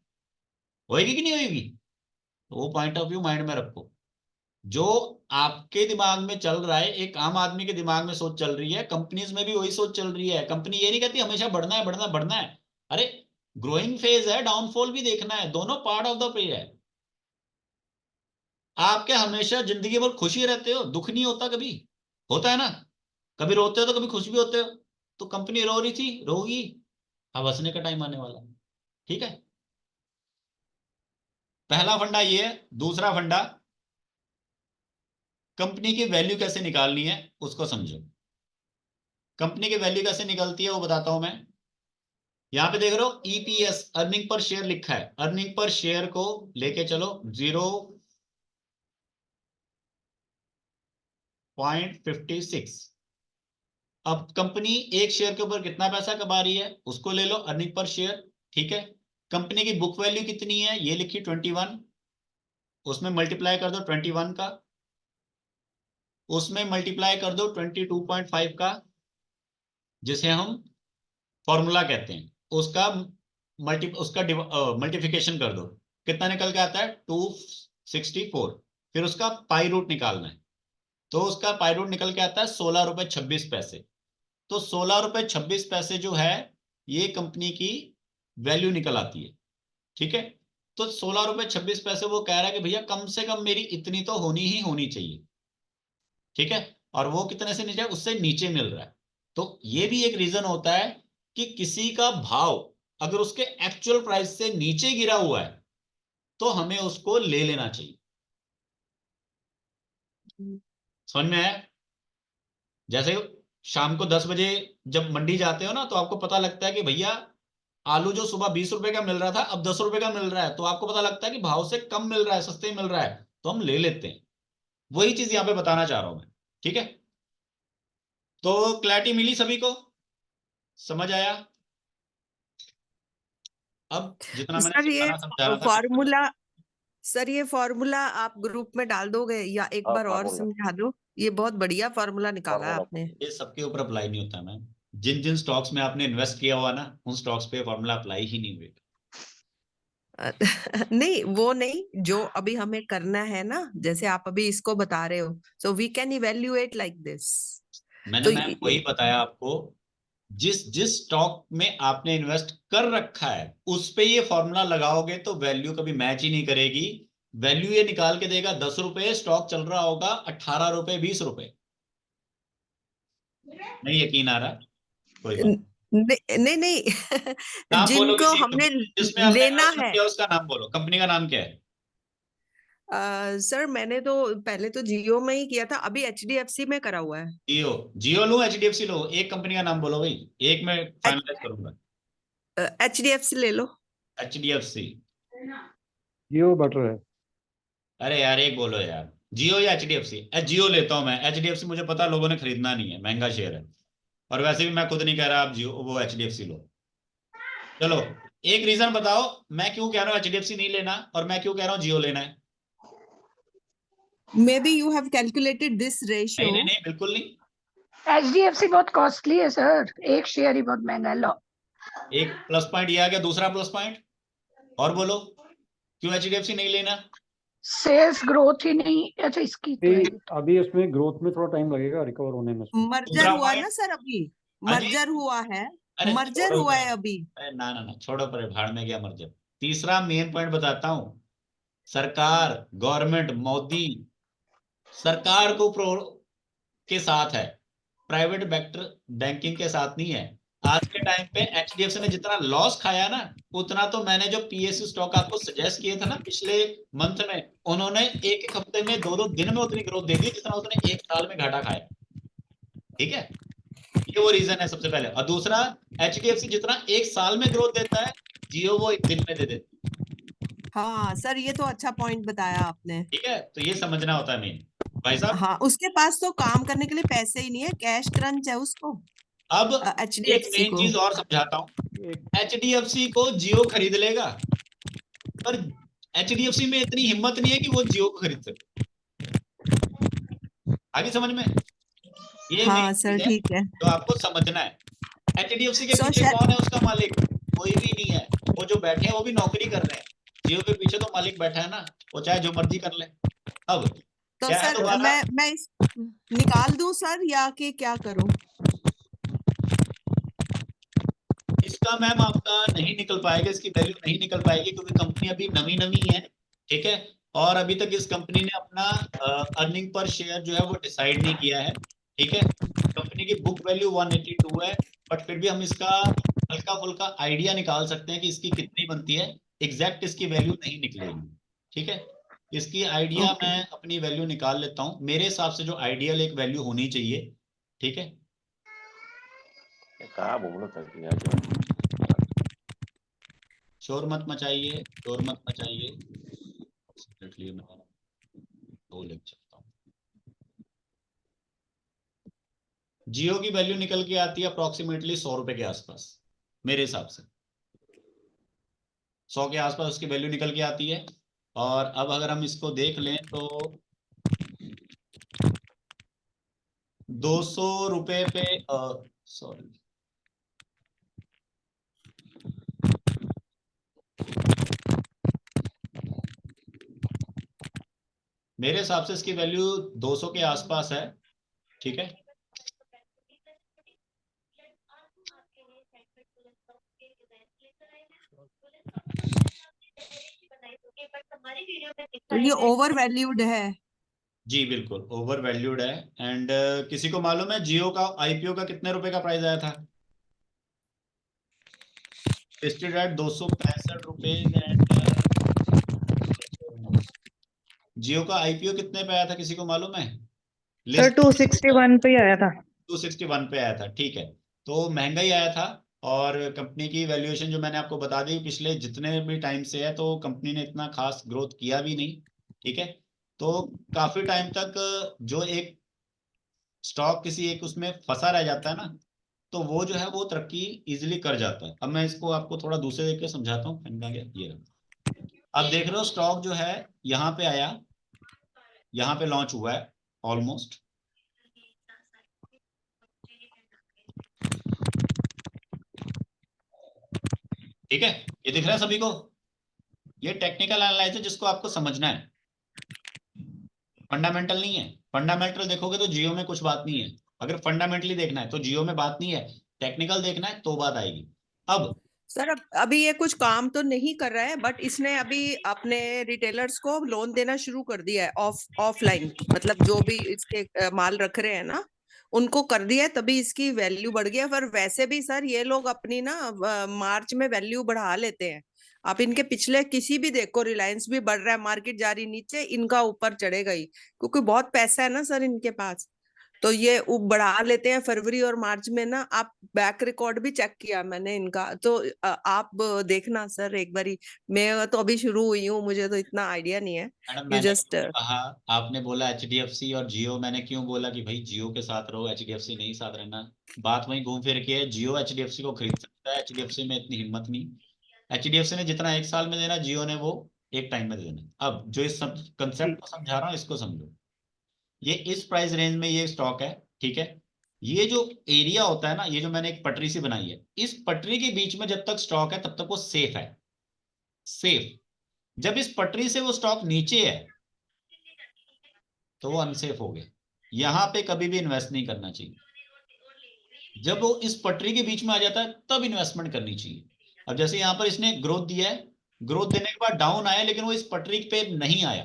होएगी कि नहीं होएगी? तो वो पॉइंट ऑफ व्यू माइंड में रखो। जो आपके दिमाग में चल रहा है, एक आम आदमी के दिमाग में सोच चल रही है, कंपनीज में भी वही सोच चल रही है। कंपनी ये नहीं कहती हमेशा बढ़ना है बढ़ना बढ़ना है। अरे ग्रोइंग फेज है, डाउनफॉल भी देखना है, दोनों पार्ट ऑफ द पे है। आप क्या हमेशा जिंदगी भर खुशी रहते हो? दुख नहीं होता कभी? होता है ना, कभी रोते हो तो कभी खुश भी होते हो। तो कंपनी रो रही थी, रोगी, अब हंसने का टाइम आने वाला है। ठीक है, पहला फंडा ये है। दूसरा फंडा, कंपनी की वैल्यू कैसे निकालनी है उसको समझो। कंपनी की वैल्यू कैसे निकलती है वो बताता हूं मैं। यहां पे देख रहे हो ईपीएस, अर्निंग पर शेयर लिखा है। अर्निंग पर शेयर को लेके चलो 0.56। अब कंपनी एक शेयर के ऊपर कितना पैसा कमा रही है उसको ले लो, अर्निंग पर शेयर। ठीक है, कंपनी की बुक वैल्यू कितनी है ये लिखी 21, उसमें मल्टीप्लाई कर दो 21 का, उसमें मल्टीप्लाई कर दो 22.5 का, जिसे हम फॉर्मूला कहते हैं, उसका मल्टीप्लिकेशन कर दो, कितना निकल के आता है? 264। फिर उसका पाई रूट निकालना है, तो उसका पाई रूट निकल के आता है 16 रुपए 26 पैसे। तो 16 रुपए 26 पैसे जो है ये कंपनी की वैल्यू निकल आती है। ठीक है, तो 16 रुपए 26 पैसे वो कह रहा है कि भैया कम से कम मेरी इतनी तो होनी ही होनी चाहिए। ठीक है, और वो कितने से नीचे? उससे नीचे मिल रहा है। तो ये भी एक रीजन होता है कि किसी का भाव अगर उसके एक्चुअल प्राइस से नीचे गिरा हुआ है तो हमें उसको ले लेना चाहिए। समझ में आया? जैसे शाम को 10 बजे जब मंडी जाते हो ना तो आपको पता लगता है कि भैया आलू जो सुबह 20 रुपए का मिल रहा था अब 10 रुपए का मिल रहा है, तो आपको पता लगता है कि भाव से कम मिल रहा है, सस्ते मिल रहा है, तो हम ले लेते हैं। वही चीज यहां पे बताना चाह रहा हूं मैं। ठीक है, तो क्लैरिटी मिली सभी को? समझ आया? अब जितना मैंने सर ये सिखाना समझा रहा था फॉर्मूला, सर ये फॉर्मूला आप ग्रुप में डाल दोगे या एक बार और फार्मूला समझा दो? ये बहुत बढ़िया फॉर्मूला निकाला है आपने। ये सबके ऊपर अप्लाई नहीं होता मैम। जिन जिन स्टॉक्स में आपने इन्वेस्ट किया हुआ ना उन स्टॉक्स पे फॉर्मूला अप्लाई ही नहीं हुए। नहीं वो नहीं, जो अभी हमें करना है ना, जैसे आप अभी इसको बता रहे हो, so we can evaluate like this. मैंने तो मैम वही बताया आपको, जिस जिस स्टॉक में आपने इन्वेस्ट कर रखा है उस पे ये फॉर्मूला लगाओगे तो वैल्यू कभी मैच ही नहीं करेगी। वैल्यू ये निकाल के देगा 10 रुपए, स्टॉक चल रहा होगा 18 रुपए 20 रुपए। नहीं यकीन आ रहा? कोई बात नहीं नहीं नहीं नाम बोलो जिनको किसी हमने जिसमें आपने लेना इन्वेस्टमेंट है। किया उसका नाम बोलो, कंपनी का नाम क्या है? सर मैंने तो पहले तो जियो में ही किया था, अभी एचडीएफसी में करा हुआ है। जियो। जियो लो एचडीएफसी लो, एक कंपनी का नाम बोलो भाई, एक में फाइनलाइज करूंगा। एचडीएफसी ले लो। एचडीएफसी। जियो बेटर है। अरे यार एक बोलो यार, जियो या एचडीएफसी? जियो लेता हूं मैं, एचडीएफसी मुझे पता लोगों ने खरीदना नहीं है, महंगा शेयर है। और वैसे भी मैं खुद नहीं कह रहा आप जियो वो एचडीएफसी लो। चलो एक रीजन बताओ मैं क्यों कह रहा हूँ एचडीएफसी नहीं लेना और मैं क्यों कह रहा हूँ जियो लेना है। May be you have calculated this ratio. नहीं नहीं नहीं बिल्कुल नहीं। एचडीएफसी बहुत कॉस्टली है सर, एक शेयर ही बहुत महंगा है। लो एक प्लस पॉइंट ये आ गया, दूसरा प्लस पॉइंट और बोलो क्यों एचडीएफसी नहीं लेना। सेल्स ग्रोथ ही नहीं, अच्छा इसकी तो है। अभी इसमें ग्रोथ में थोड़ा टाइम लगेगा रिकवर होने में। मर्जर दूसरा हुआ पॉइंट। ना सर, अभी हाँ जी। मर्जर हुआ है, अरे मर्जर छोड़ो हुआ परे, है अभी। अरे ना ना ना छोड़ो परे, भाड़ में गया मर्जर। तीसरा मेन पॉइंट बताता हूं, सरकार गवर्नमेंट मोदी सरकार को प्रो के साथ है, प्राइवेट बैंकिंग के साथ नहीं है। आज के टाइम पे एचडीएफसी ने जितना लॉस खाया ना, उतना तो मैंने जो पीएसयू स्टॉक आपको सजेस्ट किए थे ना पिछले मंथ में, उन्होंने एक एक हफ्ते में दो दो दिन में उतनी ग्रोथ दे दी जितना उसने एक साल में घाटा खाया। ठीक है, ये वो रीजन है सबसे पहले। और दूसरा, एचडीएफसी जितना एक साल में ग्रोथ देता है, जियो वो एक दिन में दे देती है। हाँ सर, ये तो अच्छा पॉइंट बताया आपने। ठीक है, तो ये समझना होता है मेन भाई साहब। हाँ, उसके पास तो काम करने के लिए पैसे ही नहीं है, कैश क्रंच है उसको, अब एक एचडीएफसी मेन को। चीज और समझाता हूं, एचडीएफसी को जियो खरीद लेगा, पर एचडीएफसी में इतनी हिम्मत नहीं है कि वो जियो को खरीद सके। आगे समझ में? ये मेन हाँ सर चीज है ठीक है। जो आपको समझना है। एचडीएफसी के सो पीछे कौन है उसका मालिक? कोई भी नहीं है। वो जो बैठे हैं वो भी नौकरी कर रहे हैं। जियो के पीछे तो मालिक बैठा है ना, वो चाहे जो मर्जी कर ले। अब तो क्या है सर दोबारा, मैं निकाल दूं सर, या कि क्या करूं? इसका मैम आपका नहीं निकल पाएगा, इसकी वैल्यू नहीं निकल पाएगी क्योंकि कंपनी अभी नवी नवी है। ठीक है, और अभी तक इस कंपनी ने अपना अर्निंग पर शेयर जो है वो डिसाइड नहीं किया है। ठीक है, कंपनी की बुक वैल्यू 182 है, बट फिर भी हम इसका हल्का फुल्का आइडिया निकाल सकते हैं कि इसकी कितनी बनती है। एग्जैक्ट इसकी वैल्यू नहीं निकलेगी। ठीक है, इसकी आइडिया ओके। मैं अपनी वैल्यू निकाल लेता हूँ, मेरे हिसाब से जो आइडियल एक वैल्यू होनी चाहिए। ठीक है, कहा बोलो तक यार। शोर मत मचाइए, शोर मत मचाइए। Secretly मैं दो लिख सकता हूँ। जियो की वैल्यू निकल के आती है अप्रोक्सीमेटली 100 रुपए के आसपास, मेरे हिसाब से 100 के आसपास उसकी वैल्यू निकल के आती है। और अब अगर हम इसको देख लें तो 200 रुपए पे सॉरी, मेरे हिसाब से इसकी वैल्यू 200 के आसपास है। ठीक है, तो ये ओवर वैल्यूड है। जी बिल्कुल ओवर वैल्यूड है। एंड किसी को मालूम है जियो का आईपीओ का कितने रुपए का प्राइस आया था? लिस्टेड एट 265 रुपए। जियो का आईपीओ कितने पे आया था किसी को मालूम है? सर 261 पे ही आया था। 261 पे आया था। ठीक है, तो महंगा ही आया था। और कंपनी की वैल्यूएशन जो मैंने आपको बता दी पिछले जितने भी टाइम से है, तो कंपनी ने इतना खास ग्रोथ किया भी नहीं। ठीक है, तो काफी टाइम तक जो एक स्टॉक किसी एक उसमें फंसा रह जाता है ना, तो वो जो है वो तरक्की इजीली कर जाता है। अब मैं इसको आपको थोड़ा दूसरे तरीके से समझाता हूँ। ये अब देख रहे हो स्टॉक जो है यहाँ पे आया, यहाँ पे लॉन्च हुआ है ऑलमोस्ट। ठीक है, ये दिख रहा है सभी को? ये टेक्निकल एनालिसिस है जिसको आपको समझना है, फंडामेंटल नहीं है। फंडामेंटल देखोगे तो जियो में कुछ बात नहीं है, अगर फंडामेंटली देखना है तो जियो में बात नहीं है, टेक्निकल देखना है तो बात आएगी। अब सर अभी ये कुछ काम तो नहीं कर रहा है, बट इसने अभी अपने रिटेलर्स को लोन देना शुरू कर दिया है ऑफलाइन, मतलब जो भी इसके माल रख रहे हैं ना उनको कर दिया है, तभी इसकी वैल्यू बढ़ गया। पर वैसे भी सर ये लोग अपनी ना मार्च में वैल्यू बढ़ा लेते हैं। आप इनके पिछले किसी भी देखो, रिलायंस भी बढ़ रहा है, मार्केट जा रही नीचे, इनका ऊपर चढ़ेगा ही, क्योंकि बहुत पैसा है ना सर इनके पास, तो ये बढ़ा लेते हैं फरवरी और मार्च में ना। आप बैक रिकॉर्ड भी चेक किया मैंने इनका, तो आप देखना सर एक बारी। मैं तो अभी शुरू हुई हूँ, मुझे तो इतना आइडिया नहीं है। मैडम यू मैंने जस्ट कहा, आपने बोला एचडीएफसी और जियो, मैंने क्यों बोला कि भाई जियो के साथ रहो, एचडीएफसी नहीं साथ रहना। बात वहीं घूम फिर के है, जियो एचडीएफसी को खरीद सकता है, एचडीएफसी में इतनी हिम्मत नहीं। एचडीएफसी ने जितना एक साल में देना, जियो ने वो एक टाइम में देना। अब जो इस कंसेप्ट को समझा रहा हूँ इसको समझो। ये इस प्राइस रेंज में ये स्टॉक है, ठीक है। ये जो एरिया होता है ना, ये जो मैंने एक पटरी सी बनाई है, इस पटरी के बीच में जब तक स्टॉक है तब तक वो सेफ है, सेफ। जब इस पटरी से वो स्टॉक नीचे है तो वो अनसेफ हो गया। यहां पे कभी भी इन्वेस्ट नहीं करना चाहिए। जब वो इस पटरी के बीच में आ जाता है तब इन्वेस्टमेंट करनी चाहिए। अब जैसे यहां पर इसने ग्रोथ दिया है, ग्रोथ देने के बाद डाउन आया, लेकिन वो इस पटरी पे नहीं आया,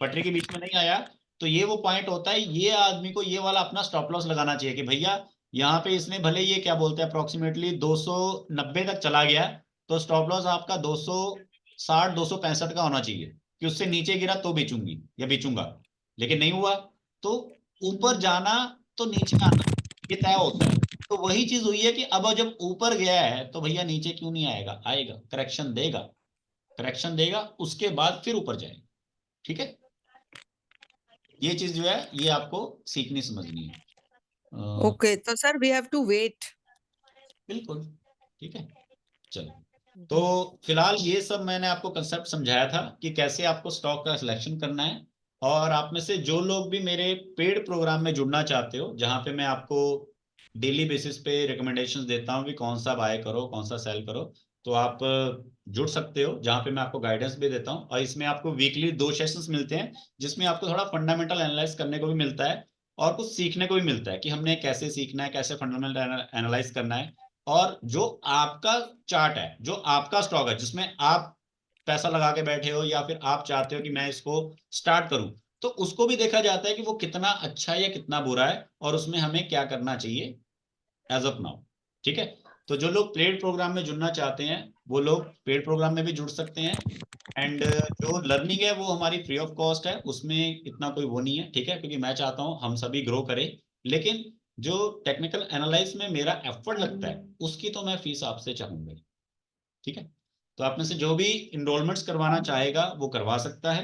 पटरी के बीच में नहीं आया, तो ये वो पॉइंट होता है, ये आदमी को ये वाला अपना स्टॉप लॉस लगाना चाहिए कि भैया यहाँ पे इसने भले ये क्या बोलते हैं अप्रोक्सीमेटली 290 तक चला गया, तो स्टॉप लॉस आपका 260 265 का होना चाहिए कि उससे नीचे गिरा तो बेचूंगी या बेचूंगा। लेकिन नहीं हुआ तो ऊपर जाना तो नीचे आना, ये तय होता है। तो वही चीज हुई है कि अब जब ऊपर गया है तो भैया नीचे क्यों नहीं आएगा, आएगा, करेक्शन देगा, करेक्शन देगा, उसके बाद फिर ऊपर जाएगा। ठीक है, ये चीज जो है ये आपको सीखनी समझनी है। ओके, तो sir we have to wait. बिल्कुल, ठीक है। चलो, तो फिलहाल ये सब मैंने आपको कंसेप्ट समझाया था कि कैसे आपको स्टॉक का सिलेक्शन करना है। और आप में से जो लोग भी मेरे पेड प्रोग्राम में जुड़ना चाहते हो, जहां पे मैं आपको डेली बेसिस पे रिकमेंडेशंस देता हूँ कि कौन सा बाय करो कौन सा सेल करो, तो आप जुड़ सकते हो, जहां पे मैं आपको गाइडेंस भी देता हूँ। और इसमें आपको वीकली 2 सेशंस मिलते हैं, जिसमें आपको थोड़ा फंडामेंटल एनालाइज करने को भी मिलता है और कुछ सीखने को भी मिलता है कि हमने कैसे सीखना है, कैसे फंडामेंटल एनालाइज करना है। और जो आपका चार्ट है, जो आपका स्टॉक है, जिसमें आप पैसा लगा के बैठे हो या फिर आप चाहते हो कि मैं इसको स्टार्ट करूं, तो उसको भी देखा जाता है कि वो कितना अच्छा है या कितना बुरा है, और उसमें हमें क्या करना चाहिए एज ऑफ नाउ। ठीक है, तो जो लोग पेड प्रोग्राम में जुड़ना चाहते हैं वो लोग पेड प्रोग्राम में भी जुड़ सकते हैं। एंड जो लर्निंग है वो हमारी फ्री ऑफ कॉस्ट है, उसमें इतना कोई वो नहीं है, ठीक है, क्योंकि मैं चाहता हूं हम सभी ग्रो करें। लेकिन जो टेक्निकल एनालाइज में मेरा एफर्ट लगता है उसकी तो मैं फीस आपसे चाहूंगा। ठीक है, तो आप में से जो भी इनरोलमेंट्स करवाना चाहेगा वो करवा सकता है।